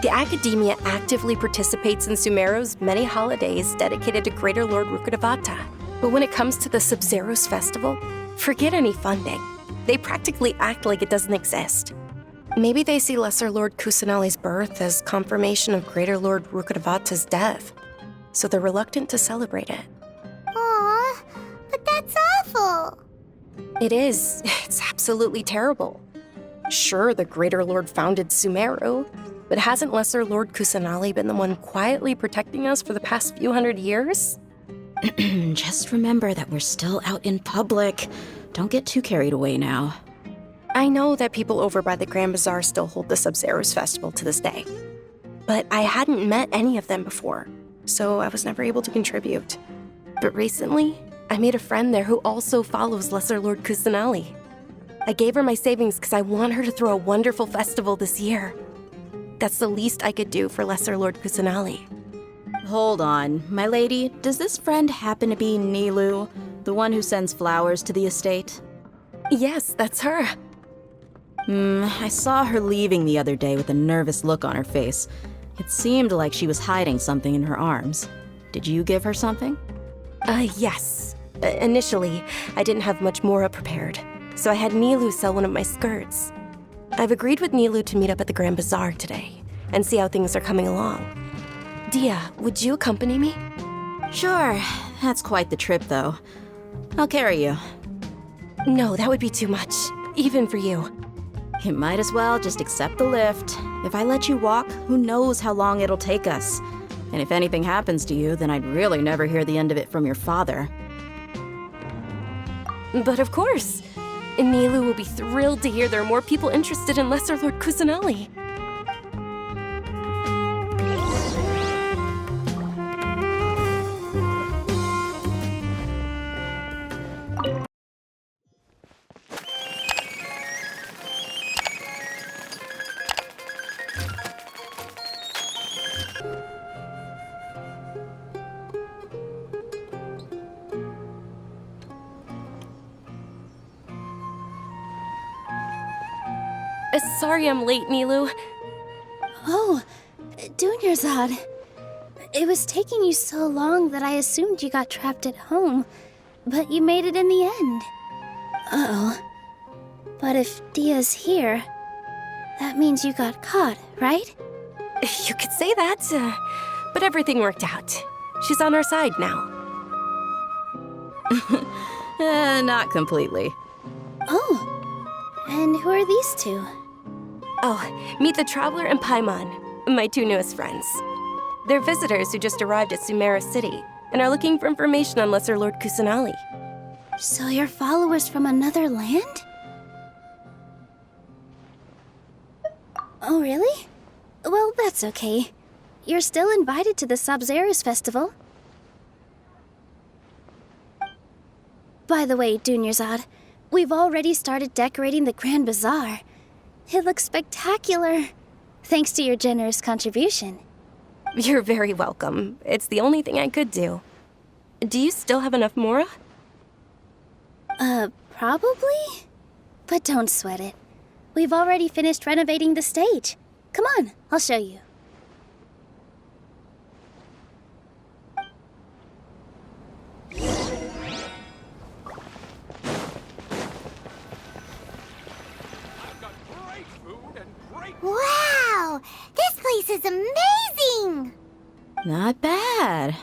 Speaker 14: The Academia actively participates in Sumeru's many holidays dedicated to Greater Lord Rukkhadevata. But when it comes to the Sub-Zerus festival, forget any funding. They practically act like it doesn't exist. Maybe they see Lesser Lord Kusanali's birth as confirmation of Greater Lord Rukkhadevata's death, so they're reluctant to celebrate it.
Speaker 1: Aw, but that's awful.
Speaker 14: It is. It's absolutely terrible. Sure, the Greater Lord founded Sumeru, but hasn't Lesser Lord Kusanali been the one quietly protecting us for the past few hundred years?
Speaker 19: Just remember that we're still out in public. Don't get too carried away now.
Speaker 14: I know that people over by the Grand Bazaar still hold the Sub-Zerus festival to this day. But I hadn't met any of them before, so I was never able to contribute. But recently, I made a friend there who also follows Lesser Lord Kusanali. I gave her my savings because I want her to throw a wonderful festival this year. That's the least I could do for Lesser Lord Kusanali.
Speaker 19: Hold on, my lady. Does this friend happen to be Nilou, the one who sends flowers to the estate?
Speaker 14: Yes, that's her.
Speaker 19: I saw her leaving the other day with a nervous look on her face. It seemed like she was hiding something in her arms. Did you give her something?
Speaker 14: Yes. Initially, I didn't have much Mora prepared, so I had Nilou sell one of my skirts. I've agreed with Nilou to meet up at the Grand Bazaar today and see how things are coming along. Dia, would you accompany me?
Speaker 19: Sure. That's quite the trip, though. I'll carry you.
Speaker 14: No, that would be too much, even for you.
Speaker 19: You might as well just accept the lift. If I let you walk, who knows how long it'll take us. And if anything happens to you, then I'd really never hear the end of it from your father.
Speaker 14: But of course. Nilou will be thrilled to hear there are more people interested in Lesser Lord Kusanali. sorry I'm late, Nilou.
Speaker 2: Oh, Dunyarzad. It was taking you so long that I assumed you got trapped at home, but you made it in the end. Uh-oh. But if Dia's here, that means you got caught, right?
Speaker 14: You could say that, but everything worked out. She's on our side now.
Speaker 19: Not completely.
Speaker 2: Oh, and who are these two?
Speaker 14: Oh, meet the Traveler and Paimon, my two newest friends. They're visitors who just arrived at Sumeru City and are looking for information on Lesser Lord Kusanali.
Speaker 2: So you're followers from another land? Oh, really? Well, that's okay. You're still invited to the Sabzeruz Festival. By the way, Dunyarzad, we've already started decorating the Grand Bazaar. It looks spectacular, thanks to your generous contribution.
Speaker 14: You're very welcome. It's the only thing I could do. Do you still have enough Mora?
Speaker 2: Probably? But don't sweat it. We've already finished renovating the stage. Come on, I'll show you.
Speaker 1: Wow! This place is amazing!
Speaker 19: Not bad.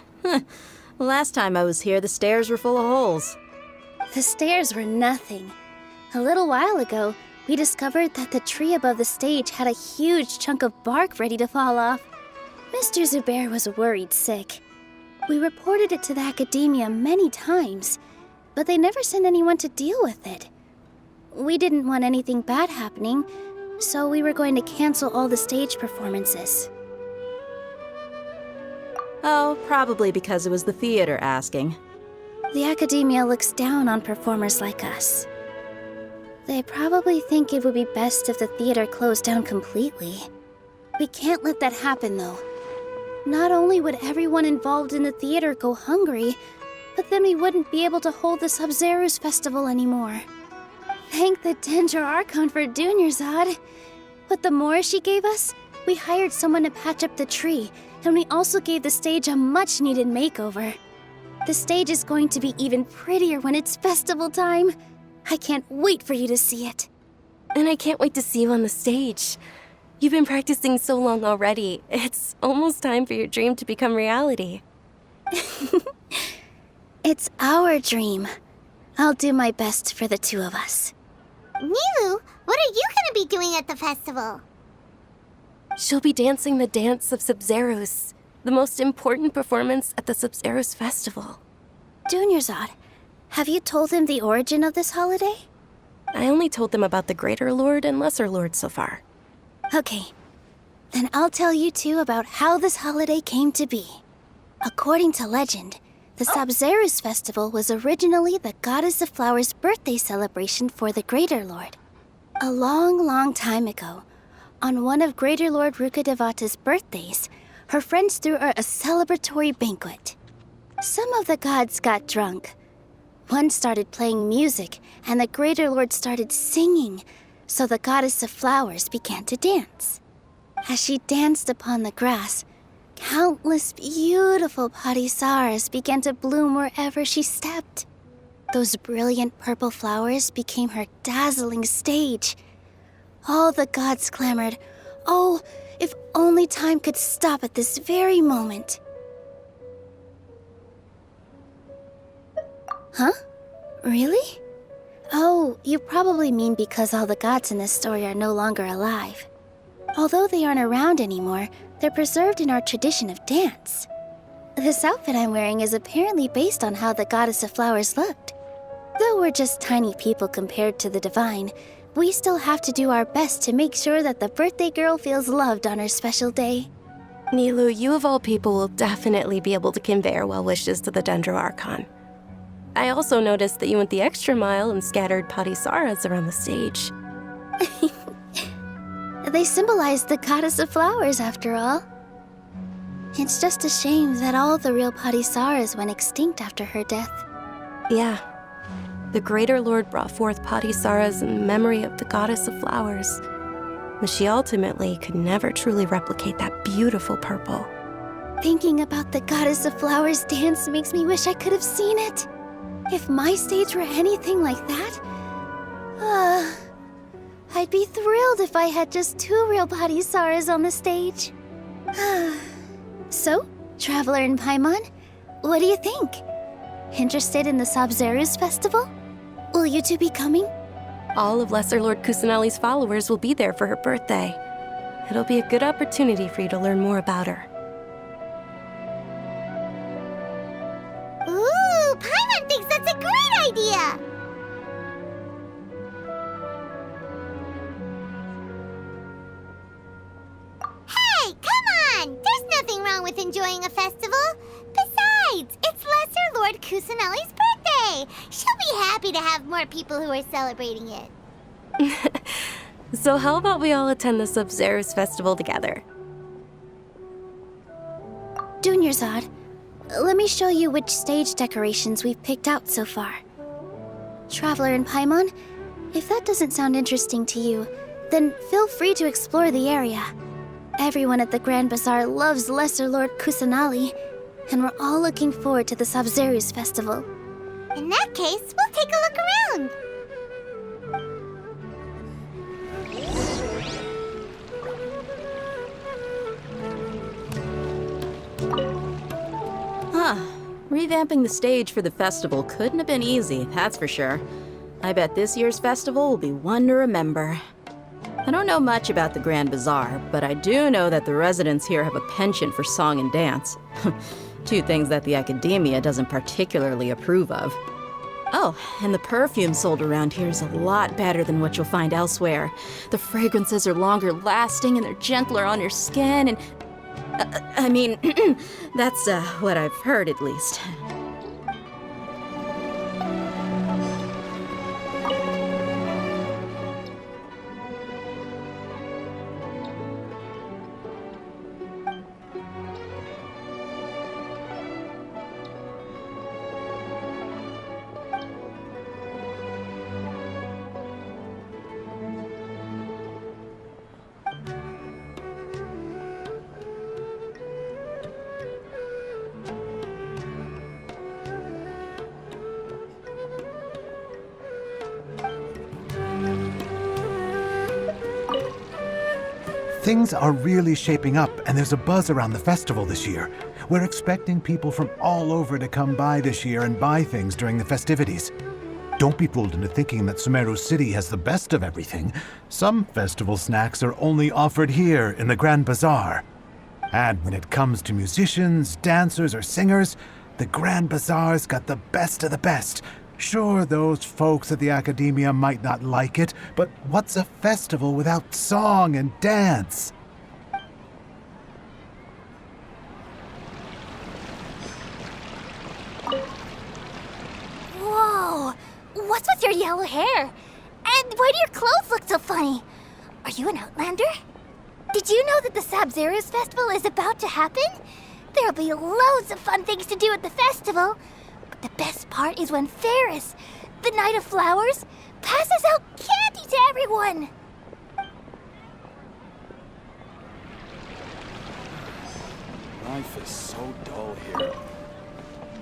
Speaker 19: Last time I was here, the stairs were full of holes.
Speaker 2: The stairs were nothing. A little while ago, we discovered that the tree above the stage had a huge chunk of bark ready to fall off. Mr. Zubair was worried sick. We reported it to the academia many times, but they never sent anyone to deal with it. We didn't want anything bad happening, so we were going to cancel all the stage performances.
Speaker 19: Oh, probably because it was the theater asking.
Speaker 2: The academia looks down on performers like us. They probably think it would be best if the theater closed down completely. We can't let that happen, though. Not only would everyone involved in the theater go hungry, but then we wouldn't be able to hold the Sabzeruz Festival anymore. Thank the Dendro Archon for Dunyarzad. With the Mora she gave us, we hired someone to patch up the tree, and we also gave the stage a much-needed makeover. The stage is going to be even prettier when it's festival time. I can't wait for you to see it.
Speaker 14: And I can't wait to see you on the stage. You've been practicing so long already. It's almost time for your dream to become reality.
Speaker 2: It's our dream. I'll do my best for the two of us.
Speaker 1: Nilou, what are you gonna be doing at the festival?
Speaker 14: She'll be dancing the dance of Sabzeruz, the most important performance at the Sabzeruz Festival.
Speaker 2: Dunyarzad, have you told them the origin of this holiday?
Speaker 14: I only told them about the Greater Lord and Lesser Lord so far.
Speaker 2: Okay, then I'll tell you two about how this holiday came to be. According to legend, the Sabzeruz Festival was originally the Goddess of Flowers' birthday celebration for the Greater Lord. A long, long time ago, on one of Greater Lord Rukkhadevata's birthdays, her friends threw her a celebratory banquet. Some of the gods got drunk. One started playing music, and the Greater Lord started singing, so the Goddess of Flowers began to dance. As she danced upon the grass, countless beautiful parisaras began to bloom wherever she stepped. Those brilliant purple flowers became her dazzling stage. All the gods clamored, "Oh, if only time could stop at this very moment." Huh? Really? Oh, you probably mean because all the gods in this story are no longer alive. Although they aren't around anymore, they're preserved in our tradition of dance. This outfit I'm wearing is apparently based on how the Goddess of Flowers looked. Though we're just tiny people compared to the divine, we still have to do our best to make sure that the birthday girl feels loved on her special day.
Speaker 14: Nilou, you of all people will definitely be able to convey our well wishes to the Dendro Archon. I also noticed that you went the extra mile and scattered parisaras around the stage.
Speaker 2: They symbolize the Goddess of Flowers, after all. It's just a shame that all the real parisaras went extinct after her death.
Speaker 14: Yeah. The Greater Lord brought forth parisaras in memory of the Goddess of Flowers. but she ultimately could never truly replicate that beautiful purple.
Speaker 2: Thinking about the Goddess of Flowers dance makes me wish I could have seen it. If my stage were anything like that, I'd be thrilled if I had just 2 real body Saras on the stage. So, Traveler and Paimon, what do you think? Interested in the Sabzeruz festival? Will you two be coming?
Speaker 14: All of Lesser Lord Kusanali's followers will be there for her birthday. It'll be a good opportunity for you to learn more about her.
Speaker 1: Ooh, Paimon thinks that's a great idea! Hey, come on! There's nothing wrong with enjoying a festival. Besides, it's Lesser Lord Kusanali's birthday. She'll be happy to have more people who are celebrating it.
Speaker 14: So how about we all attend the Sabzeruz festival together?
Speaker 2: Dunyarzad, let me show you which stage decorations we've picked out so far. Traveler and Paimon, if that doesn't sound interesting to you, then feel free to explore the area. Everyone at the Grand Bazaar loves Lesser Lord Kusanali, and we're all looking forward to the Sabzeruz festival.
Speaker 1: In that case, we'll take a look around.
Speaker 19: Huh. Revamping the stage for the festival couldn't have been easy, that's for sure. I bet this year's festival will be one to remember. I don't know much about the Grand Bazaar, but I do know that the residents here have a penchant for song and dance. 2 things that the Academia doesn't particularly approve of. Oh, and the perfume sold around here is a lot better than what you'll find elsewhere. The fragrances are longer lasting and they're gentler on your skin and... I mean, that's what I've heard at least.
Speaker 5: Things are really shaping up, and there's a buzz around the festival this year. We're expecting people from all over to come by this year and buy things during the festivities. Don't be fooled into thinking that Sumeru City has the best of everything. Some festival snacks are only offered here in the Grand Bazaar. And when it comes to musicians, dancers, or singers, the Grand Bazaar's got the best of the best. Sure, those folks at the Academia might not like it, but what's a festival without song and dance?
Speaker 2: Whoa! What's with your yellow hair? And why do your clothes look so funny? Are you an Outlander? Did you know that the Sabzeruz festival is about to happen? There'll be loads of fun things to do at the festival. But the best part is when Ferris, the Knight of Flowers, passes out candy to everyone.
Speaker 15: Life is so dull here.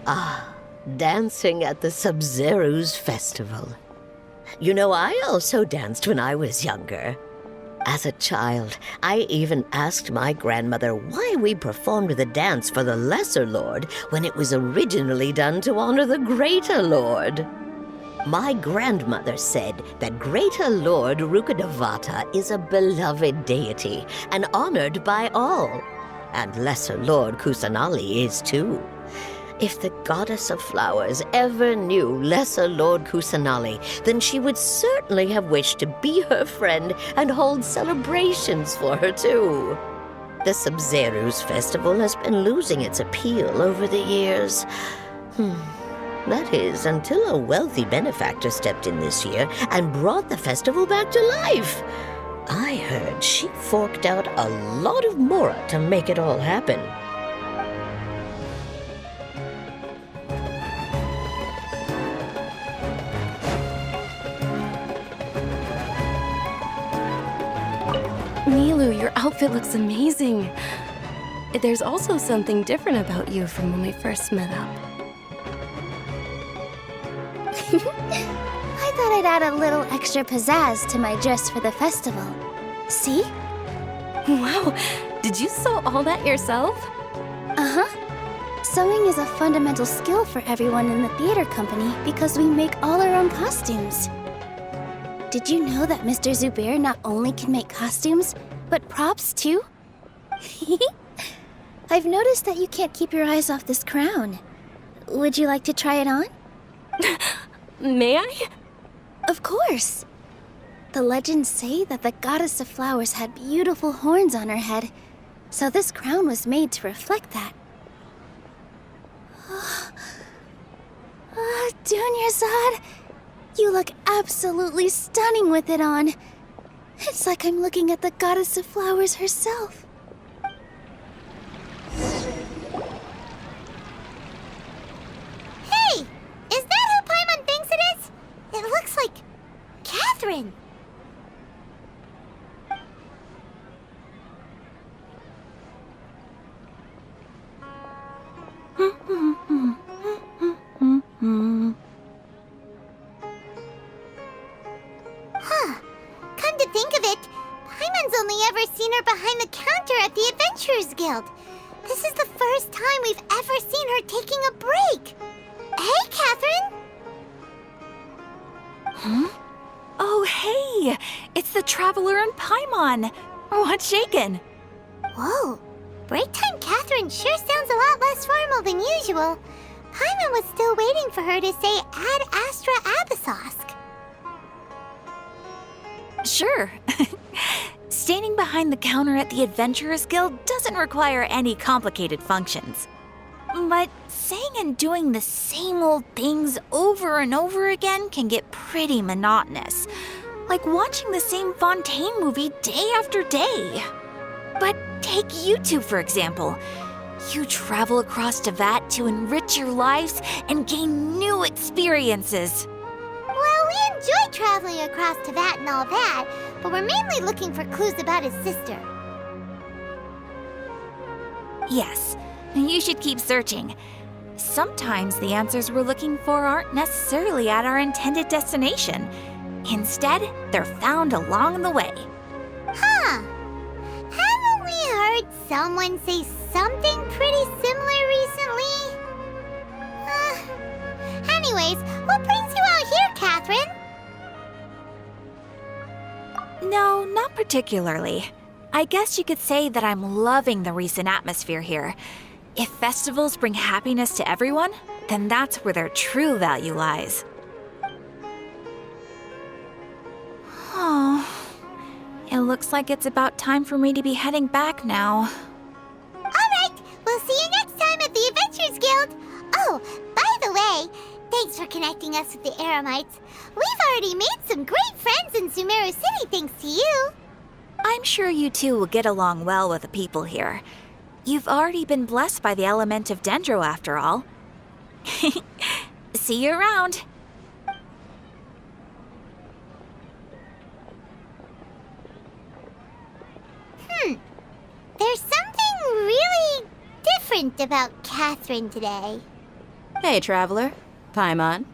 Speaker 21: Ah, dancing at the Sabzeruz festival. You know, I also danced when I was younger. As a child, I even asked my grandmother why we performed the dance for the Lesser Lord when it was originally done to honor the Greater Lord. My grandmother said that Greater Lord Rukkhadevata is a beloved deity and honored by all. And Lesser Lord Kusanali is too. If the Goddess of Flowers ever knew Lesser Lord Kusanali, then she would certainly have wished to be her friend and hold celebrations for her too. The Sabzeruz festival has been losing its appeal over the years. That is, until a wealthy benefactor stepped in this year and brought the festival back to life. I heard she forked out a lot of mora to make it all happen.
Speaker 14: Nilou, your outfit looks amazing. There's also something different about you from when we first met up.
Speaker 2: I thought I'd add a little extra pizzazz to my dress for the festival. See?
Speaker 14: Wow, did you sew all that yourself?
Speaker 2: Uh-huh. Sewing is a fundamental skill for everyone in the theater company because we make all our own costumes. Did you know that Mr. Zubair not only can make costumes, but props too? I've noticed that you can't keep your eyes off this crown. Would you like to try it on?
Speaker 14: May I?
Speaker 2: Of course. The legends say that the goddess of flowers had beautiful horns on her head, so this crown was made to reflect that. Dunyarzad, you look absolutely stunning with it on. It's like I'm looking at the goddess of flowers herself.
Speaker 1: Hey! Is that who Paimon thinks it is? It looks like Catherine. Huh. Come to think of it, Paimon's only ever seen her behind the counter at the Adventurers Guild. This is the first time we've ever seen her taking a break. Hey, Catherine!
Speaker 12: Huh? Oh, hey! It's the Traveler and Paimon! What's shaken?
Speaker 1: Whoa. Break time Catherine sure sounds a lot less formal than usual. Paimon was still waiting for her to say Ad Astra Abyssosque.
Speaker 12: Sure. Standing behind the counter at the Adventurers Guild doesn't require any complicated functions. But saying and doing the same old things over and over again can get pretty monotonous. Like watching the same Fontaine movie day after day. But take you two, for example. You travel across Teyvat to enrich your lives and gain new experiences.
Speaker 1: Well, we enjoy traveling across Teyvat and all that, but we're mainly looking for clues about his sister.
Speaker 12: Yes, you should keep searching. Sometimes the answers we're looking for aren't necessarily at our intended destination. Instead, they're found along the way.
Speaker 1: Huh. Haven't we heard someone say something pretty similar recently? Anyways, what brings you out here, Catherine?
Speaker 12: No, not particularly. I guess you could say that I'm loving the recent atmosphere here. If festivals bring happiness to everyone, then that's where their true value lies. Oh, it looks like it's about time for me to be heading back now.
Speaker 1: Alright, we'll see you next time at the Adventurers Guild. Oh, by the way, thanks for connecting us with the Eremites. We've already made some great friends in Sumeru City thanks to you.
Speaker 12: I'm sure you two will get along well with the people here. You've already been blessed by the element of Dendro after all. See you around.
Speaker 1: There's something really different about Catherine today.
Speaker 19: Hey, Traveler. Paimon.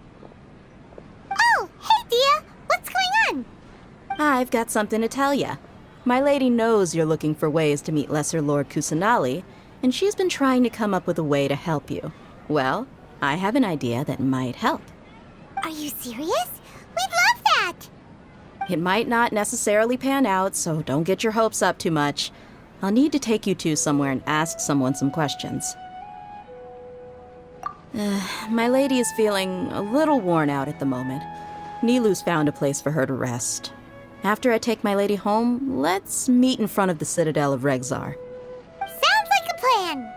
Speaker 1: Oh, hey, Dia. What's going on?
Speaker 19: I've got something to tell ya. My lady knows you're looking for ways to meet Lesser Lord Kusanali, and she's been trying to come up with a way to help you. Well, I have an idea that might help.
Speaker 1: Are you serious? We'd love that!
Speaker 19: It might not necessarily pan out, so don't get your hopes up too much. I'll need to take you two somewhere and ask someone some questions. My lady is feeling a little worn out at the moment. Nilou's found a place for her to rest. After I take my lady home, let's meet in front of the Citadel of Regzar.
Speaker 1: Sounds like a plan!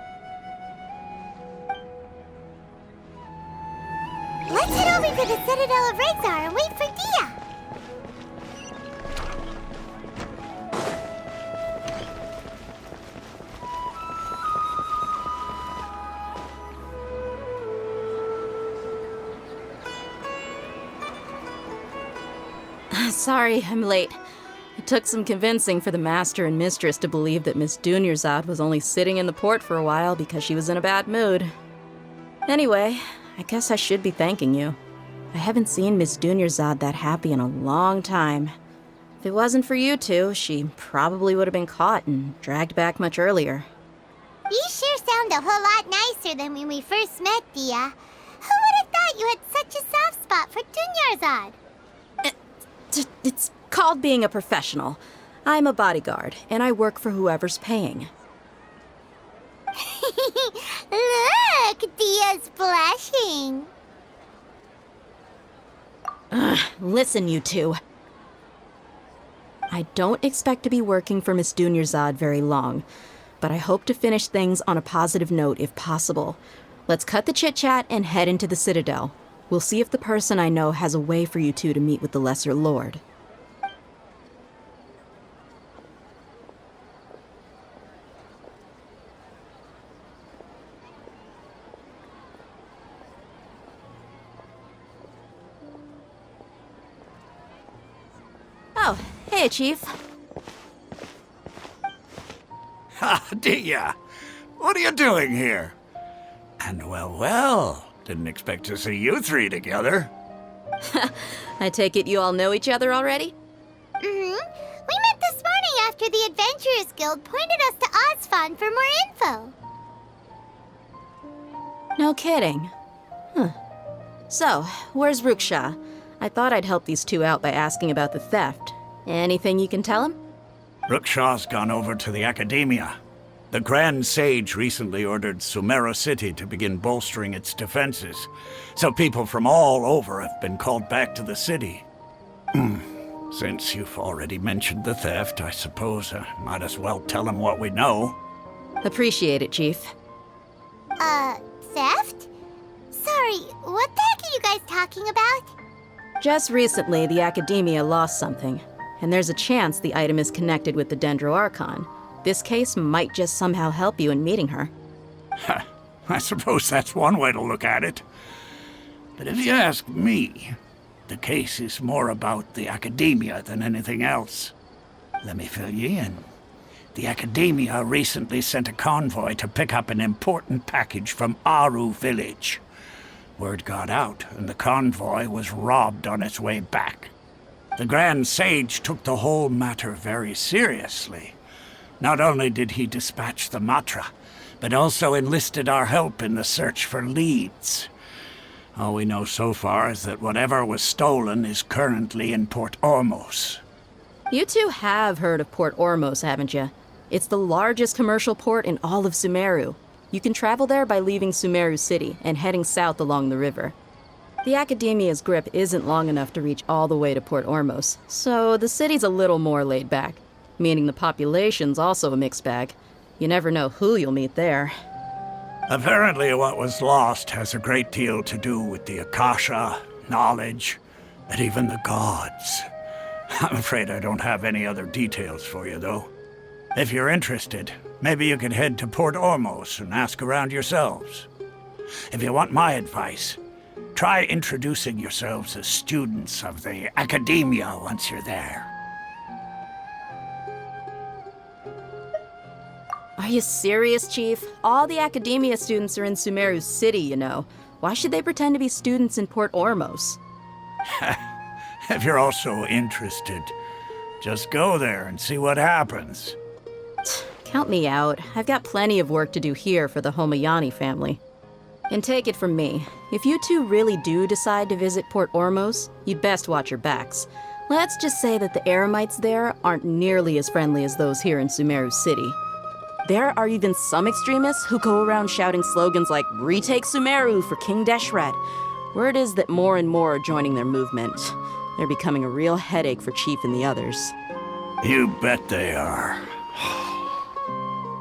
Speaker 1: Let's head over to the Citadel of Regzar and wait for Dia!
Speaker 19: Sorry, I'm late. took some convincing for the master and mistress to believe that Miss Dunyarzad was only sitting in the port for a while because she was in a bad mood. Anyway, I guess I should be thanking you. I haven't seen Miss Dunyarzad that happy in a long time. If it wasn't for you two, she probably would have been caught and dragged back much earlier.
Speaker 1: You sure sound a whole lot nicer than when we first met, Dia. Who would have thought you had such a soft spot for Dunyarzad?
Speaker 19: It's called being a professional. I'm a bodyguard, and I work for whoever's paying.
Speaker 1: Look, Dia's blushing.
Speaker 19: Listen, you two. I don't expect to be working for Miss Dunyarzad very long, but I hope to finish things on a positive note if possible. Let's cut the chit-chat and head into the Citadel. We'll see if the person I know has a way for you two to meet with the Lesser Lord. Oh, hey, Chief.
Speaker 13: Ha, Dia! What are you doing here? And well, didn't expect to see you three together.
Speaker 19: I take it you all know each other already?
Speaker 1: Mm-hmm. We met this morning after the Adventurers Guild pointed us to Osfon for more info.
Speaker 19: No kidding. Huh. So, where's Ruksha? I thought I'd help these two out by asking about the theft. Anything you can tell him?
Speaker 13: Ruksha's gone over to the Academia. The Grand Sage recently ordered Sumeru City to begin bolstering its defenses, so people from all over have been called back to the city. Since you've already mentioned the theft, I suppose I might as well tell him what we know.
Speaker 19: Appreciate it, Chief.
Speaker 1: Theft? Sorry, what the heck are you guys talking about?
Speaker 19: Just recently, the Academia lost something, and there's a chance the item is connected with the Dendro Archon. This case might just somehow help you in meeting her.
Speaker 13: I suppose that's one way to look at it. But if you ask me, the case is more about the Academia than anything else. Let me fill you in. The Academia recently sent a convoy to pick up an important package from Aru village. Word got out, and the convoy was robbed on its way back. The Grand Sage took the whole matter very seriously. Not only did he dispatch the Matra, but also enlisted our help in the search for leads. All we know so far is that whatever was stolen is currently in Port Ormos.
Speaker 19: You two have heard of Port Ormos, haven't you? It's the largest commercial port in all of Sumeru. You can travel there by leaving Sumeru City and heading south along the river. The Academia's grip isn't long enough to reach all the way to Port Ormos, so the city's a little more laid back, meaning the population's also a mixed bag. You never know who you'll meet there.
Speaker 13: Apparently what was lost has a great deal to do with the Akasha, knowledge, and even the gods. I'm afraid I don't have any other details for you, though. If you're interested, maybe you could head to Port Ormos and ask around yourselves. If you want my advice, try introducing yourselves as students of the Academia once you're there.
Speaker 19: Are you serious, Chief? All the Academia students are in Sumeru City, you know. Why should they pretend to be students in Port Ormos?
Speaker 13: If you're also interested, just go there and see what happens.
Speaker 19: Count me out. I've got plenty of work to do here for the Homayani family. And take it from me, if you two really do decide to visit Port Ormos, you'd best watch your backs. Let's just say that the Eremites there aren't nearly as friendly as those here in Sumeru City. There are even some extremists who go around shouting slogans like, "Retake Sumeru for King Deshret." Word is that more and more are joining their movement. They're becoming a real headache for Chief and the others.
Speaker 13: You bet they are.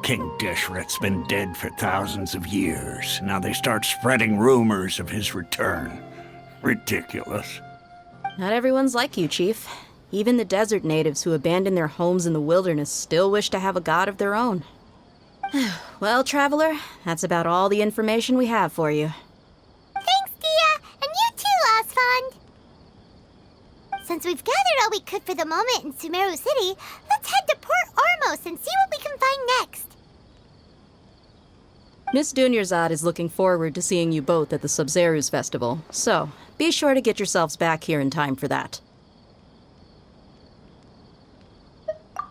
Speaker 13: King Deshret's been dead for thousands of years. Now they start spreading rumors of his return. Ridiculous.
Speaker 19: Not everyone's like you, Chief. Even the desert natives who abandoned their homes in the wilderness still wish to have a god of their own. Well, Traveler, that's about all the information we have for you.
Speaker 1: Thanks, Dia, and you too, Osfond. So Since we've gathered all we could for the moment in Sumeru City, let's head to Port Ormos and see what we can find next.
Speaker 19: Miss Dunyarzad is looking forward to seeing you both at the Sub-Zerus Festival, so be sure to get yourselves back here in time for that.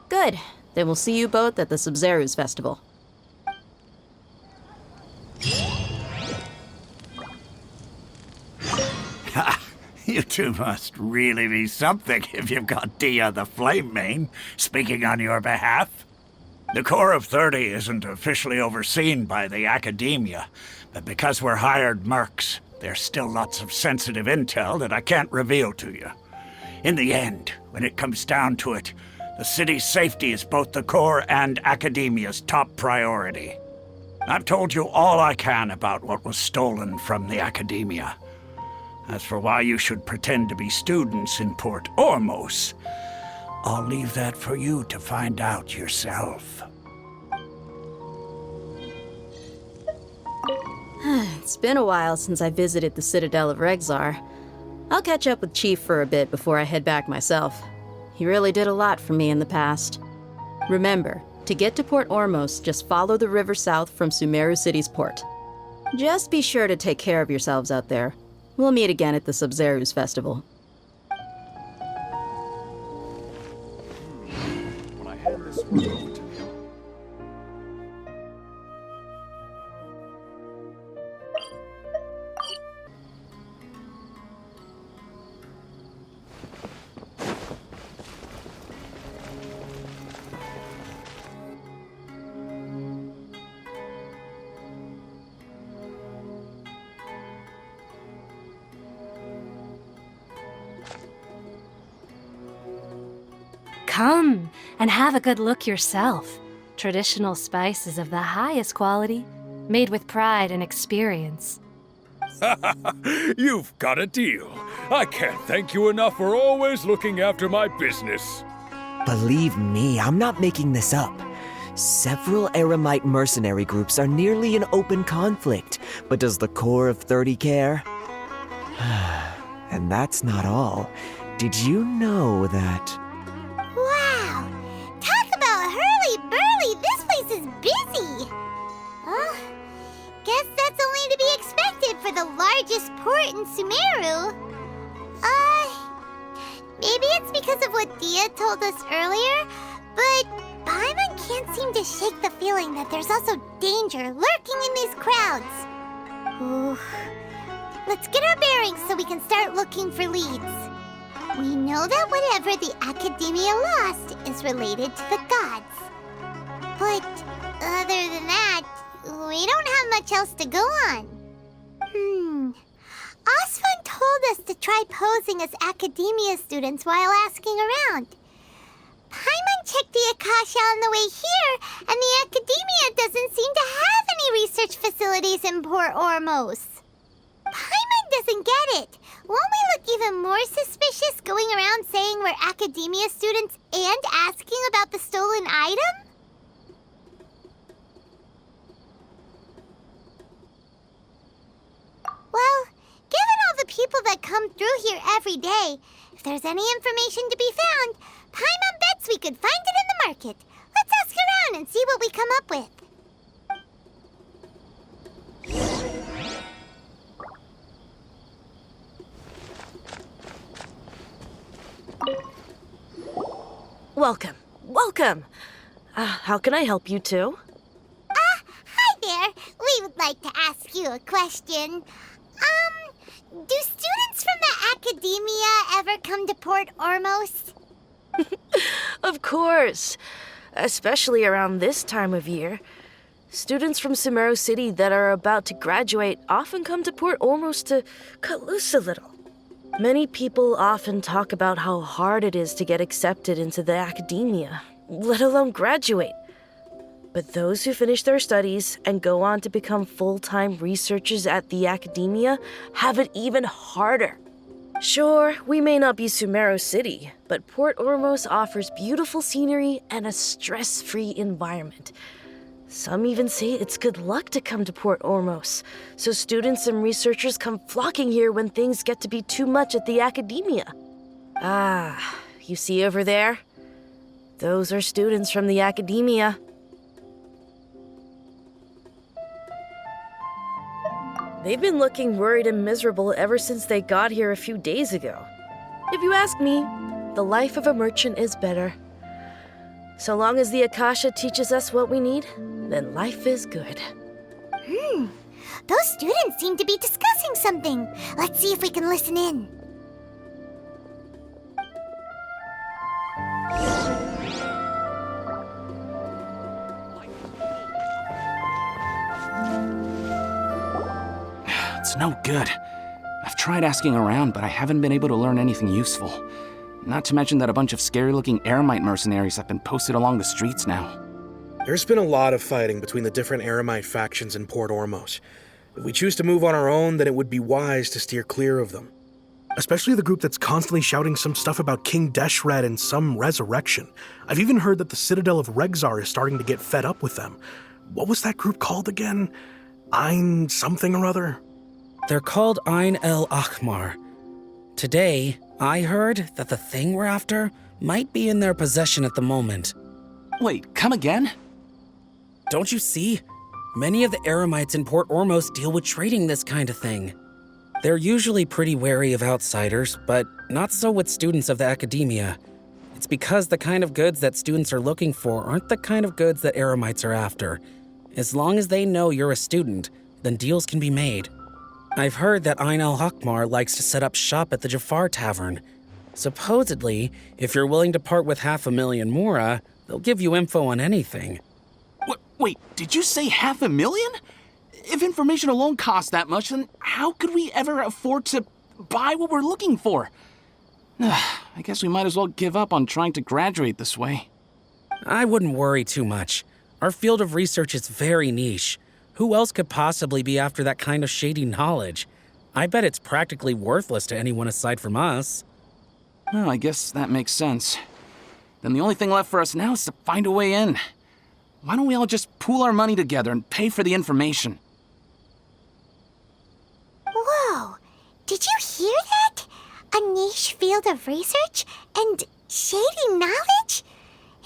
Speaker 19: Good. Then we'll see you both at the Sub-Zerus Festival.
Speaker 13: You two must really be something if you've got Dia the Flame Mane speaking on your behalf. The Corps of 30 isn't officially overseen by the Academia, but because we're hired mercs, there's still lots of sensitive intel that I can't reveal to you. In the end, when it comes down to it, the city's safety is both the Corps and Academia's top priority. I've told you all I can about what was stolen from the Academia. As for why you should pretend to be students in Port Ormos, I'll leave that for you to find out yourself.
Speaker 19: It's been a while since I visited the Citadel of Regzar. I'll catch up with Chief for a bit before I head back myself. He really did a lot for me in the past. Remember, to get to Port Ormos, just follow the river south from Sumeru City's port. Just be sure to take care of yourselves out there. We'll meet again at the Sub-Zerus Festival.
Speaker 16: When I hand this one over to you.
Speaker 4: Come and have a good look yourself. Traditional spices of the highest quality, made with pride and experience.
Speaker 18: You've got a deal. I can't thank you enough for always looking after my business.
Speaker 22: Believe me, I'm not making this up. Several Eremite mercenary groups are nearly in open conflict, but does the Corps of 30 care? And that's not all. Did you know that...
Speaker 1: Wow! Talk about hurly-burly! This place is busy! Guess that's only to be expected for the largest port in Sumeru. Maybe it's because of what Dia told us earlier, but Paimon can't seem to shake the feeling that there's also danger lurking in these crowds. Ooh. Let's get our bearings so we can start looking for leads. We know that whatever the Academia lost is related to the gods. But other than that, we don't have much else to go on. Osfun told us to try posing as Academia students while asking around. Paimon checked the Akasha on the way here, and the Academia doesn't seem to have any research facilities in Port Ormos. Paimon doesn't get it. Won't we look even more suspicious going around saying we're Academia students and asking about the stolen item? Well, given all the people that come through here every day, if there's any information to be found, Paimon bets we could find it in the market. Let's ask around and see what we come up with.
Speaker 14: Welcome. Welcome. How can I help you two?
Speaker 1: Hi there. We would like to ask you a question. Do students from the Academia ever come to Port Ormos?
Speaker 14: Of course. Especially around this time of year. Students from Sumeru City that are about to graduate often come to Port Ormos to cut loose a little. Many people often talk about how hard it is to get accepted into the Academia, let alone graduate. But those who finish their studies and go on to become full-time researchers at the Academia have it even harder. Sure, we may not be Sumeru City, but Port Ormos offers beautiful scenery and a stress-free environment. Some even say it's good luck to come to Port Ormos, so students and researchers come flocking here when things get to be too much at the Academia.
Speaker 6: Ah, you see over there? Those are students from the Academia. They've been looking worried and miserable ever since they got here a few days ago. If you ask me, the life of a merchant is better. So long as the Akasha teaches us what we need, then life is good.
Speaker 1: Those students seem to be discussing something. Let's see if we can listen in.
Speaker 7: It's no good. I've tried asking around, but I haven't been able to learn anything useful. Not to mention that a bunch of scary-looking Eremite mercenaries have been posted along the streets now.
Speaker 23: There's been a lot of fighting between the different Eremite factions in Port Ormos. If we choose to move on our own, then it would be wise to steer clear of them. Especially the group that's constantly shouting some stuff about King Deshret and some resurrection. I've even heard that the Citadel of Regzar is starting to get fed up with them. What was that group called again? Ein something or other?
Speaker 24: They're called Ein El Akhmar. Today, I heard that the thing we're after might be in their possession at the moment.
Speaker 7: Wait, come again?
Speaker 24: Don't you see? Many of the Eremites in Port Ormos deal with trading this kind of thing. They're usually pretty wary of outsiders, but not so with students of the Academia. It's because the kind of goods that students are looking for aren't the kind of goods that Eremites are after. As long as they know you're a student, then deals can be made. I've heard that Ein El Akhmar likes to set up shop at the Jafar Tavern. Supposedly, if you're willing to part with 500,000 Mora, they'll give you info on anything.
Speaker 7: Wait, did you say 500,000? If information alone costs that much, then how could we ever afford to buy what we're looking for? I guess we might as well give up on trying to graduate this way.
Speaker 24: I wouldn't worry too much. Our field of research is very niche. Who else could possibly be after that kind of shady knowledge? I bet it's practically worthless to anyone aside from us.
Speaker 7: Well, I guess that makes sense. Then the only thing left for us now is to find a way in. Why don't we all just pool our money together and pay for the information?
Speaker 1: Whoa! Did you hear that? A niche field of research and shady knowledge?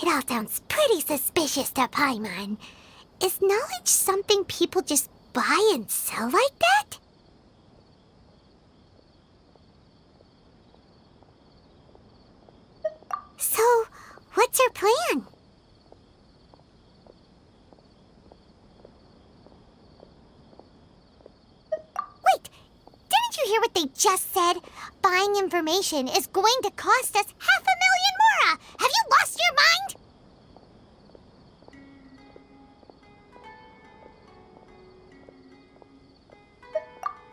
Speaker 1: It all sounds pretty suspicious to Paimon. Is knowledge something people just buy and sell like that? So, what's our plan? Wait, didn't you hear what they just said? Buying information is going to cost us 500,000 Mora! Have you lost your mind?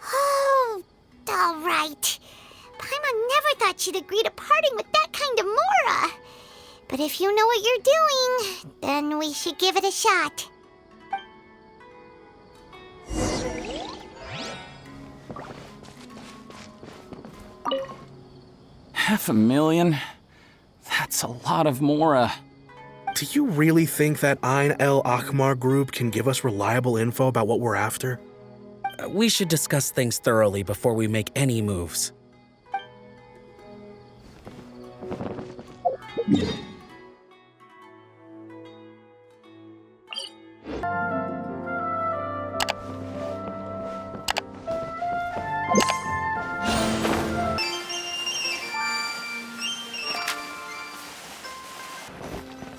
Speaker 1: Oh, all right. Paimon never thought she'd agree to parting with that kind of Mora. But if you know what you're doing, then we should give it a shot.
Speaker 7: $500,000? That's a lot of Mora.
Speaker 23: Do you really think that Ein El Akhmar group can give us reliable info about what we're after?
Speaker 24: We should discuss things thoroughly before we make any moves.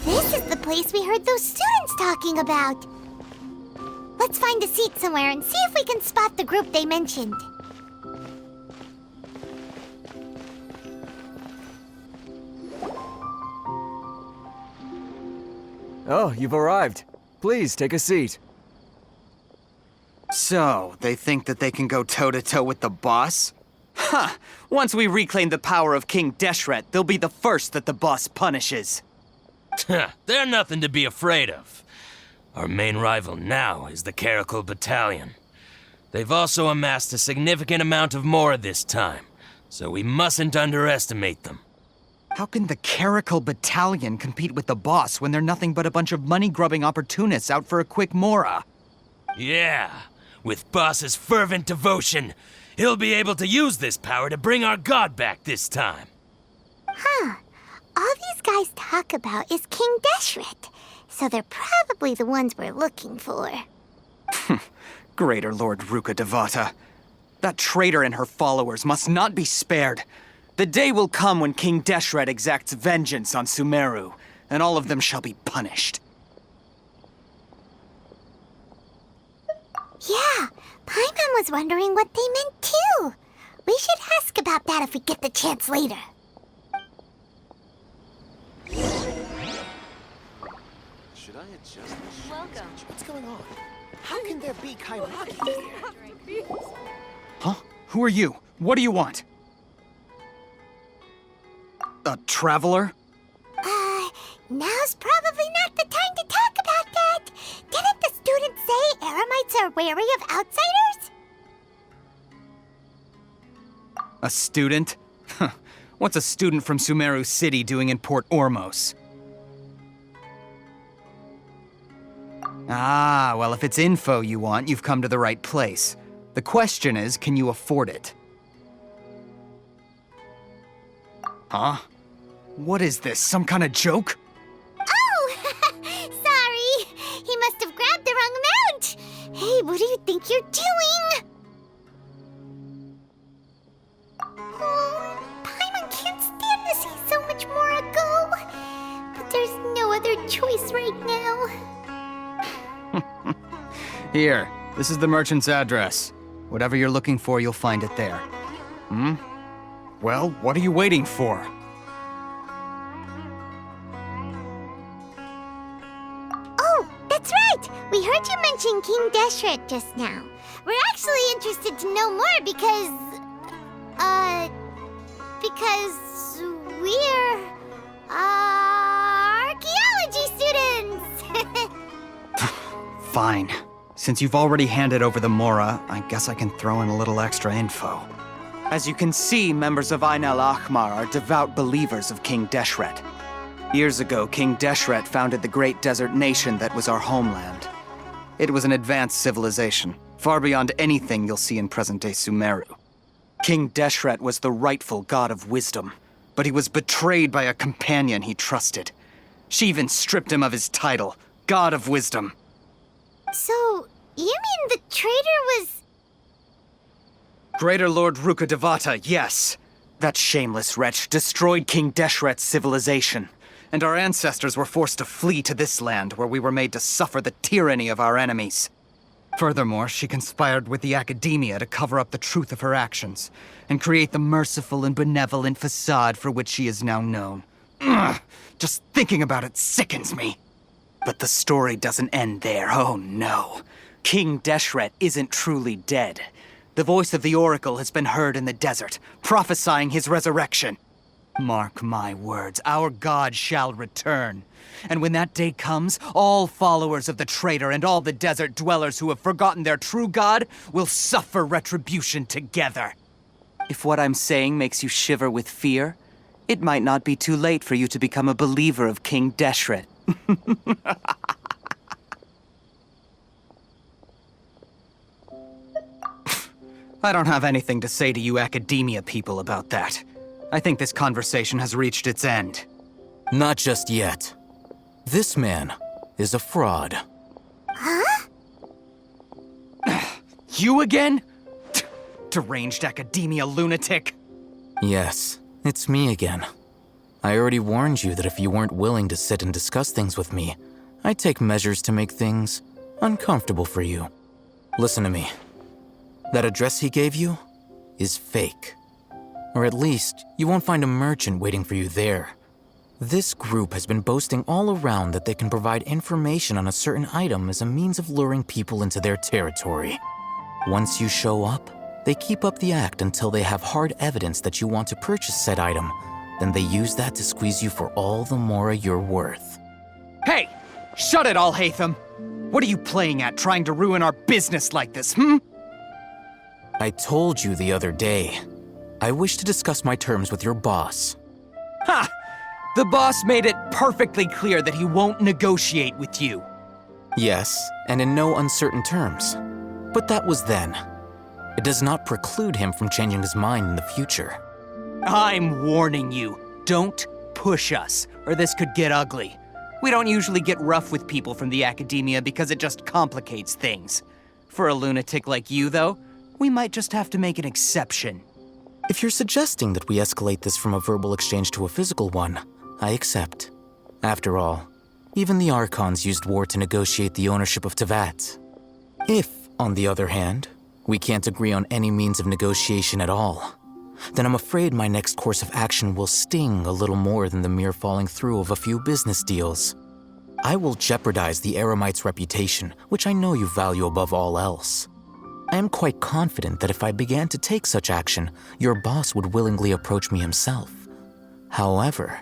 Speaker 1: This is the place we heard those students talking about. Let's find a seat somewhere and see if we can spot the group they mentioned.
Speaker 25: Oh, you've arrived. Please, take a seat.
Speaker 26: So, they think that they can go toe-to-toe with the boss? Huh! Once we reclaim the power of King Deshret, they'll be the first that the boss punishes.
Speaker 27: They're nothing to be afraid of. Our main rival now is the Caracal Battalion. They've also amassed a significant amount of Mora this time, so we mustn't underestimate them.
Speaker 26: How can the Caracal Battalion compete with the boss when they're nothing but a bunch of money-grubbing opportunists out for a quick Mora?
Speaker 27: Yeah, with Boss's fervent devotion, he'll be able to use this power to bring our god back this time.
Speaker 1: Huh. All these guys talk about is King Deshret, so they're probably the ones we're looking for.
Speaker 26: Greater Lord Ruka Devata. That traitor and her followers must not be spared. The day will come when King Deshret exacts vengeance on Sumeru, and all of them shall be punished.
Speaker 1: Yeah, Paimon was wondering what they meant too. We should ask about that if we get the chance later.
Speaker 3: Should I adjust this? Welcome. What's going on? How can there be Kairaki here?
Speaker 26: Huh? Who are you? What do you want? A traveler?
Speaker 1: Now's probably not the time to talk about that. Didn't the students say Eremites are wary of outsiders?
Speaker 26: A student? What's a student from Sumeru City doing in Port Ormos? Ah, well, if it's info you want, you've come to the right place. The question is, can you afford it? Huh? What is this, some kind of joke?
Speaker 1: Oh! Sorry! He must have grabbed the wrong amount! Hey, what do you think you're doing? Oh, Paimon can't stand to see so much more go. But there's no other choice right now.
Speaker 26: Here, this is the merchant's address. Whatever you're looking for, you'll find it there. Hmm? Well, what are you waiting for?
Speaker 1: Oh, that's right! We heard you mention King Deshret just now. We're actually interested to know more because we're, archaeology students!
Speaker 26: Fine. Since you've already handed over the Mora, I guess I can throw in a little extra info. As you can see, members of Ain al-Ahmar are devout believers of King Deshret. Years ago, King Deshret founded the great desert nation that was our homeland. It was an advanced civilization, far beyond anything you'll see in present-day Sumeru. King Deshret was the rightful god of wisdom, but he was betrayed by a companion he trusted. She even stripped him of his title, God of Wisdom.
Speaker 1: So, you mean the traitor was...
Speaker 26: Greater Lord Ruka Devata, yes. That shameless wretch destroyed King Deshret's civilization, and our ancestors were forced to flee to this land where we were made to suffer the tyranny of our enemies. Furthermore, she conspired with the Academia to cover up the truth of her actions, and create the merciful and benevolent facade for which she is now known. Ugh, just thinking about it sickens me. But the story doesn't end there, oh no. King Deshret isn't truly dead. The voice of the Oracle has been heard in the desert, prophesying his resurrection. Mark my words, our god shall return. And when that day comes, all followers of the traitor and all the desert dwellers who have forgotten their true god will suffer retribution together. If what I'm saying makes you shiver with fear, it might not be too late for you to become a believer of King Deshret. I don't have anything to say to you Academia people about that. I think this conversation has reached its end.
Speaker 8: Not just yet. This man is a fraud.
Speaker 1: Huh?
Speaker 26: You again? Deranged Academia lunatic.
Speaker 8: Yes, it's me again. I already warned you that if you weren't willing to sit and discuss things with me, I'd take measures to make things uncomfortable for you. Listen to me. That address he gave you is fake. Or at least, you won't find a merchant waiting for you there. This group has been boasting all around that they can provide information on a certain item as a means of luring people into their territory. Once you show up, they keep up the act until they have hard evidence that you want to purchase said item. Then they use that to squeeze you for all the Mora you're worth.
Speaker 26: Hey! Shut it, Alhaitham! What are you playing at, trying to ruin our business like this, hmm?
Speaker 8: I told you the other day. I wish to discuss my terms with your boss.
Speaker 26: Ha! The boss made it perfectly clear that he won't negotiate with you.
Speaker 8: Yes, and in no uncertain terms. But that was then. It does not preclude him from changing his mind in the future.
Speaker 26: I'm warning you. Don't push us, or this could get ugly. We don't usually get rough with people from the academia because it just complicates things. For a lunatic like you, though, we might just have to make an exception.
Speaker 8: If you're suggesting that we escalate this from a verbal exchange to a physical one, I accept. After all, even the Archons used war to negotiate the ownership of Teyvat. If, on the other hand, we can't agree on any means of negotiation at all, then I'm afraid my next course of action will sting a little more than the mere falling through of a few business deals. I will jeopardize the Eremites' reputation, which I know you value above all else. I am quite confident that if I began to take such action, your boss would willingly approach me himself. However,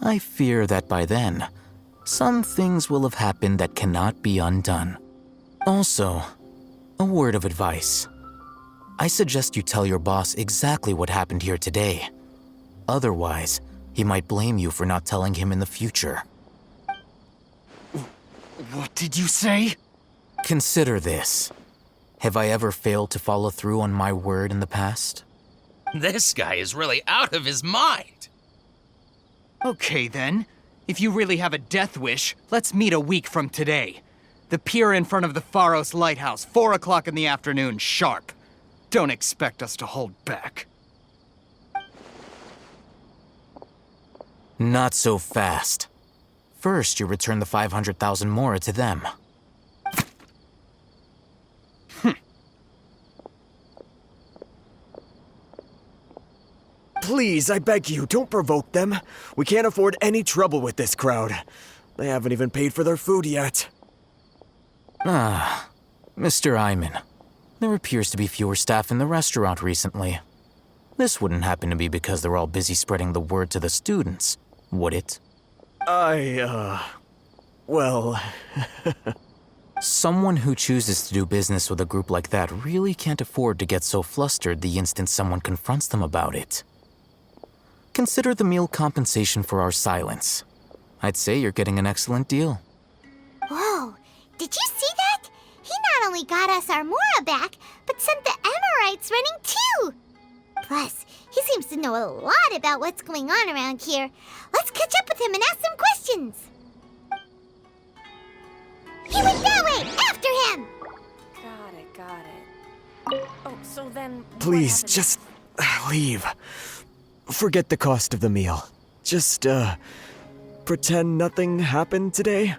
Speaker 8: I fear that by then, some things will have happened that cannot be undone. Also, a word of advice. I suggest you tell your boss exactly what happened here today. Otherwise, he might blame you for not telling him in the future.
Speaker 26: What did you say?
Speaker 8: Consider this. Have I ever failed to follow through on my word in the past?
Speaker 27: This guy is really out of his mind.
Speaker 26: Okay then. If you really have a death wish, let's meet a week from today. The pier in front of the Pharos Lighthouse, 4 o'clock in the afternoon, sharp. Don't expect us to hold back.
Speaker 8: Not so fast. First, you return the 500,000 Mora to them.
Speaker 22: Please, I beg you, don't provoke them. We can't afford any trouble with this crowd. They haven't even paid for their food yet.
Speaker 8: Ah, Mr. Iman. There appears to be fewer staff in the restaurant recently. This wouldn't happen to be because they're all busy spreading the word to the students, would it?
Speaker 22: Well...
Speaker 8: Someone who chooses to do business with a group like that really can't afford to get so flustered the instant someone confronts them about it. Consider the meal compensation for our silence. I'd say you're getting an excellent deal.
Speaker 1: Whoa, did you see that? He not only got us our Mora back, but sent the Emirites running too! Plus, he seems to know a lot about what's going on around here. Let's catch up with him and ask some questions. He went that way! After him!
Speaker 14: Got it. Oh, so then...
Speaker 22: Please, just leave. Forget the cost of the meal. Just, pretend nothing happened today.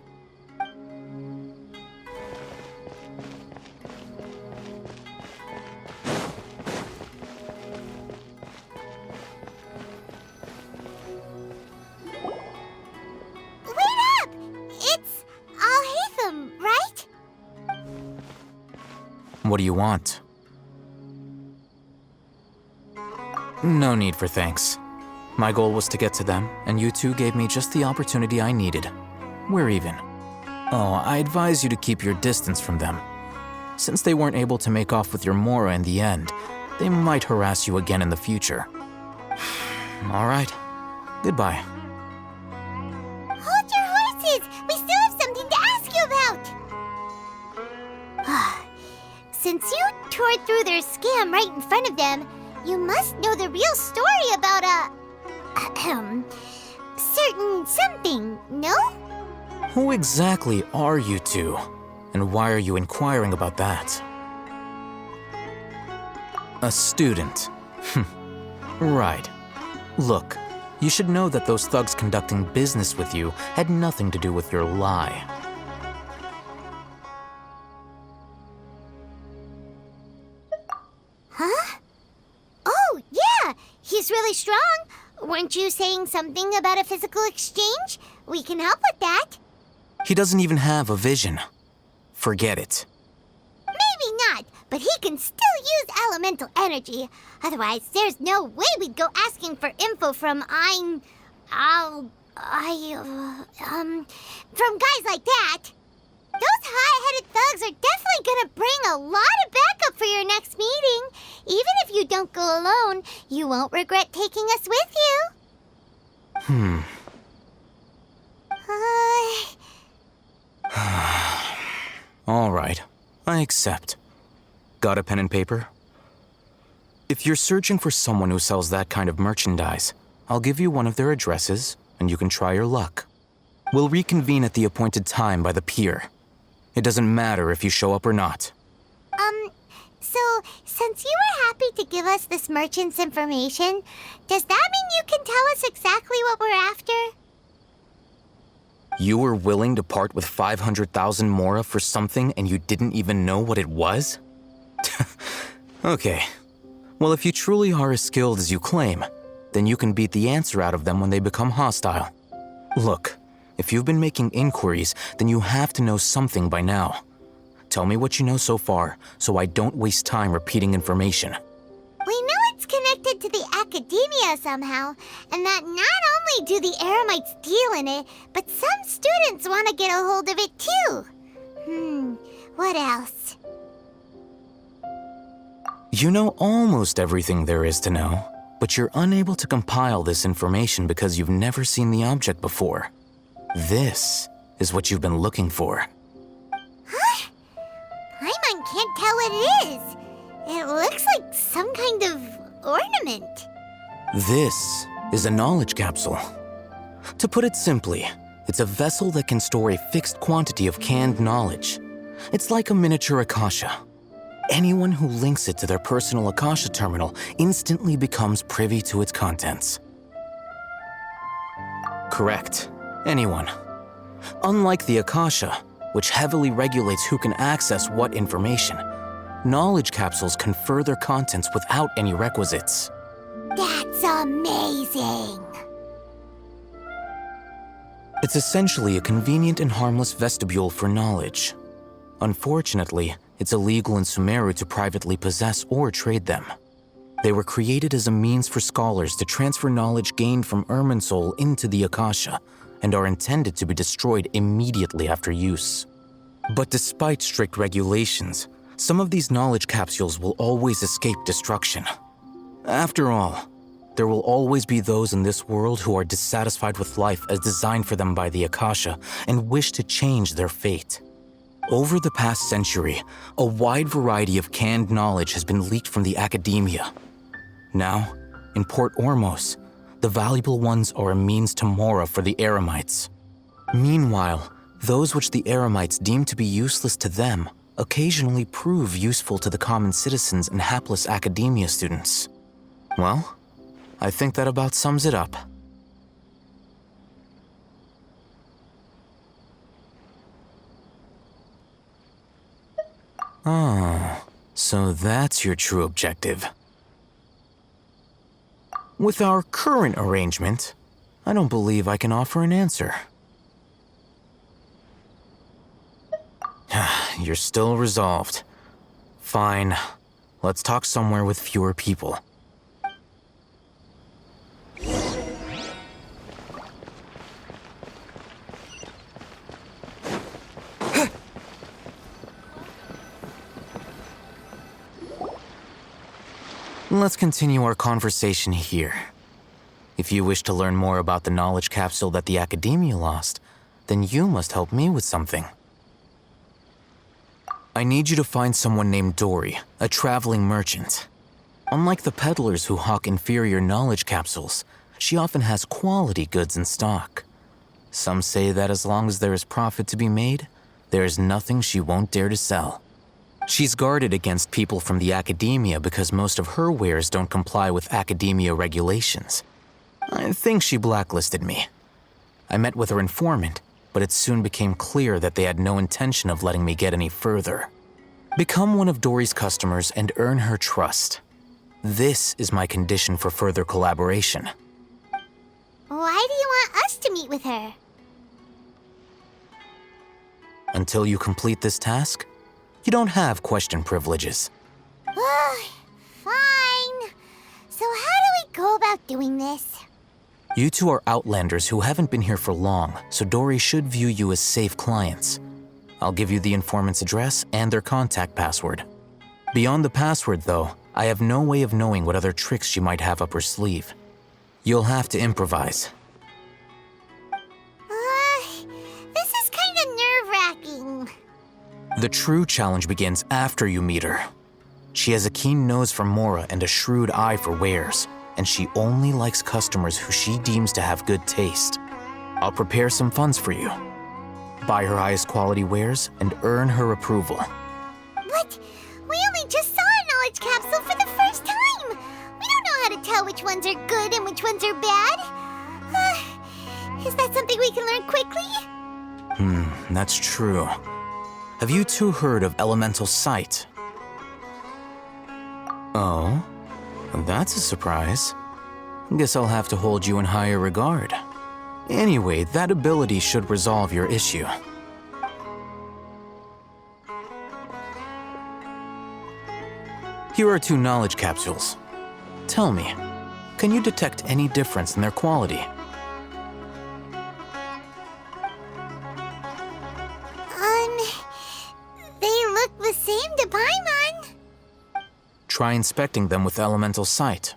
Speaker 1: Wait up! It's Al-Haytham, right?
Speaker 8: What do you want? No need for thanks. My goal was to get to them, and you two gave me just the opportunity I needed. We're even. Oh, I advise you to keep your distance from them. Since they weren't able to make off with your Mora in the end, they might harass you again in the future. All right. Goodbye.
Speaker 1: Hold your horses! We still have something to ask you about! Since you tore through their scam right in front of them, you must know the real story about certain something, no?
Speaker 8: Who exactly are you two? And why are you inquiring about that? A student. Right. Look, you should know that those thugs conducting business with you had nothing to do with your lie.
Speaker 1: Huh? Oh, yeah! He's really strong! Weren't you saying something about a physical exchange? We can help with that.
Speaker 8: He doesn't even have a vision. Forget it.
Speaker 1: Maybe not, but he can still use elemental energy. Otherwise, there's no way we'd go asking for info from from guys like that. Those hot-headed thugs are definitely gonna bring a lot of backup for your next meeting. Even if you don't go alone, you won't regret taking us with you.
Speaker 8: All right, I accept. Got a pen and paper? If you're searching for someone who sells that kind of merchandise, I'll give you one of their addresses, and you can try your luck. We'll reconvene at the appointed time by the pier. It doesn't matter if you show up or not.
Speaker 1: So, since you were happy to give us this merchant's information, does that mean you can tell us exactly what we're after?
Speaker 8: You were willing to part with 500,000 mora for something and you didn't even know what it was? Okay. Well, if you truly are as skilled as you claim, then you can beat the answer out of them when they become hostile. Look, if you've been making inquiries, then you have to know something by now. Tell me what you know so far, so I don't waste time repeating information.
Speaker 1: We know it's connected to the academia somehow, and that not only do the Eremites deal in it, but some students want to get a hold of it too. What else?
Speaker 8: You know almost everything there is to know, but you're unable to compile this information because you've never seen the object before. This is what you've been looking for.
Speaker 1: Huh? Paimon can't tell what it is. It looks like some kind of ornament.
Speaker 8: This is a knowledge capsule. To put it simply, it's a vessel that can store a fixed quantity of canned knowledge. It's like a miniature Akasha. Anyone who links it to their personal Akasha terminal instantly becomes privy to its contents. Correct. Anyone. Unlike the Akasha, which heavily regulates who can access what information, knowledge capsules confer their contents without any requisites.
Speaker 1: That's amazing!
Speaker 8: It's essentially a convenient and harmless vestibule for knowledge. Unfortunately, it's illegal in Sumeru to privately possess or trade them. They were created as a means for scholars to transfer knowledge gained from Irminsul into the Akasha, and are intended to be destroyed immediately after use. But despite strict regulations, some of these knowledge capsules will always escape destruction. After all, there will always be those in this world who are dissatisfied with life as designed for them by the Akasha and wish to change their fate. Over the past century, a wide variety of canned knowledge has been leaked from the academia. Now, in Port Ormos, the valuable ones are a means to mora for the Eremites. Meanwhile, those which the Eremites deem to be useless to them occasionally prove useful to the common citizens and hapless academia students. Well, I think that about sums it up. Oh, so that's your true objective. With our current arrangement, I don't believe I can offer an answer. You're still resolved. Fine. Let's talk somewhere with fewer people. Let's continue our conversation here. If you wish to learn more about the knowledge capsule that the Academia lost, then you must help me with something. I need you to find someone named Dory, a traveling merchant. Unlike the peddlers who hawk inferior knowledge capsules, she often has quality goods in stock. Some say that as long as there is profit to be made, there is nothing she won't dare to sell. She's guarded against people from the Academia because most of her wares don't comply with Academia regulations. I think she blacklisted me. I met with her informant, but it soon became clear that they had no intention of letting me get any further. Become one of Dory's customers and earn her trust. This is my condition for further collaboration.
Speaker 1: Why do you want us to meet with her?
Speaker 8: Until you complete this task, you don't have question privileges.
Speaker 1: Fine. So how do we go about doing this?
Speaker 8: You two are outlanders who haven't been here for long, so Dory should view you as safe clients. I'll give you the informant's address and their contact password. Beyond the password, though, I have no way of knowing what other tricks she might have up her sleeve. You'll have to improvise.
Speaker 1: This is kind of nerve-wracking.
Speaker 8: The true challenge begins after you meet her. She has a keen nose for mora and a shrewd eye for wares. and she only likes customers who she deems to have good taste. I'll prepare some funds for you. Buy her highest quality wares and earn her approval.
Speaker 1: What? We only just saw a knowledge capsule for the first time! We don't know how to tell which ones are good and which ones are bad. Is that something we can learn quickly?
Speaker 8: That's true. Have you two heard of elemental sight? Oh? That's a surprise. Guess I'll have to hold you in higher regard. Anyway, that ability should resolve your issue. Here are 2 knowledge capsules. Tell me, can you detect any difference in their quality?
Speaker 1: They look the same to Paimon.
Speaker 8: Try inspecting them with elemental sight.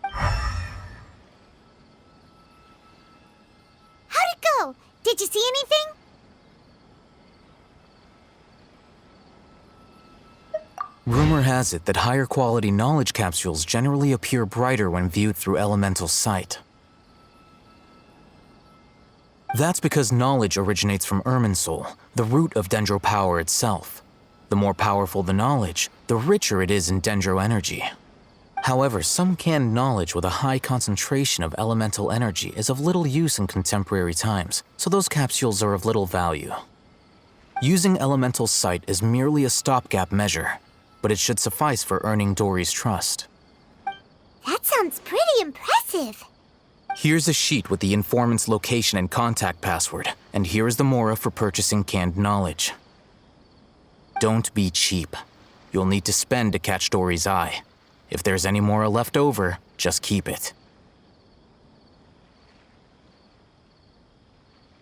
Speaker 1: How'd it go? Did you see anything?
Speaker 8: Rumor has it that higher quality knowledge capsules generally appear brighter when viewed through elemental sight. That's because knowledge originates from Irminsul, the root of Dendro power itself. The more powerful the knowledge, the richer it is in Dendro energy. However, some canned knowledge with a high concentration of elemental energy is of little use in contemporary times, so those capsules are of little value. Using elemental sight is merely a stopgap measure, but it should suffice for earning Dory's trust.
Speaker 1: That sounds pretty impressive.
Speaker 8: Here's a sheet with the informant's location and contact password, and here is the Mora for purchasing canned knowledge. Don't be cheap. You'll need to spend to catch Dory's eye. If there's any Mora left over, just keep it.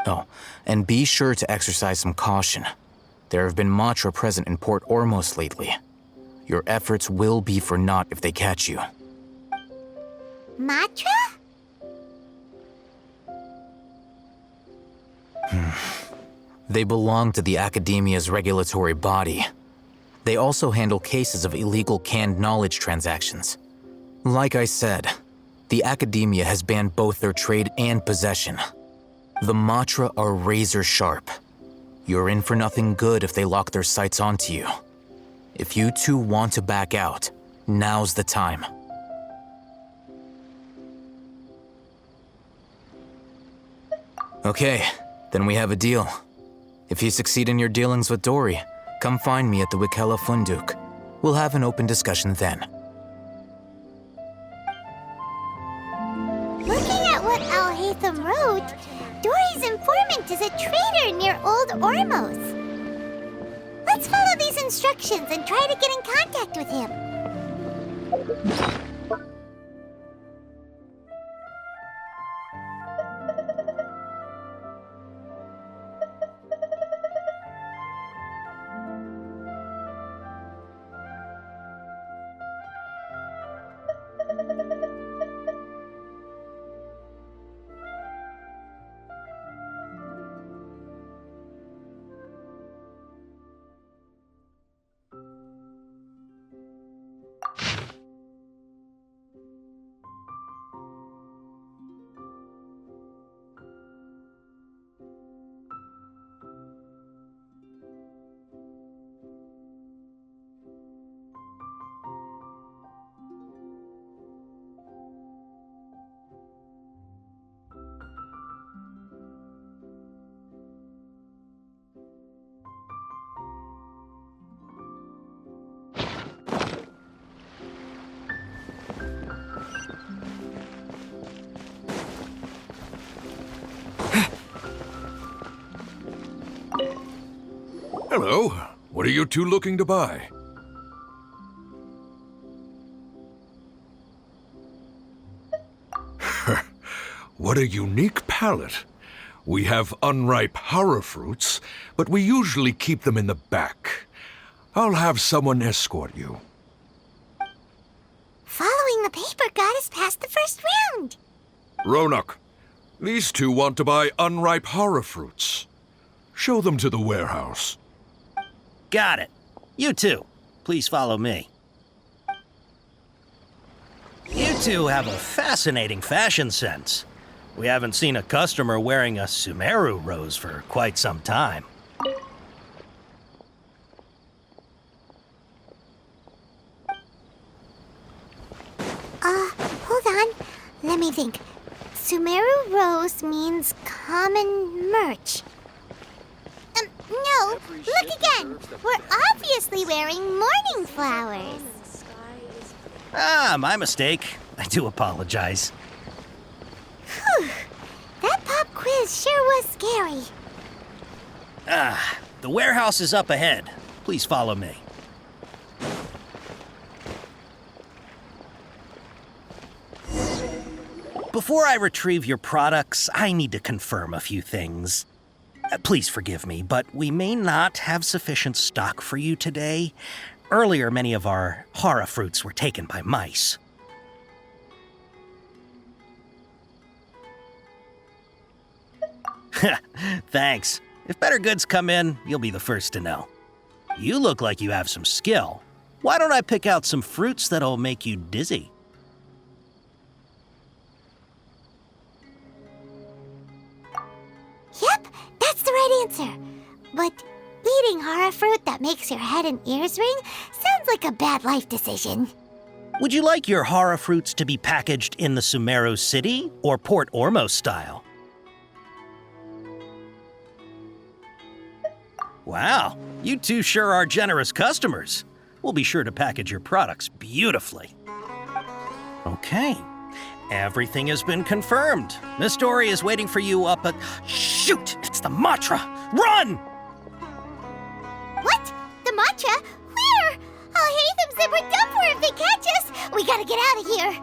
Speaker 8: Oh, and be sure to exercise some caution. There have been Matra present in Port Ormos lately. Your efforts will be for naught if they catch you.
Speaker 1: Matra?
Speaker 8: They belong to the Academia's regulatory body. They also handle cases of illegal canned knowledge transactions. Like I said, the Academia has banned both their trade and possession. The Matra are razor sharp. You're in for nothing good if they lock their sights onto you. If you two want to back out, now's the time. Okay, then we have a deal. If you succeed in your dealings with Dory, come find me at the Wikela Funduk. We'll have an open discussion then.
Speaker 1: Looking at what Al-Haytham wrote, Dory's informant is a trader near Old Ormos. Let's follow these instructions and try to get in contact with him.
Speaker 5: Hello. What are you two looking to buy? What a unique palate. We have unripe horror fruits, but we usually keep them in the back. I'll have someone escort you.
Speaker 1: Following the paper got us past the first round.
Speaker 5: Ronak, these two want to buy unripe horror fruits. Show them to the warehouse.
Speaker 9: Got it. You two, please follow me. You two have a fascinating fashion sense. We haven't seen a customer wearing a Sumeru rose for quite some time.
Speaker 1: Hold on. Let me think. Sumeru rose means common merch. No, look again. We're obviously wearing mourning flowers.
Speaker 9: Ah, my mistake. I do apologize.
Speaker 1: Whew. That pop quiz sure was scary.
Speaker 9: Ah, the warehouse is up ahead. Please follow me. Before I retrieve your products, I need to confirm a few things. Please forgive me, but we may not have sufficient stock for you today. Earlier, many of our hara fruits were taken by mice. Thanks. If better goods come in, you'll be the first to know. You look like you have some skill. Why don't I pick out some fruits that'll make you dizzy?
Speaker 1: Yep, that's the right answer. But eating hara fruit that makes your head and ears ring sounds like a bad life decision.
Speaker 9: Would you like your hara fruits to be packaged in the Sumeru City or Port Ormos style? Wow, you two sure are generous customers. We'll be sure to package your products beautifully. Okay, everything has been confirmed. Miss Dory is waiting for you up at... Shoot, it's the Matra! Run!
Speaker 1: What? The matcha? Where? Al-Haytham said we're done for if they catch us. We gotta get out of here.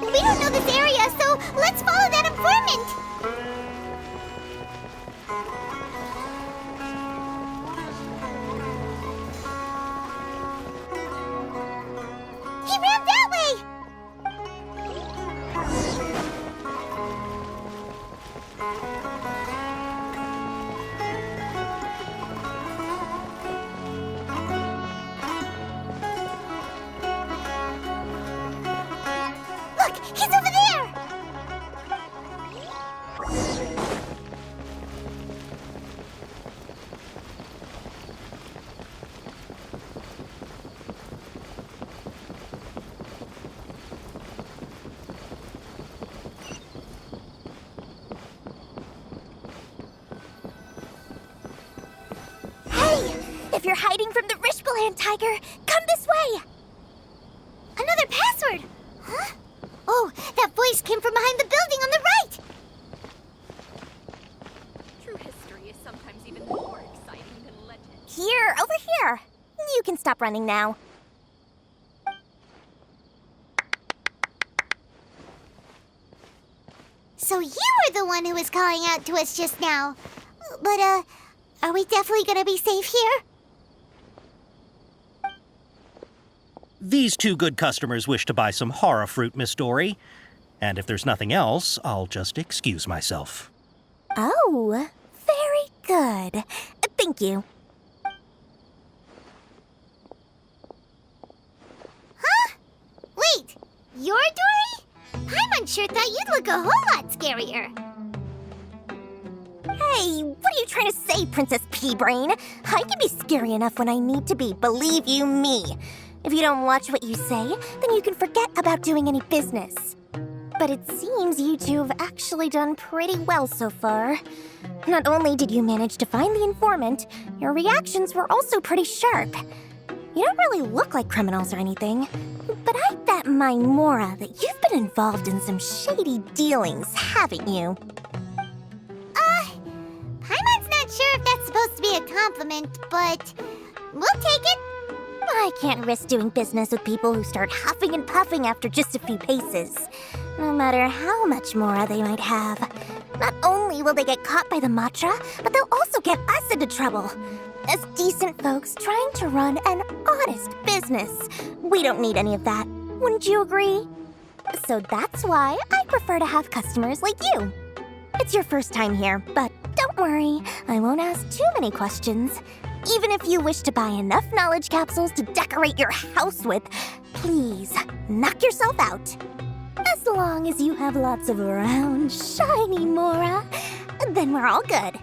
Speaker 1: We don't know this area, so let's follow that informant. He ran that way! Look, he's over there! If you're hiding from the Rishbaland tiger, come this way! Another password! Huh? Oh, that voice came from behind the building on the right!
Speaker 2: True history is sometimes even more exciting than legend.
Speaker 1: Here, over here! You can stop running now. So you were the one who was calling out to us just now. But, are we definitely gonna be safe here?
Speaker 9: These two good customers wish to buy some hara fruit, Miss Dory. And if there's nothing else, I'll just excuse myself.
Speaker 1: Oh, very good. Thank you. Huh? Wait, you're Dory? Paimon sure thought you'd look a whole lot scarier.
Speaker 10: Hey, what are you trying to say, Princess Pea-Brain? I can be scary enough when I need to be, believe you me. If you don't watch what you say, then you can forget about doing any business. But it seems you two have actually done pretty well so far. Not only did you manage to find the informant, your reactions were also pretty sharp. You don't really look like criminals or anything, but I bet my Mora that you've been involved in some shady dealings, haven't you?
Speaker 1: Paimon's not sure if that's supposed to be a compliment, but we'll take it.
Speaker 10: I can't risk doing business with people who start huffing and puffing after just a few paces, no matter how much Mora they might have. Not only will they get caught by the Matra, but they'll also get us into trouble. As decent folks trying to run an honest business, we don't need any of that. Wouldn't you agree? So that's why I prefer to have customers like you. It's your first time here, but don't worry, I won't ask too many questions. Even if you wish to buy enough knowledge capsules to decorate your house with, please knock yourself out. As long as you have lots of round, shiny Mora, then we're all good.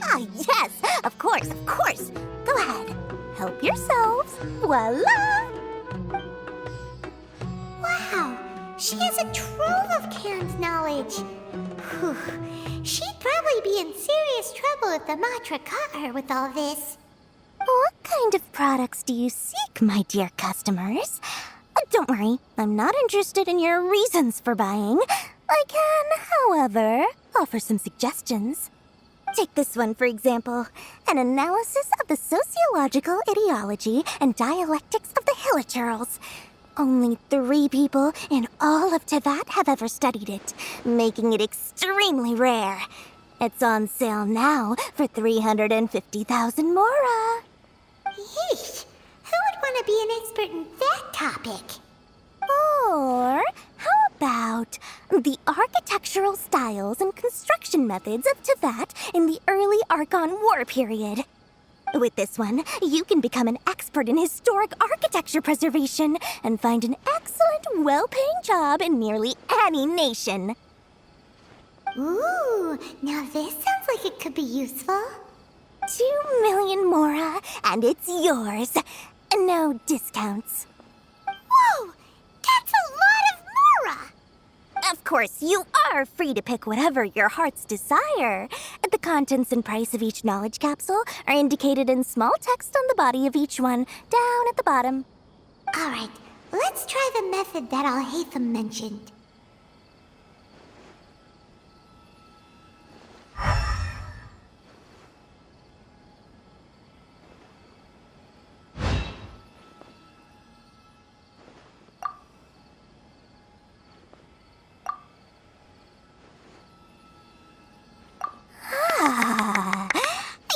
Speaker 10: Ah, yes, of course, of course. Go ahead, help yourselves. Voila!
Speaker 1: Wow, she has a trove of canned knowledge. Whew. She'd probably be in serious trouble if the Matra caught her with all this.
Speaker 10: What kind of products do you seek, my dear customers? Don't worry, I'm not interested in your reasons for buying. I can, however, offer some suggestions. Take this one, for example. An analysis of the sociological ideology and dialectics of the Hilichurls. Only 3 people in all of Teyvat have ever studied it, making it extremely rare. It's on sale now for 350,000 Mora.
Speaker 1: Yeesh, who would want to be an expert in that topic?
Speaker 10: Or how about the architectural styles and construction methods of Teyvat in the early Archon War period? With this one, you can become an expert in historic architecture preservation and find an excellent, well-paying job in nearly any nation.
Speaker 1: Ooh, now this sounds like it could be useful.
Speaker 10: 2 million Mora, and it's yours. No discounts.
Speaker 1: Whoa! That's a lot of Mora!
Speaker 10: Of course, you are free to pick whatever your hearts desire. The contents and price of each knowledge capsule are indicated in small text on the body of each one, down at the bottom.
Speaker 1: All right, let's try the method that Alhaitham mentioned.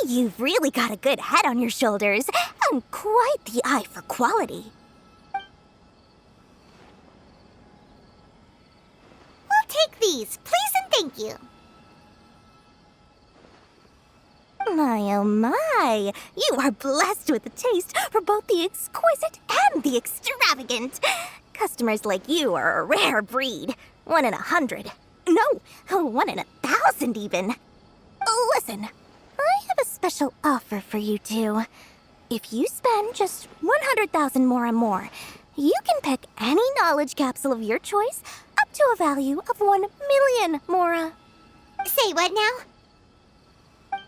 Speaker 10: You've really got a good head on your shoulders, and quite the eye for quality.
Speaker 1: We'll take these, please and thank you.
Speaker 10: My oh my, you are blessed with a taste for both the exquisite and the extravagant. Customers like you are a rare breed. 1 in 100. No, 1 in 1,000 even. Listen. I have a special offer for you two. If you spend just 100,000 more, you can pick any knowledge capsule of your choice up to a value of 1 million Mora.
Speaker 1: Say what now?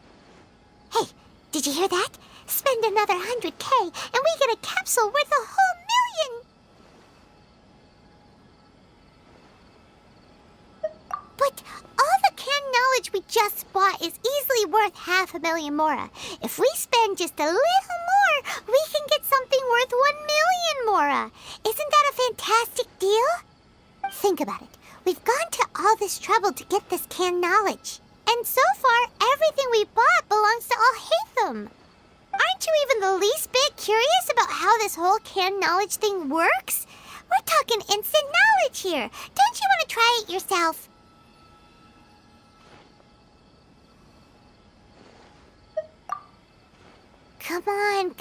Speaker 1: Hey, did you hear that? Spend another 100K and we get a capsule worth a whole million! But all the canned knowledge we just bought is easily worth 500,000 Mora. If we spend just a little more, we can get something worth 1 million Mora. Isn't that a fantastic deal? Think about it. We've gone to all this trouble to get this canned knowledge. And so far, everything we bought belongs to Alhaitham. Aren't you even the least bit curious about how this whole canned knowledge thing works? We're talking instant knowledge here. Don't you want to try it yourself? Come on.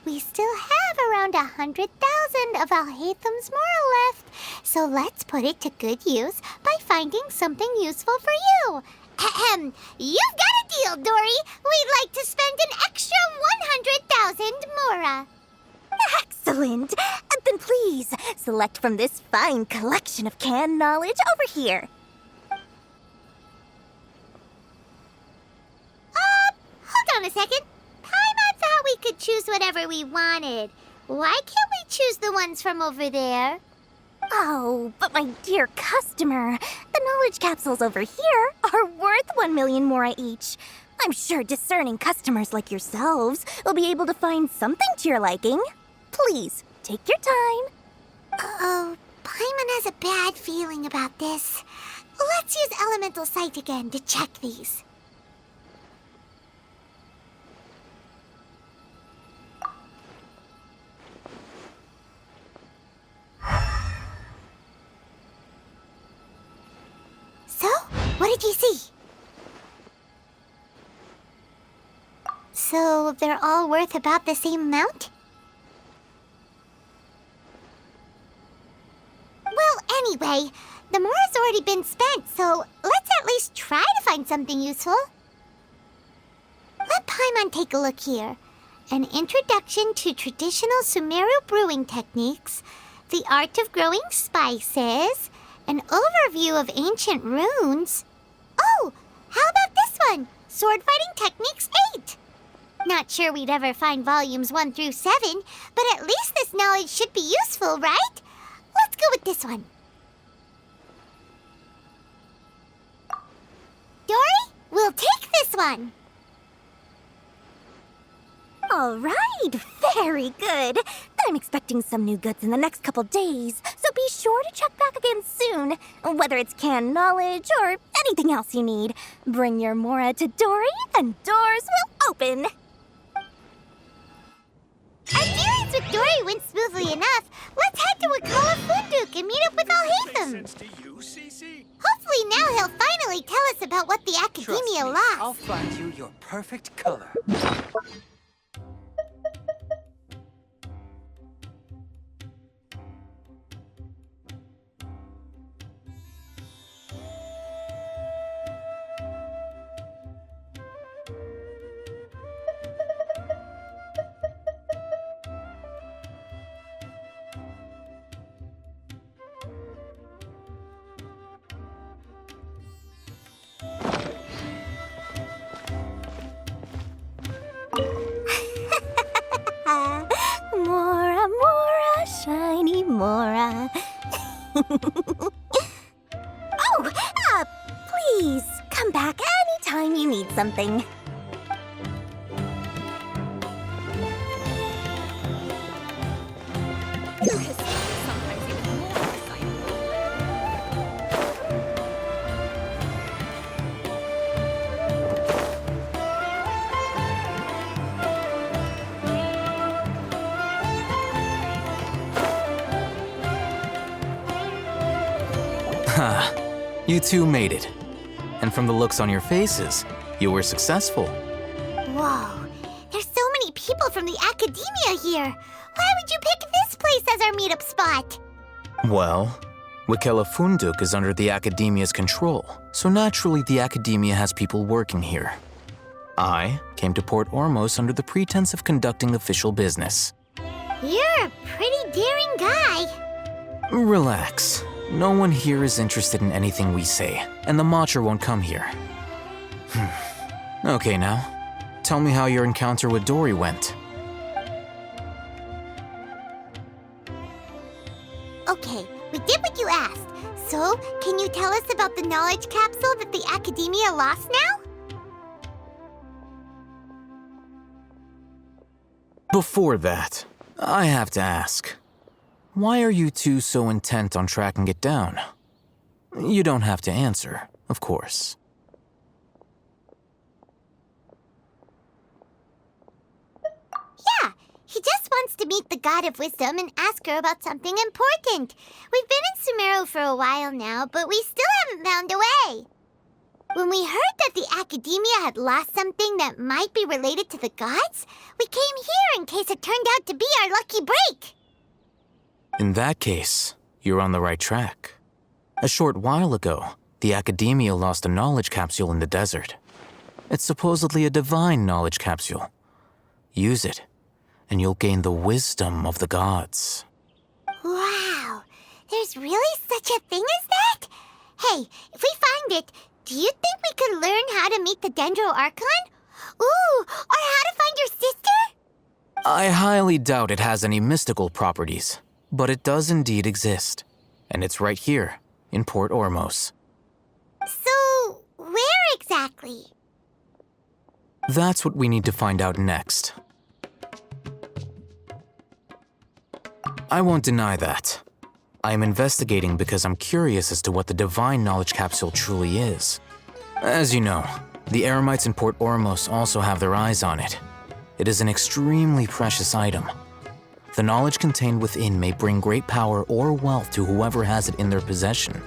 Speaker 1: We still have around 100,000 of Alhaitham's Mora left, so let's put it to good use by finding something useful for you. Ahem. You've got a deal, Dory. We'd like to spend an extra 100,000 Mora.
Speaker 10: Excellent! Then please, select from this fine collection of canned knowledge over here.
Speaker 1: Hold on a second. Paimon thought we could choose whatever we wanted. Why can't we choose the ones from over there?
Speaker 10: Oh, but my dear customer, the knowledge capsules over here are worth 1 million Mora each. I'm sure discerning customers like yourselves will be able to find something to your liking. Please, take your time.
Speaker 1: Uh-oh, Paimon has a bad feeling about this. Let's use Elemental Sight again to check these. So, what did you see? So they're all worth about the same amount? Well, anyway, the mora's already been spent, so let's at least try to find something useful. Let Paimon take a look here. An introduction to traditional Sumeru brewing techniques, the art of growing spices, an overview of ancient runes. Oh, how about this one? Sword Fighting Techniques 8. Not sure we'd ever find volumes 1 through 7, but at least this knowledge should be useful, right? Let's go with this one. Dory, we'll take this one.
Speaker 10: All right, very good. I'm expecting some new goods in the next couple days, so be sure to check back again soon. Whether it's canned knowledge or anything else you need, bring your Mora to Dory and doors will open.
Speaker 1: Our dealings with Dory went smoothly enough. Let's head to Wakala Funduk and meet up with Alhaitham. Hopefully now he'll finally tell us about what the Academia lost.
Speaker 11: I'll find you your perfect color.
Speaker 10: Mora, Mora, shiny Mora. Please come back anytime you need something.
Speaker 8: Ha! You two made it. And from the looks on your faces, you were successful.
Speaker 1: Whoa, there's so many people from the Academia here. Why would you pick this place as our meetup spot?
Speaker 8: Well, Wakala Funduk is under the Academia's control, so naturally the Academia has people working here. I came to Port Ormos under the pretense of conducting official business.
Speaker 1: You're a pretty daring guy.
Speaker 8: Relax. No one here is interested in anything we say, and the Matcher won't come here. Okay now, tell me how your encounter with Dory went.
Speaker 1: Okay, we did what you asked. So, can you tell us about the knowledge capsule that the Academia lost now?
Speaker 8: Before that, I have to ask. Why are you two so intent on tracking it down? You don't have to answer, of course.
Speaker 1: Yeah, he just wants to meet the God of Wisdom and ask her about something important. We've been in Sumeru for a while now, but we still haven't found a way. When we heard that the Academia had lost something that might be related to the gods, we came here in case it turned out to be our lucky break.
Speaker 8: In that case, you're on the right track. A short while ago, the Academia lost a knowledge capsule in the desert. It's supposedly a divine knowledge capsule. Use it, and you'll gain the wisdom of the gods.
Speaker 1: Wow, there's really such a thing as that? Hey, if we find it, do you think we could learn how to meet the Dendro Archon? Ooh, or how to find your sister?
Speaker 8: I highly doubt it has any mystical properties, but it does indeed exist. And it's right here, in Port Ormos.
Speaker 1: So, where exactly?
Speaker 8: That's what we need to find out next. I won't deny that. I am investigating because I'm curious as to what the divine knowledge capsule truly is. As you know, the Eremites in Port Ormos also have their eyes on it. It is an extremely precious item. The knowledge contained within may bring great power or wealth to whoever has it in their possession.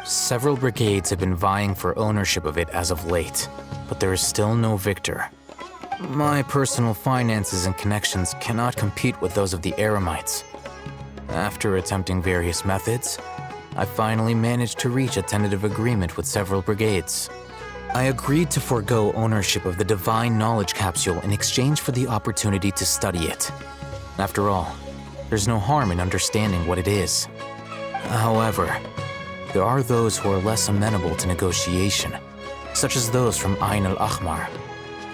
Speaker 8: Several brigades have been vying for ownership of it as of late, but there is still no victor. My personal finances and connections cannot compete with those of the Eremites. After attempting various methods, I finally managed to reach a tentative agreement with several brigades. I agreed to forego ownership of the Divine Knowledge Capsule in exchange for the opportunity to study it. After all, there's no harm in understanding what it is. However, there are those who are less amenable to negotiation, such as those from Ain al-Ahmar.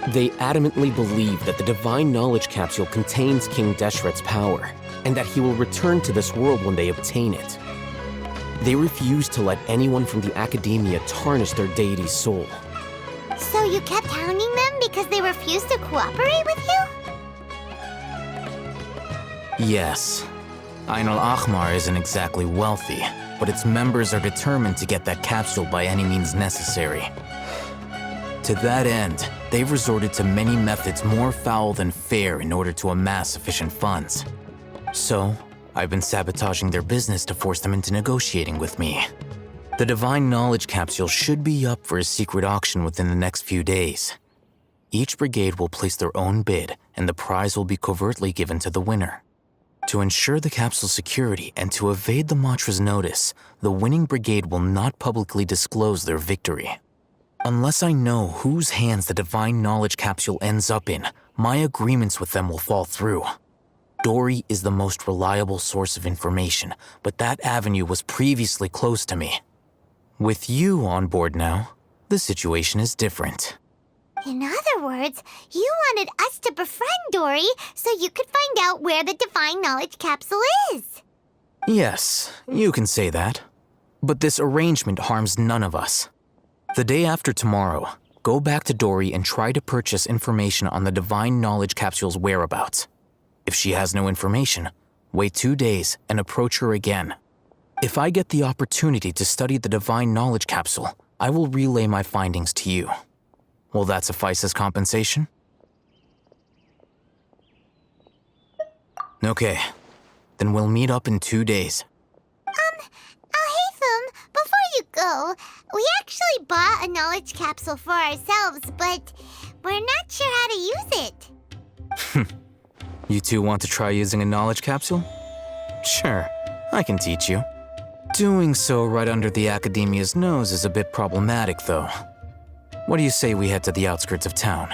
Speaker 12: They adamantly believe that the Divine Knowledge Capsule contains King Deshret's power, and that he will return to this world when they obtain it. They refuse to let anyone from the Academia tarnish their deity's soul.
Speaker 1: So you kept hounding them because they refused to cooperate with you?
Speaker 8: Yes. Ain al-Ahmar isn't exactly wealthy, but its members are determined to get that capsule by any means necessary. To that end, they've resorted to many methods more foul than fair in order to amass sufficient funds. So, I've been sabotaging their business to force them into negotiating with me. The Divine Knowledge Capsule should be up for a secret auction within the next few days. Each brigade will place their own bid, and the prize will be covertly given to the winner. To ensure the capsule's security and to evade the Matra's notice, the winning brigade will not publicly disclose their victory. Unless I know whose hands the Divine Knowledge Capsule ends up in, my agreements with them will fall through. Dory is the most reliable source of information, but that avenue was previously closed to me. With you on board now, the situation is different.
Speaker 1: In other words, you wanted us to befriend Dory so you could find out where the Divine Knowledge Capsule is.
Speaker 8: Yes, you can say that. But this arrangement harms none of us. The day after tomorrow, go back to Dory and try to purchase information on the Divine Knowledge Capsule's whereabouts. If she has no information, wait 2 days and approach her again. If I get the opportunity to study the Divine Knowledge Capsule, I will relay my findings to you. Will that suffice as compensation? Okay, then we'll meet up in 2 days.
Speaker 1: Alhaitham, before you go, we actually bought a knowledge capsule for ourselves, but we're not sure how to use it.
Speaker 8: You two want to try using a knowledge capsule? Sure, I can teach you. Doing so right under the Academia's nose is a bit problematic, though. What do you say we head to the outskirts of town?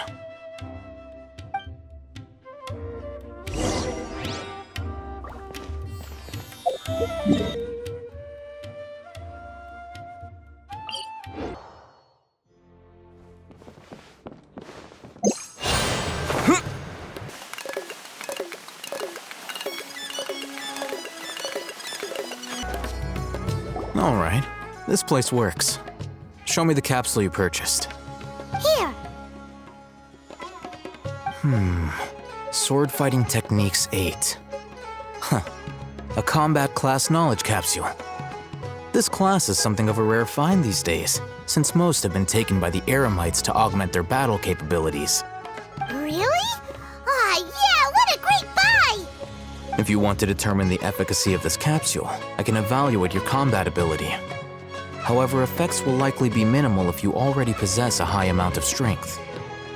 Speaker 8: All right, this place works. Show me the capsule you purchased.
Speaker 1: Here.
Speaker 8: Sword Fighting Techniques 8. Huh. A combat class knowledge capsule. This class is something of a rare find these days, since most have been taken by the Eremites to augment their battle capabilities.
Speaker 1: Really? Ah, yeah, what a great buy!
Speaker 8: If you want to determine the efficacy of this capsule, I can evaluate your combat ability. However, effects will likely be minimal if you already possess a high amount of strength.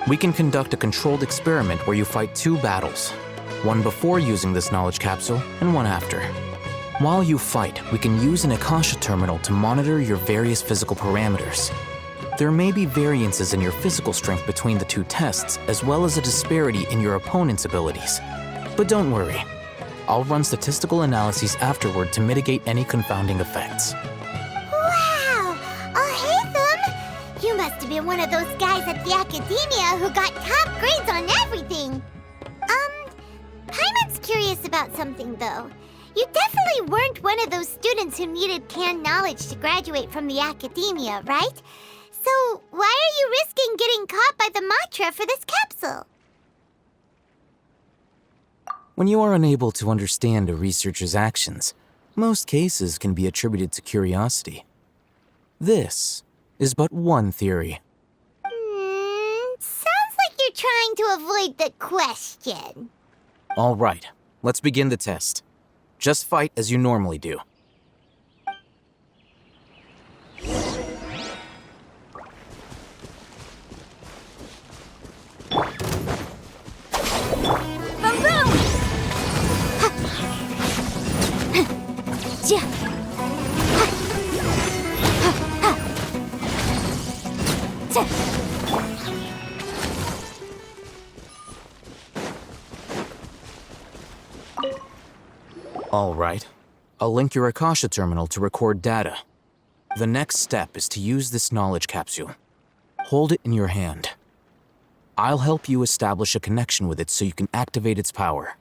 Speaker 8: We can conduct a controlled experiment where you fight 2 battles, one before using this knowledge capsule and one after. While you fight, we can use an Akasha terminal to monitor your various physical parameters. There may be variances in your physical strength between the 2 tests, as well as a disparity in your opponent's abilities. But don't worry, I'll run statistical analyses afterward to mitigate any confounding effects.
Speaker 1: You must have been one of those guys at the Academia who got top grades on everything. Paimon's curious about something, though. You definitely weren't one of those students who needed canned knowledge to graduate from the Academia, right? So why are you risking getting caught by the Matra for this capsule?
Speaker 8: When you are unable to understand a researcher's actions, most cases can be attributed to curiosity. This is but one theory.
Speaker 1: Sounds like you're trying to avoid the question.
Speaker 8: All right, let's begin the test. Just fight as you normally do. All right. I'll link your Akasha terminal to record data. The next step is to use this knowledge capsule. Hold it in your hand. I'll help you establish a connection with it so you can activate its power.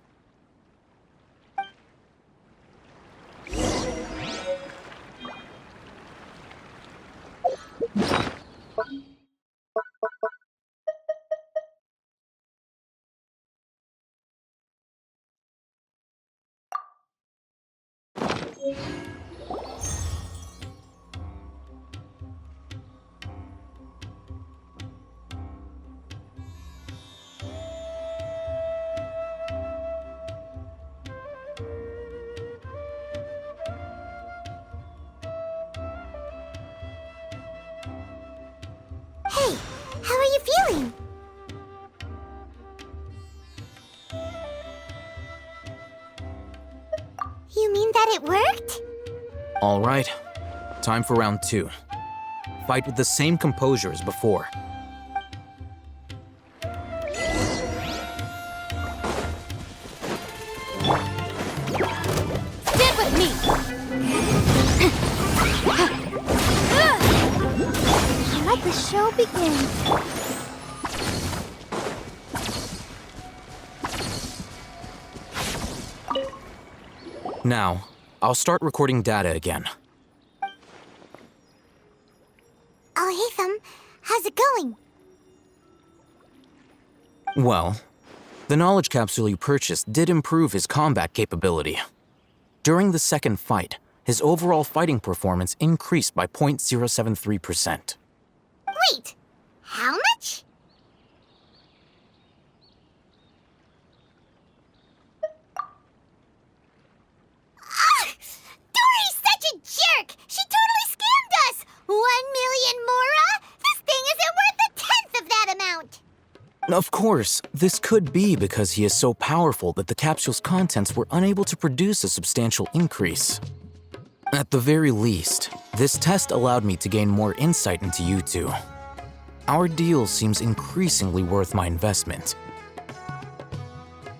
Speaker 1: Hey, how are you feeling? You mean that it worked?
Speaker 8: All right. Time for round 2. Fight with the same composure as before.
Speaker 1: Stand with me! Let the show begin.
Speaker 8: Now, I'll start recording data again.
Speaker 1: Al-Haytham, how's it going?
Speaker 8: Well, the knowledge capsule you purchased did improve his combat capability. During the second fight, his overall fighting performance increased by 0.073%.
Speaker 1: Wait, how much? Dory's such a jerk! She totally scammed us! 1 million mora? This thing isn't worth a tenth of that amount!
Speaker 8: Of course, this could be because he is so powerful that the capsule's contents were unable to produce a substantial increase. At the very least, this test allowed me to gain more insight into you two. Our deal seems increasingly worth my investment.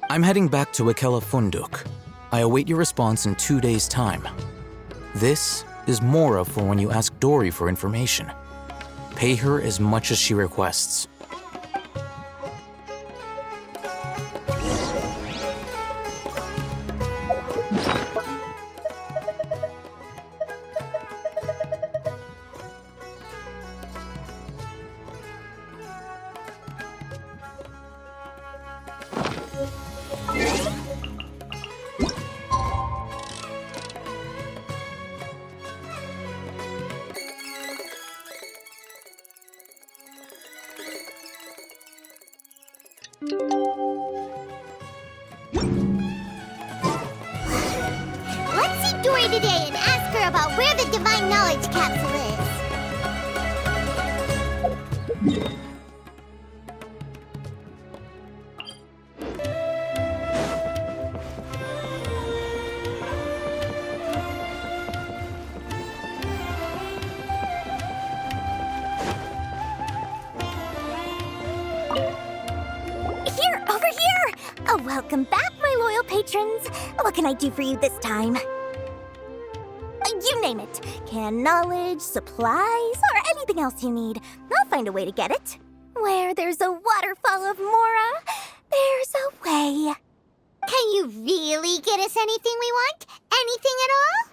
Speaker 8: I'm heading back to Akela Funduk. I await your response in 2 days' time. This is Mora for when you ask Dory for information. Pay her as much as she requests.
Speaker 1: Let's see Dory today and ask her about where the Divine Knowledge Capsule is.
Speaker 10: Here, over here! Oh, welcome back, my loyal patrons. What can I do for you this time? You name it. Can knowledge, supplies, or anything else you need. I'll find a way to get it. Where there's a waterfall of Mora, there's a way.
Speaker 1: Can you really get us anything we want? Anything at all?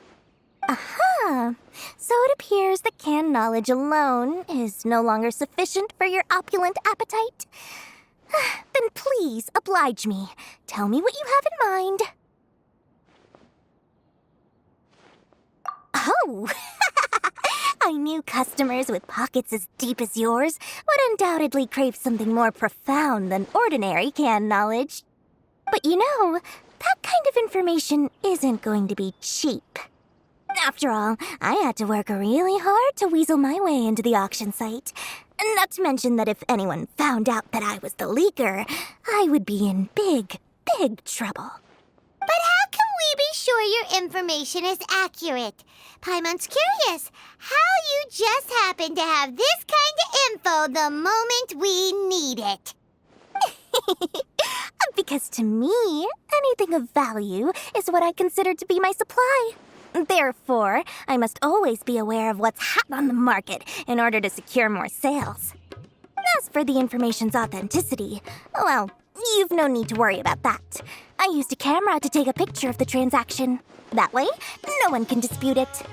Speaker 10: Aha! So it appears that canned knowledge alone is no longer sufficient for your opulent appetite. Then please oblige me. Tell me what you have in mind. Oh! I knew customers with pockets as deep as yours would undoubtedly crave something more profound than ordinary canned knowledge. But you know, that kind of information isn't going to be cheap. After all, I had to work really hard to weasel my way into the auction site. Not to mention that if anyone found out that I was the leaker, I would be in big, big trouble.
Speaker 1: But how can we be sure your information is accurate. Paimon's curious how you just happen to have this kind of info the moment we need it.
Speaker 10: Because to me, anything of value is what I consider to be my supply. Therefore, I must always be aware of what's hot on the market in order to secure more sales. As for the information's authenticity, well, you've no need to worry about that. I used a camera to take a picture of the transaction. That way, no one can dispute it.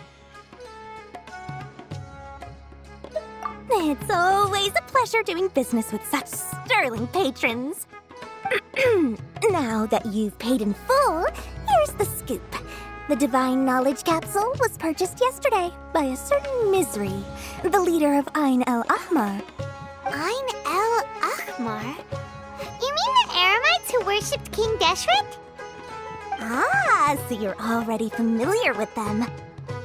Speaker 10: It's always a pleasure doing business with such sterling patrons. Now that you've paid in full, here's the scoop. The Divine Knowledge Capsule was purchased yesterday by a certain Misery, the leader of Ain El Ahmar.
Speaker 1: Ain El Ahmar? You mean the Eremites who worshipped King Deshret?
Speaker 10: Ah, so you're already familiar with them.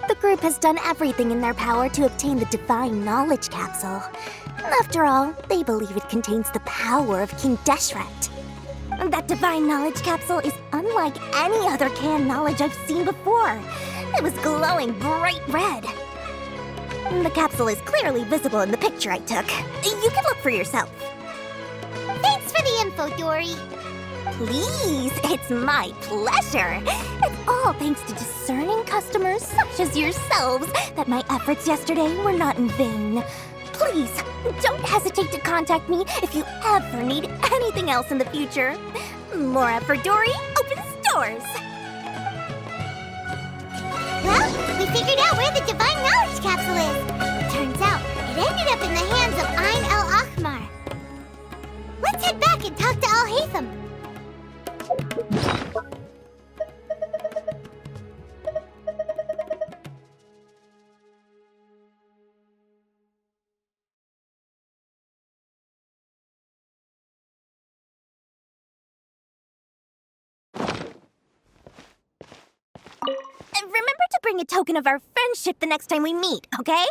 Speaker 10: The group has done everything in their power to obtain the Divine Knowledge Capsule. After all, they believe it contains the power of King Deshret. That Divine Knowledge Capsule is unlike any other canned knowledge I've seen before. It was glowing bright red. The capsule is clearly visible in the picture I took. You can look for yourself.
Speaker 1: Thanks for the info, Dory.
Speaker 10: Please, it's my pleasure. It's all thanks to discerning customers such as yourselves that my efforts yesterday were not in vain. Please, don't hesitate to contact me if you ever need anything else in the future. More effort, Dory, opens doors.
Speaker 1: Well, we figured out where the Divine Knowledge Capsule is. Turns out, it ended up in the hands of Ain El Ahmar. Let's head back and talk to Al-Haytham.
Speaker 10: Remember to bring a token of our friendship the next time we meet, okay?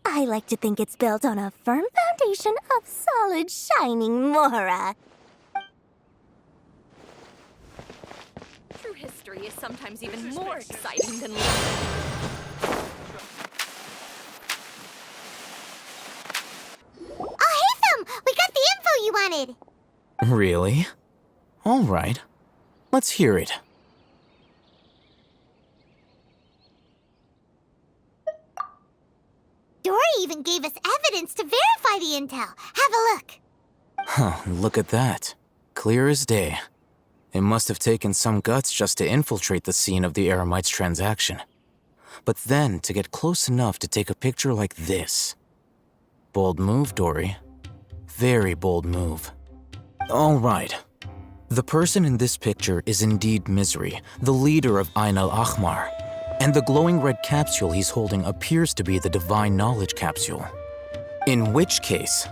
Speaker 10: I like to think it's built on a firm foundation of solid, shining Mora.
Speaker 2: True history is sometimes even more exciting than life.
Speaker 1: Al-Haytham! We got the info you wanted!
Speaker 8: Really? All right. Let's hear it.
Speaker 1: Dory even gave us evidence to verify the intel. Have a look.
Speaker 8: Huh, look at that. Clear as day. It must have taken some guts just to infiltrate the scene of the Eremites' transaction. But then to get close enough to take a picture like this. Bold move, Dory. Very bold move. All right. The person in this picture is indeed Misery, the leader of Ain El Ahmar. And the glowing red capsule he's holding appears to be the Divine Knowledge Capsule. In which case,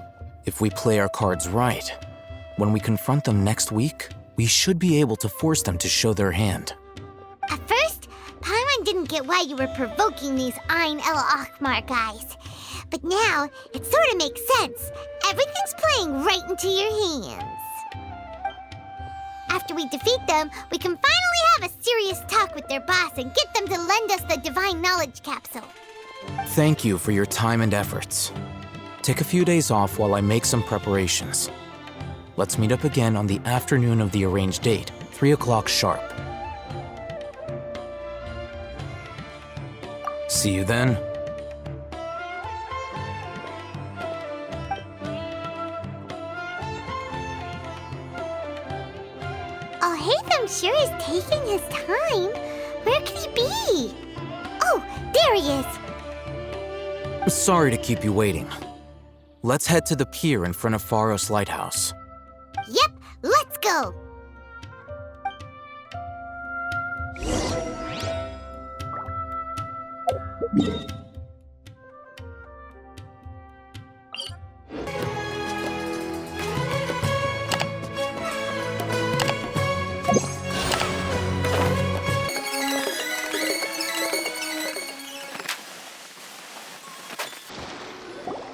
Speaker 8: if we play our cards right, when we confront them next week, we should be able to force them to show their hand.
Speaker 1: At first, Paimon didn't get why you were provoking these Ain El Ahmar guys. But now, it sort of makes sense. Everything's playing right into your hands. After we defeat them, we can finally have a serious talk with their boss and get them to lend us the Divine Knowledge Capsule.
Speaker 8: Thank you for your time and efforts. Take a few days off while I make some preparations. Let's meet up again on the afternoon of the arranged date, 3 o'clock sharp. See you then.
Speaker 1: Al-Haytham sure is taking his time. Where could he be? Oh, there he is.
Speaker 8: Sorry to keep you waiting. Let's head to the pier in front of Pharos Lighthouse.
Speaker 1: Yep, let's go.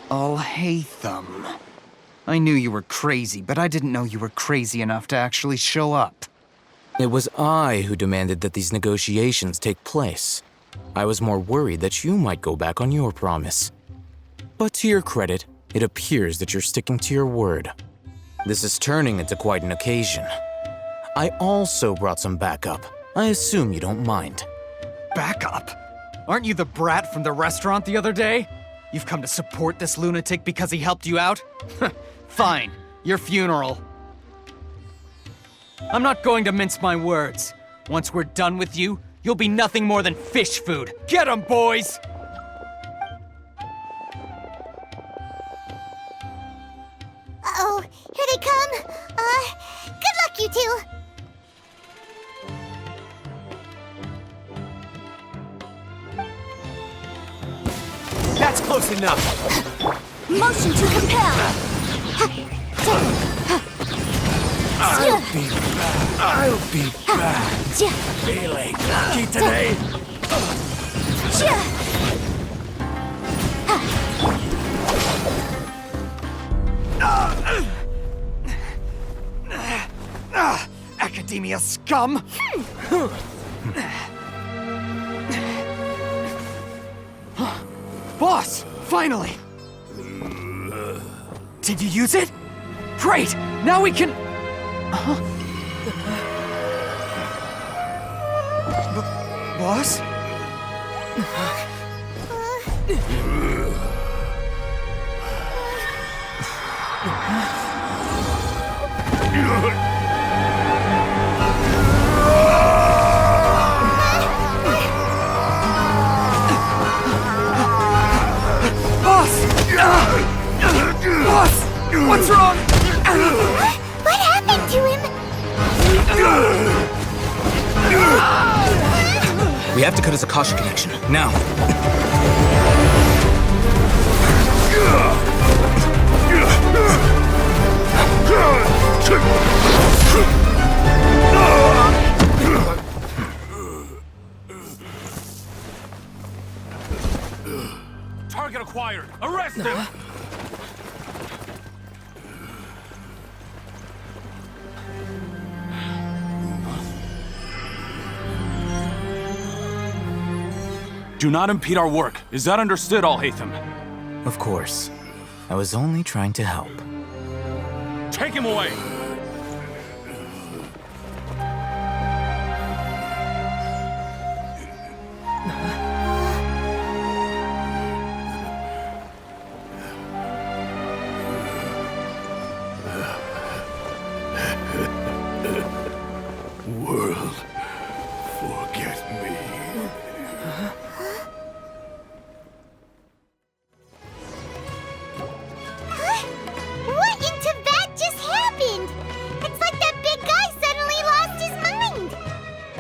Speaker 26: Al-Haytham. I knew you were crazy, but I didn't know you were crazy enough to actually show up.
Speaker 8: It was I who demanded that these negotiations take place. I was more worried that you might go back on your promise. But to your credit, it appears that you're sticking to your word. This is turning into quite an occasion. I also brought some backup. I assume you don't mind.
Speaker 26: Backup? Aren't you the brat from the restaurant the other day? You've come to support this lunatic because he helped you out? Fine, your funeral. I'm not going to mince my words. Once we're done with you, you'll be nothing more than fish food. Get 'em, boys!
Speaker 1: Uh-oh, here they come. Good luck, you two.
Speaker 26: That's close enough.
Speaker 10: Motion to compel.
Speaker 5: I'll be back. Feeling lucky today.
Speaker 26: Academia scum! Boss! Finally! Did you use it? Great! Now we can... Boss? Boss! What's wrong?
Speaker 1: What happened to him?
Speaker 8: We have to cut his Akasha connection, now.
Speaker 13: Target acquired! Arrest him!
Speaker 7: Do not impede our work. Is that understood, Al-Haytham?
Speaker 8: Of course. I was only trying to help.
Speaker 13: Take him away!
Speaker 5: World, forget me.
Speaker 1: What in Tibet just happened? It's like that big guy suddenly lost his mind.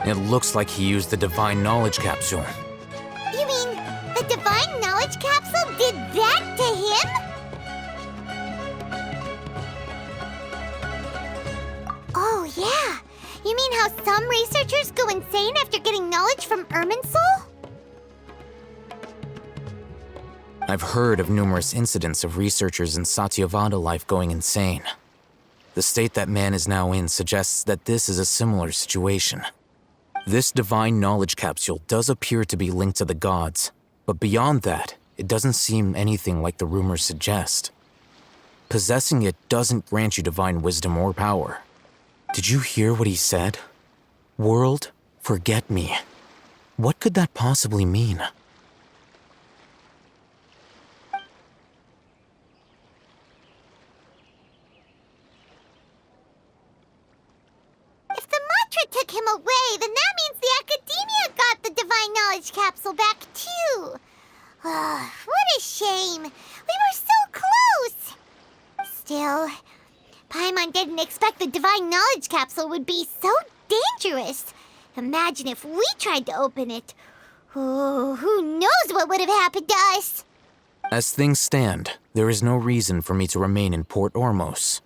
Speaker 8: It looks like he used the Divine Knowledge Capsule.
Speaker 1: You mean the Divine Knowledge Capsule did that to him? Oh, yeah. You mean how some researchers go insane after getting knowledge from Irminsul?
Speaker 8: I've heard of numerous incidents of researchers in Satyavada life going insane. The state that man is now in suggests that this is a similar situation. This Divine Knowledge Capsule does appear to be linked to the gods, but beyond that, it doesn't seem anything like the rumors suggest. Possessing it doesn't grant you divine wisdom or power. Did you hear what he said? World, forget me. What could that possibly mean?
Speaker 1: If the mantra took him away, then that means the Academia got the Divine Knowledge Capsule back too. What a shame. We were so close. Still, Paimon didn't expect the Divine Knowledge Capsule would be so dangerous. Imagine if we tried to open it. Oh, who knows what would have happened to us?
Speaker 8: As things stand, there is no reason for me to remain in Port Ormos.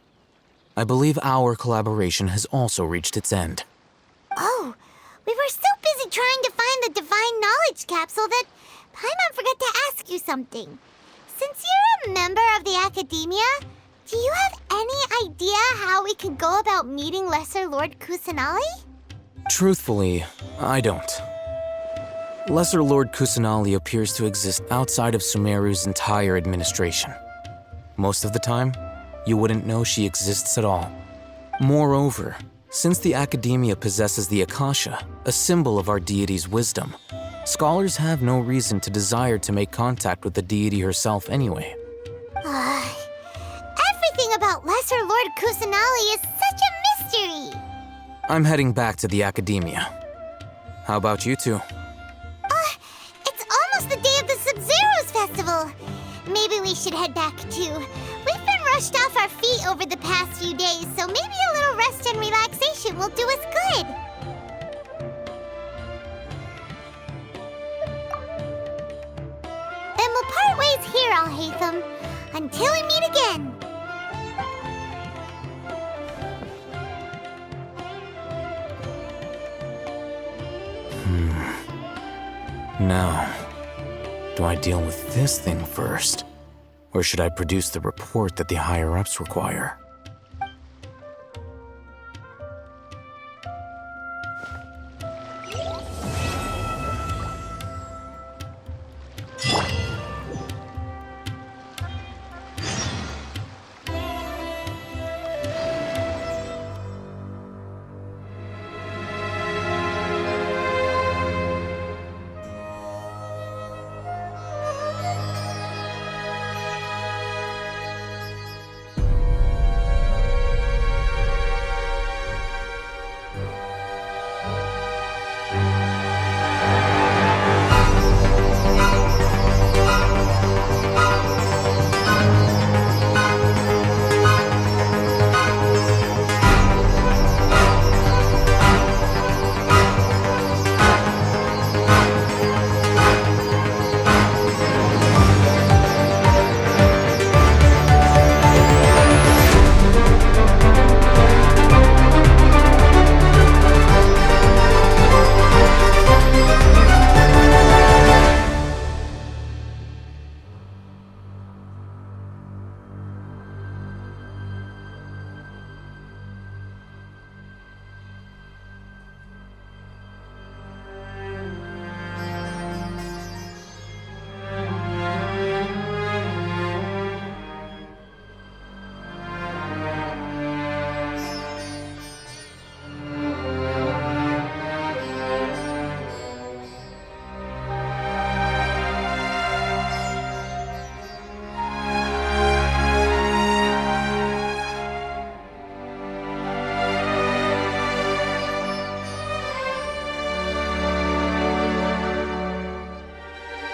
Speaker 8: I believe our collaboration has also reached its end.
Speaker 1: Oh, we were so busy trying to find the Divine Knowledge Capsule that Paimon forgot to ask you something. Since you're a member of the Academia, do you have any idea how we could go about meeting Lesser Lord Kusanali?
Speaker 8: Truthfully, I don't. Lesser Lord Kusanali appears to exist outside of Sumeru's entire administration. Most of the time, you wouldn't know she exists at all. Moreover, since the Academia possesses the Akasha, a symbol of our deity's wisdom, scholars have no reason to desire to make contact with the deity herself anyway.
Speaker 1: Everything about Lesser Lord Kusanali is such a mystery!
Speaker 8: I'm heading back to the Academia. How about you two?
Speaker 1: It's almost the day of the Sub-Zeros Festival! Maybe we should head back too. We've been rushed off our feet over the past few days, so maybe a little rest and relaxation will do us good. Then we'll part ways here, Alhaitham. Until we meet again.
Speaker 8: Now, do I deal with this thing first? Or should I produce the report that the higher-ups require?